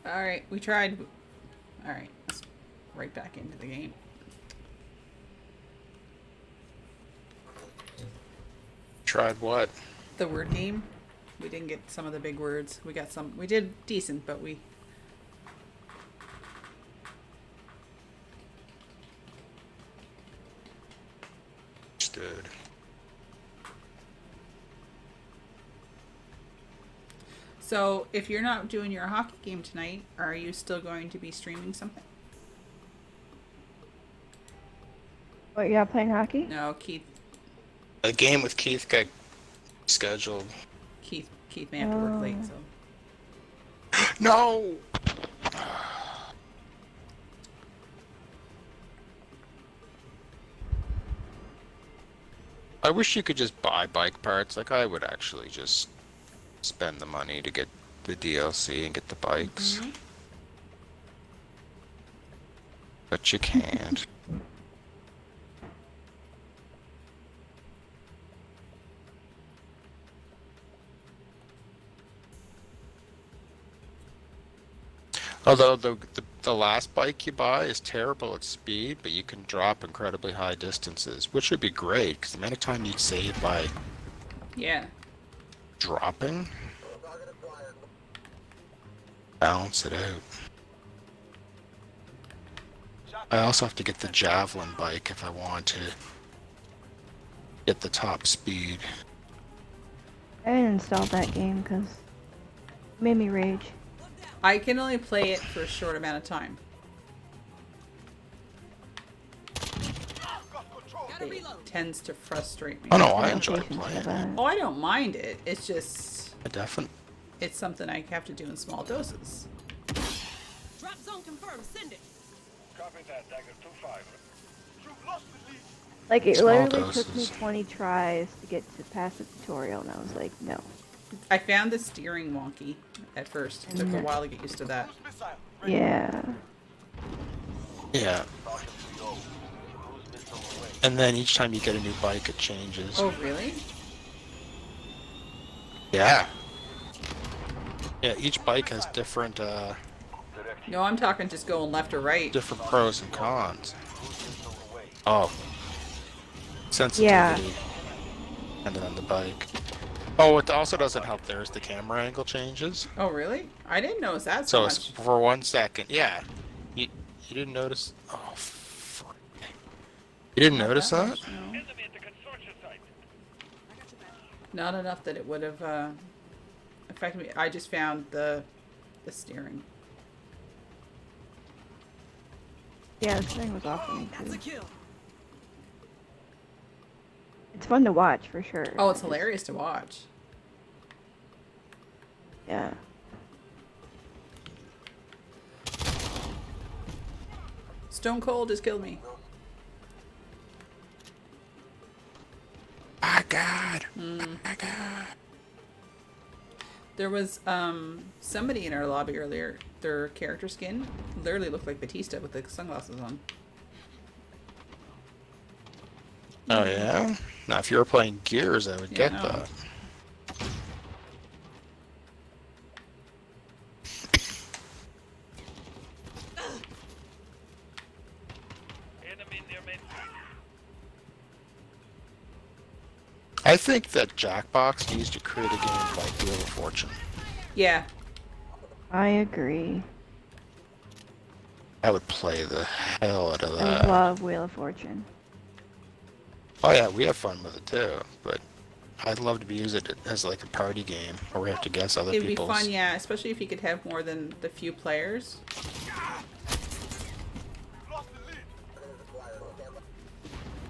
Alright, we tried. Alright, let's right back into the game. Tried what? The word game. We didn't get some of the big words. We got some. We did decent, but we. Understood. So, if you're not doing your hockey game tonight, are you still going to be streaming something? What, you're not playing hockey? No, Keith A game with Keith got scheduled. may have to work late, so. No! I wish you could just buy bike parts. Like, I would actually just spend the money to get the DLC and get the bikes. Mhm. But you can't. Although the last bike you buy is terrible at speed, but you can drop incredibly high distances, which would be great, because the amount of time you'd save by Yeah. dropping, balance it out. I also have to get the Javelin bike if I want to get the top speed. I didn't install that game because it made me rage. I can only play it for a short amount of time. It tends to frustrate me. Oh no, I enjoy Notifications playing for it. that. Oh, I don't mind it. It's just, I definitely. it's something I have to do in small doses. Drop zone confirmed. Send it. Copy that, Dagger 2-5. You've lost the lead. Like, it Small literally took me doses. 20 tries to get to pass the tutorial, and I was like, no. I found the steering wonky at first. It took a Mhm. while to get used to that. Cruise missile. Ready. Yeah. Yeah. Falcon 3-0. Cruise missile away. And then each time you get a new bike, it changes. Oh, really? Yeah. Yeah, each bike has different Direct No, I'm talking just going left or right. different pros and cons. cruise missile away. Oh. Sensitivity. Yeah. Depending on the bike. Oh, what also doesn't help there is the camera angle changes. Oh, really? I didn't notice that so So it's much. for 1 second. Yeah. You didn't notice? Oh, frick. You didn't notice that? much, no. Enemy at the construction site. Not enough that it would have affected me. I just found the steering. Yeah, this thing was off for me, That's a too. kill. It's fun to watch, for sure. Oh, it's hilarious to watch. Yeah. Stone Cold just killed me. My God. My God. There was somebody in our lobby earlier. Their character skin literally looked like Batista with the sunglasses on. Oh, yeah? Now, if you were playing Gears, I would Yeah, get no. that. Enemy near main. I think that Jackbox needs to create a game like Wheel of Fortune. Yeah. I agree. I would play the hell out of I that. love Wheel of Fortune. Oh yeah, we have fun with it too, but I'd love to use it as like a party game where we have to guess other It'd be people's. fun, yeah, especially if you could have more than the few players. Lost the lead.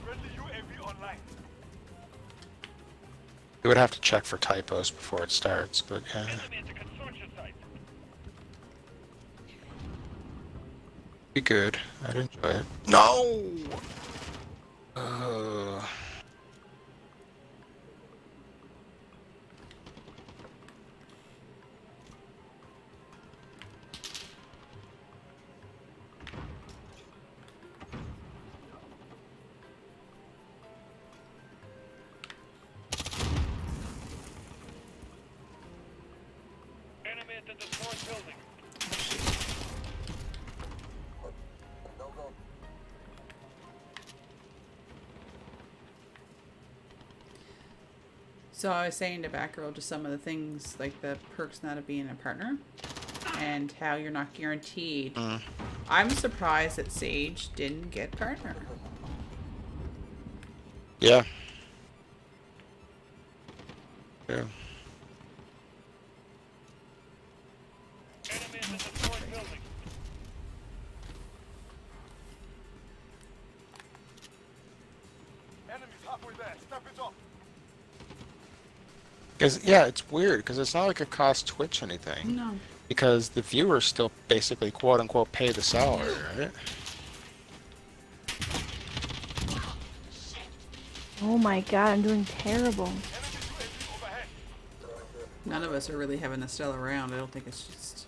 Friendly UAV online. We would have to check for typos before it starts, but yeah. Enemy at the construction site. Be good. I'd enjoy it. No! Enemy at the destroyed building. So I was saying to Batgirl just some of the things, like the perks not of being a partner, and how you're not guaranteed. I'm surprised that Sage didn't get partner. Yeah. Yeah. Enemies in the fourth building. Enemies halfway there. Step it up. Because, yeah, it's weird, because it's not like it costs Twitch anything. No. Because the viewers still basically, quote-unquote, pay the salary, right? Oh my god, I'm doing terrible. Enemy UAV overhead. None of us are really having a stellar round. I don't think it's just...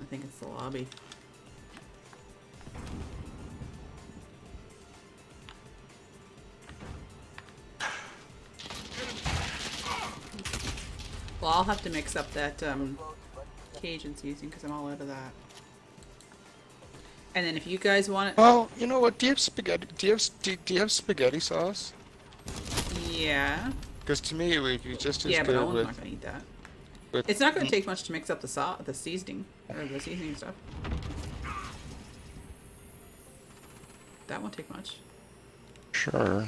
I think it's the lobby. Well, I'll have to mix up that Cajun's using because I'm all out of that. And then if you guys want it... Well, you know what? Do you have spaghetti? Do you have spaghetti sauce? Yeah. Because to me, it would be just as Yeah, but good Owen's with... not going to eat that. with It's not going to take much to mix up the seasoning, or the seasoning stuff. That won't take much. Sure.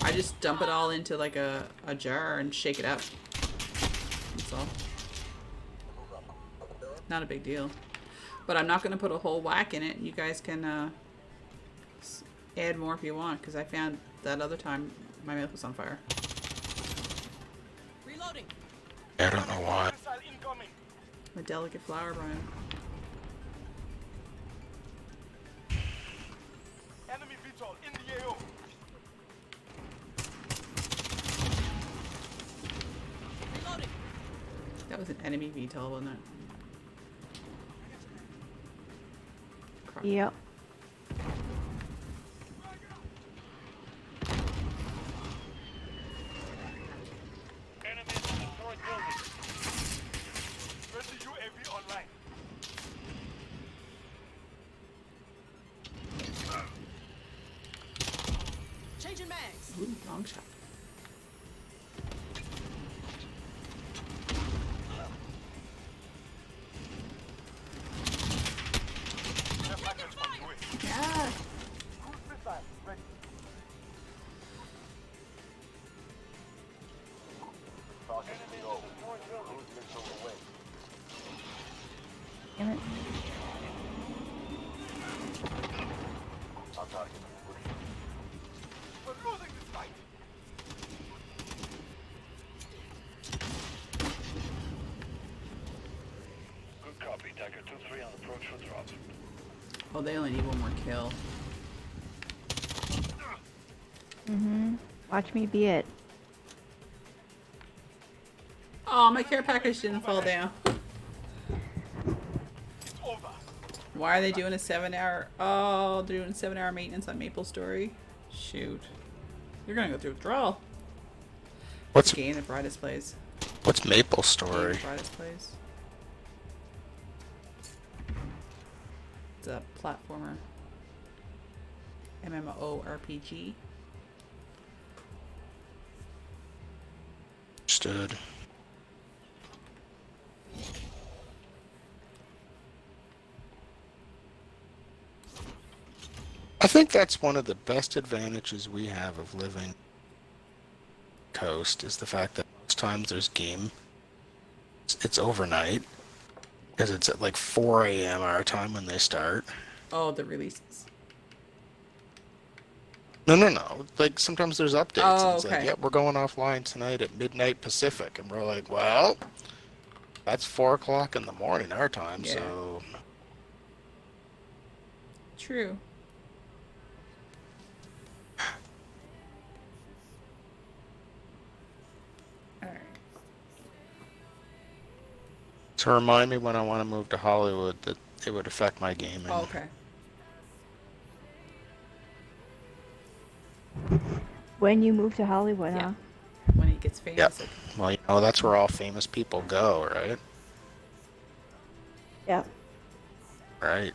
I just dump it all into like a jar and shake it up. That's all. Not a big deal. But I'm not going to put a whole whack in it. You guys can add more if you want, because I found that other time my mouth was on fire. Reloading. I don't know why. Missile incoming. A delicate flower, Brian. Enemy VTOL in the AO. Reloading. That was an enemy VTOL, wasn't it? Crap. Yep. Enemies in the fourth building. Friendly UAV online. Changing mags. Ooh, long shot. Care package on the way. Yeah. Cruise missile ready. Target CO. Cruise missile away. Damn it. Our target. We're losing this fight. Good copy. Tiger 2-3 on approach for drop. Oh, they only need one more kill. Watch me be it. Oh, my care package didn't fall down. It's over. Why are they doing a 7-hour? Oh, they're doing 7-hour maintenance on Maple Story. Shoot. You're gonna go through withdrawal. What's Game that Bridus plays. Maple Game Story? that Bridus plays. It's a platformer. MMORPG. Understood. I think that's one of the best advantages we have of living coast is the fact that most times there's game. It's overnight because it's at like 4 a.m. our time when they start. Oh, the releases. No. Like sometimes there's updates. Oh, and it's like, okay. yeah, we're going offline tonight at midnight Pacific, and we're like, well, that's 4 o'clock in the morning our time, Yeah. so True. Alright. to remind me when I want to move to Hollywood that it would affect my gaming. Oh, okay. When you move to Hollywood, Yeah. huh? When he gets famous. Yep. like- Well, you know, that's where all famous people go, right? Yep. Right.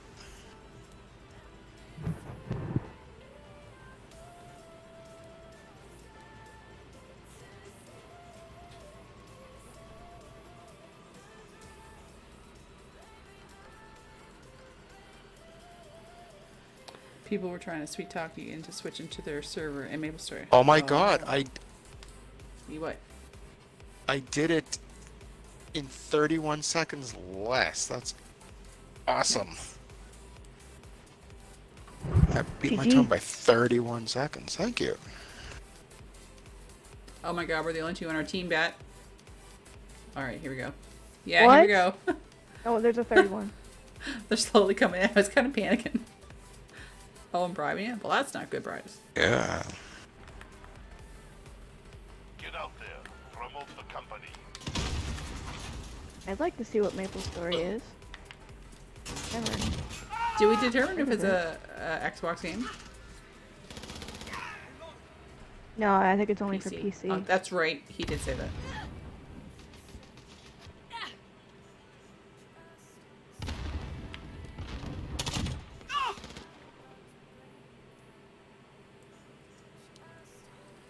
People were trying to sweet talk you into switching to their server in MapleStory. Oh my god, You what? I did it in 31 seconds less. That's awesome. I beat my GG. time by 31 seconds. Thank you. Oh my god, we're the only two on our team, Bat. Alright, here we go. Yeah, here we go. Oh, there's a third one. They're slowly coming in. I was kind of panicking. Oh, and bribing you? Well, that's not good, Bryce. Yeah. Get out there. Promote the company. I'd like to see what MapleStory is. Never. Do we determine if it's a Xbox game? No, I think it's only for PC. Oh, that's right. He did say that.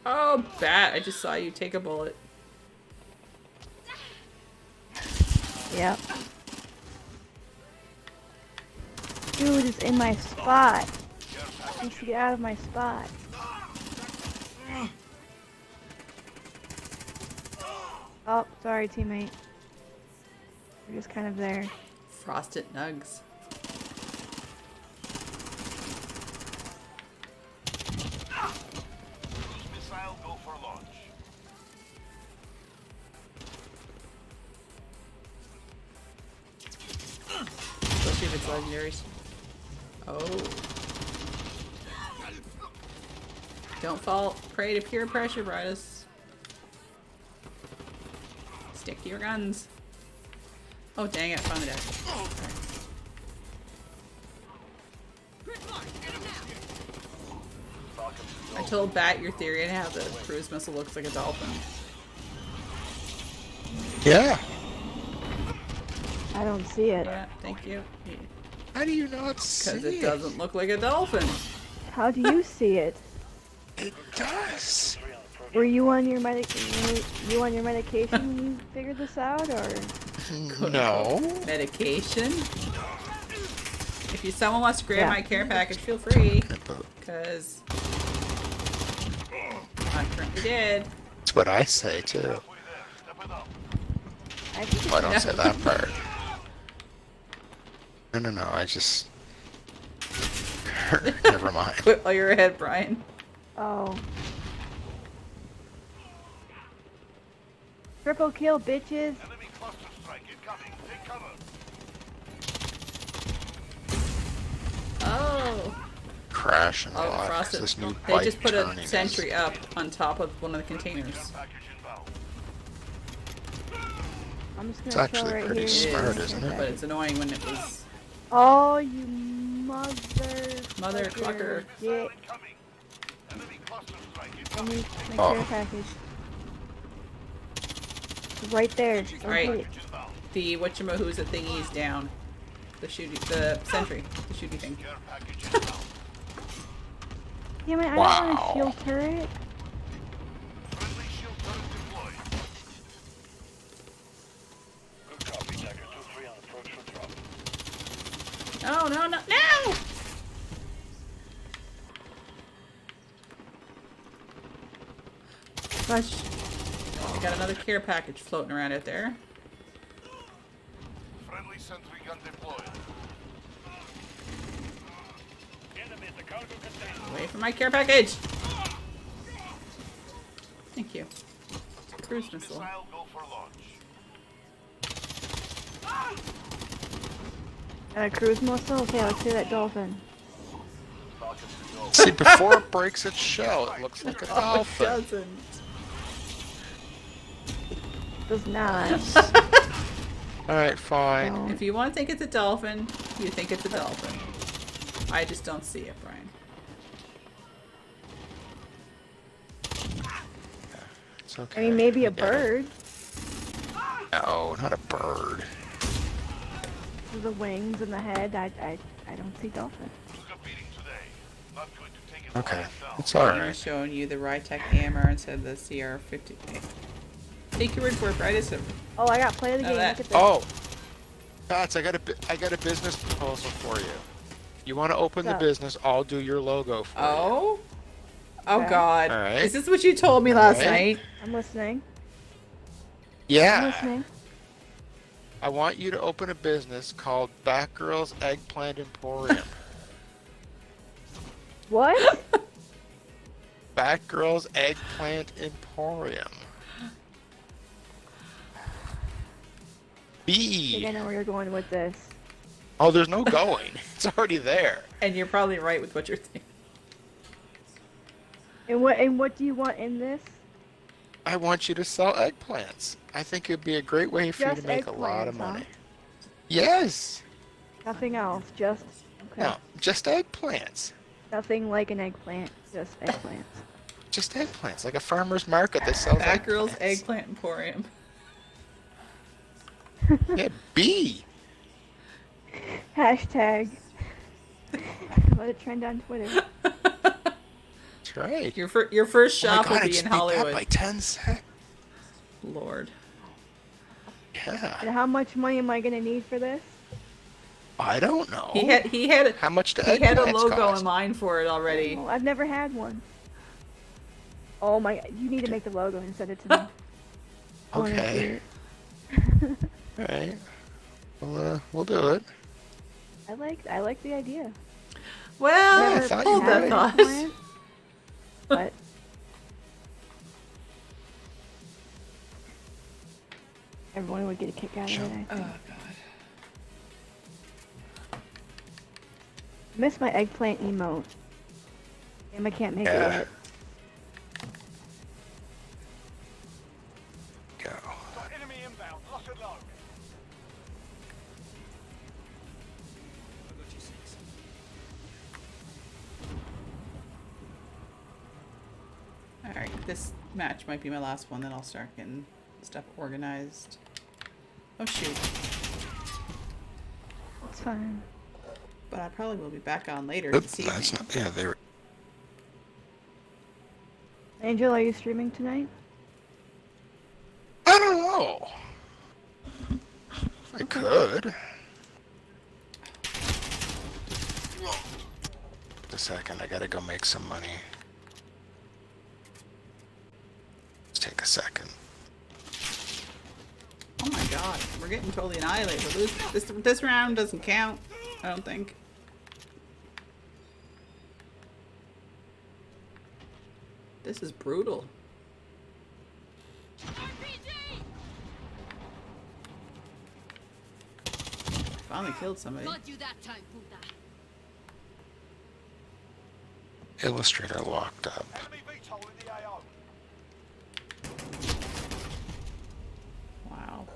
Oh, Bat, I just saw you take a bullet. Yep. Dude is in my spot. He needs to get out of my spot. Oh, sorry, teammate. We're just kind of there. Frosted Nugs. Cruise missile go for launch. Especially if it's legendaries. Oh. Don't fall prey to peer pressure, Bridus. Stick to your guns. Oh, dang it. I found the deck. I told Bat your theory on how the cruise missile looks like a dolphin. Yeah. I don't see it. Yeah, thank you. How do you not see Because it doesn't look like a dolphin. How do you see it? It does. Were you on your medication when you figured this out, or? No. Medication? If someone wants to grab Yeah. my care package, feel free. Because I currently did. That's what I say too. Step it up. I think I don't say that part. No, I just... Never mind. Quit while you're ahead, Brian. Oh. Triple kill, bitches. Enemy cluster strike incoming. Take cover. Oh. Crashing a Oh, lot. 'cause frosted. This new They bike just put turning a is- sentry up on top of one of the containers. Package inbound. I'm just It's gonna chill actually right pretty here. smart, isn't it? But it's annoying when it was Oh, you mother clucker. Get Incoming. Enemy cluster strike I incoming. need my Oh. care package. It's right there. Don't Right. hit it. Inbound. the whatchamahoo's thingy's down. The sentry. The shooty thing. Care package inbound. Damn it, I don't Wow. want a shield turret. Friendly shield turret deployed. Good copy. Tiger 2-3 on approach for drop. No, no, no, no! Gosh. I got another care package floating around out there. Friendly sentry gun deployed. Enemy at the cargo container. Away from my care package! Thank you. Cruise missile. Missile go for launch. Got a cruise missile? Okay, let's see that dolphin. See, before it breaks its shell, it looks like a Oh, it dolphin. doesn't. Does not. Alright, fine. No. If you want to think it's a dolphin, you think it's a dolphin. I just don't see it, Brian. It's okay. I mean, maybe a I get it. bird. No, not a bird. With the wings and the head. I don't see dolphin. Took a beating today. Not going to take it Okay, lying down. it's I'm alright. showing you the Rytec AMR instead of the CR50. Take your word for it, Brian. Oh, I got play of the Oh, game. that- Look at this. Oh! Pats, I got a business proposal for you. You want to open the Sup? business? I'll do your logo for you. Oh? Oh Okay. God. All right. Is this what you told me last Alright. night? I'm listening. I'm Yeah. listening. I want you to open a business called Batgirl's Eggplant Emporium. What? Batgirl's Eggplant Emporium. I think I B. know where you're going with this. Oh, there's no going. It's already there. And you're probably right with what you're thinking. And what do you want in this? I want you to sell eggplants. I think it'd be a great way for you Just to make a lot of eggplants, huh? money. Yes. Nothing else. Just okay. No, just eggplants. Nothing like an eggplant. Just eggplants. Just eggplants, like a farmer's market that sells Batgirl's eggplants. Eggplant Emporium. Yeah, B. Hashtag. Let it trend on Twitter. That's right. Your first Oh my shop God, will I be just in beat that Hollywood. by 10 seconds. Lord. Yeah. And how much money am I gonna need for this? I don't know. He had How much do he had a eggplants logo cost? in mind for it already. Oh, I've never had one. Oh my! You need to make the logo and send it to me. I wanna see Okay. it. All right. We'll do it. I like the idea. Well, Yeah, I Never thought hold you that would. thought. Plant, but everyone would get a kick out of it. I think. Oh God. Miss my eggplant emote. Damn, I can't make Yeah. it yet. Go. Got enemy inbound. Lock and load. All right, this match might be my last one. Then I'll start getting stuff organized. Oh shoot! It's fine. But I probably will be back on later Oop, this evening. that's not. Yeah, they were. Angel, are you streaming tonight? I don't know. I could. A second, I gotta go make some money. Let's take a second. Oh my God, we're getting totally annihilated. We're losing. This round doesn't count. I don't think. This is brutal. Finally killed somebody. Got you that time, puta. Illustrator locked up. Enemy VTOL in the AO. Wow.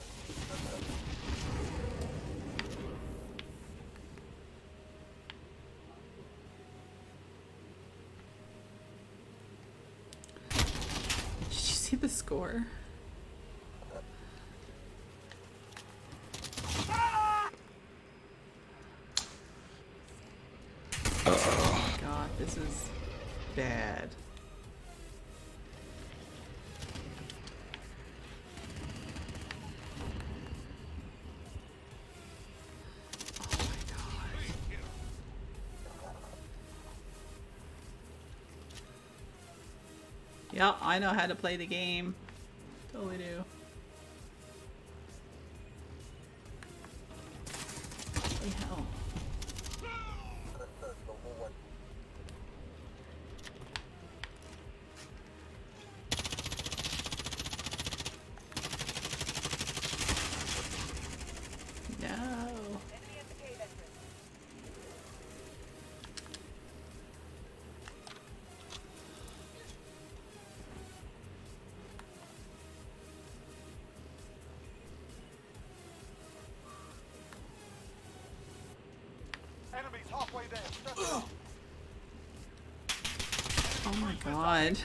Did you see the score? Oh my God, this is bad. Yeah, I know how to play the game. Totally do. Holy hell. No. Enemies halfway there. Step it up. Oh my God.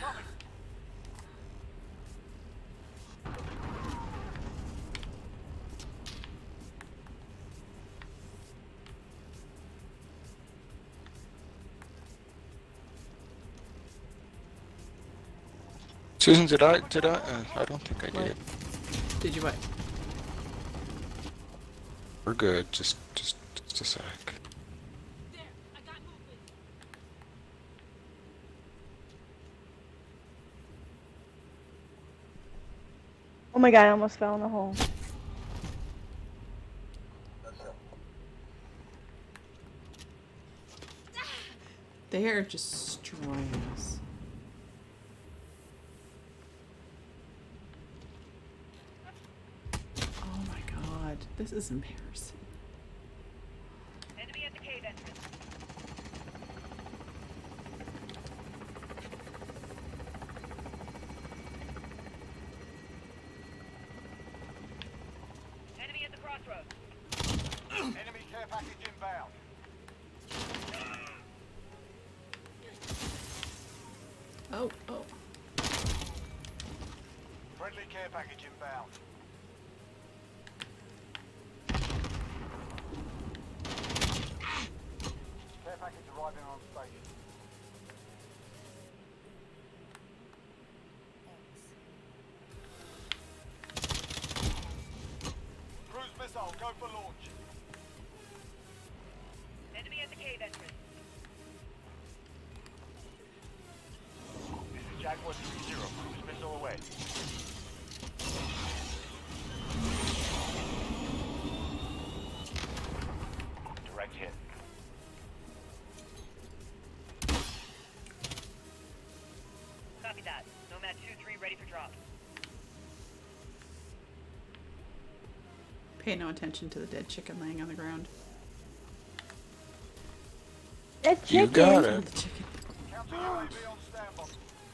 Susan, did I? I don't think I did. Did you what? We're good. Just a sec. There, I Oh my god, I almost fell in the hole. They are just destroying us. Oh my god, this is embarrassing. Enemy at the cave entrance. Enemy at the crossroads. Enemy care package inbound. Oh, oh. Friendly care package inbound. Care package arriving on station. Cruise missile, go for launch. Enemy at the cave entrance. This is Jaguar 3-0, cruise missile away. Direct hit. Copy that. Nomad 2-3 ready for drop. Pay no attention to the dead chicken laying on the ground. That chicken. You got Oh, it. the chicken. Counter UAV on standby.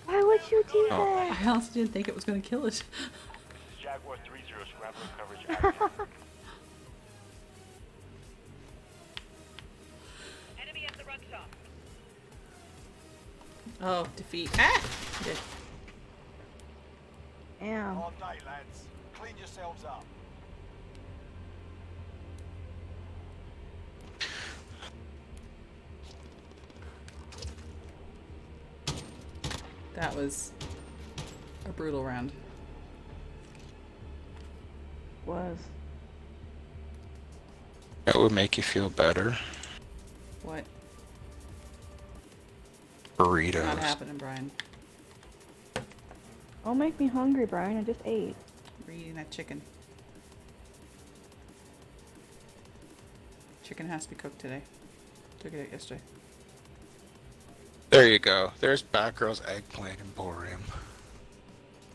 Why would you do Oh. that? I honestly didn't think it was going to kill it. This is Jaguar 3-0, scrambling coverage active. Enemy at the rug shop. Oh, defeat. Ah! Did. Damn. Hard day, lads. Clean yourselves up. That was a brutal round. Was. That would make you feel better. What? Burritos. Not happening, Brian. Don't make me hungry, Brian. I just ate. We're eating that chicken. Chicken has to be cooked today. Took it out yesterday. There you go. There's Batgirl's eggplant emporium.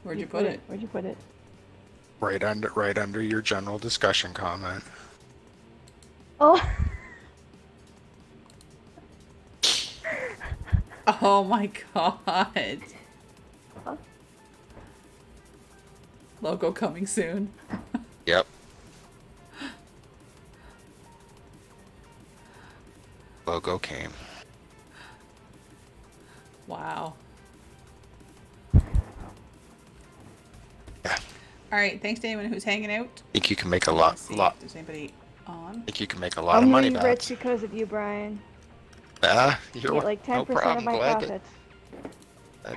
Where'd you put it? Where'd you put it? Right under your general discussion comment. Oh. Oh my god. Logo coming soon. Yep. Logo came. Wow. Yeah. Alright, thanks to anyone who's hanging out. Think you can make a Let's see lot. if there's anybody on. Think you can make a lot of I'm money really back. rich because of you, Brian. Ah, You you're get like 10% no of problem. my Glad profits.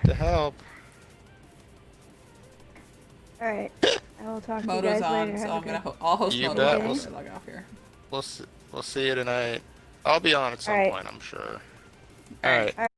to help. Alright. I will talk to you Moto's guys on, later. so Have a I'm gonna good- I'll host You Moto bet. before We'll I log off here. We'll see you tonight. I'll be on at some Alright. point, I'm sure. Alright. Alright.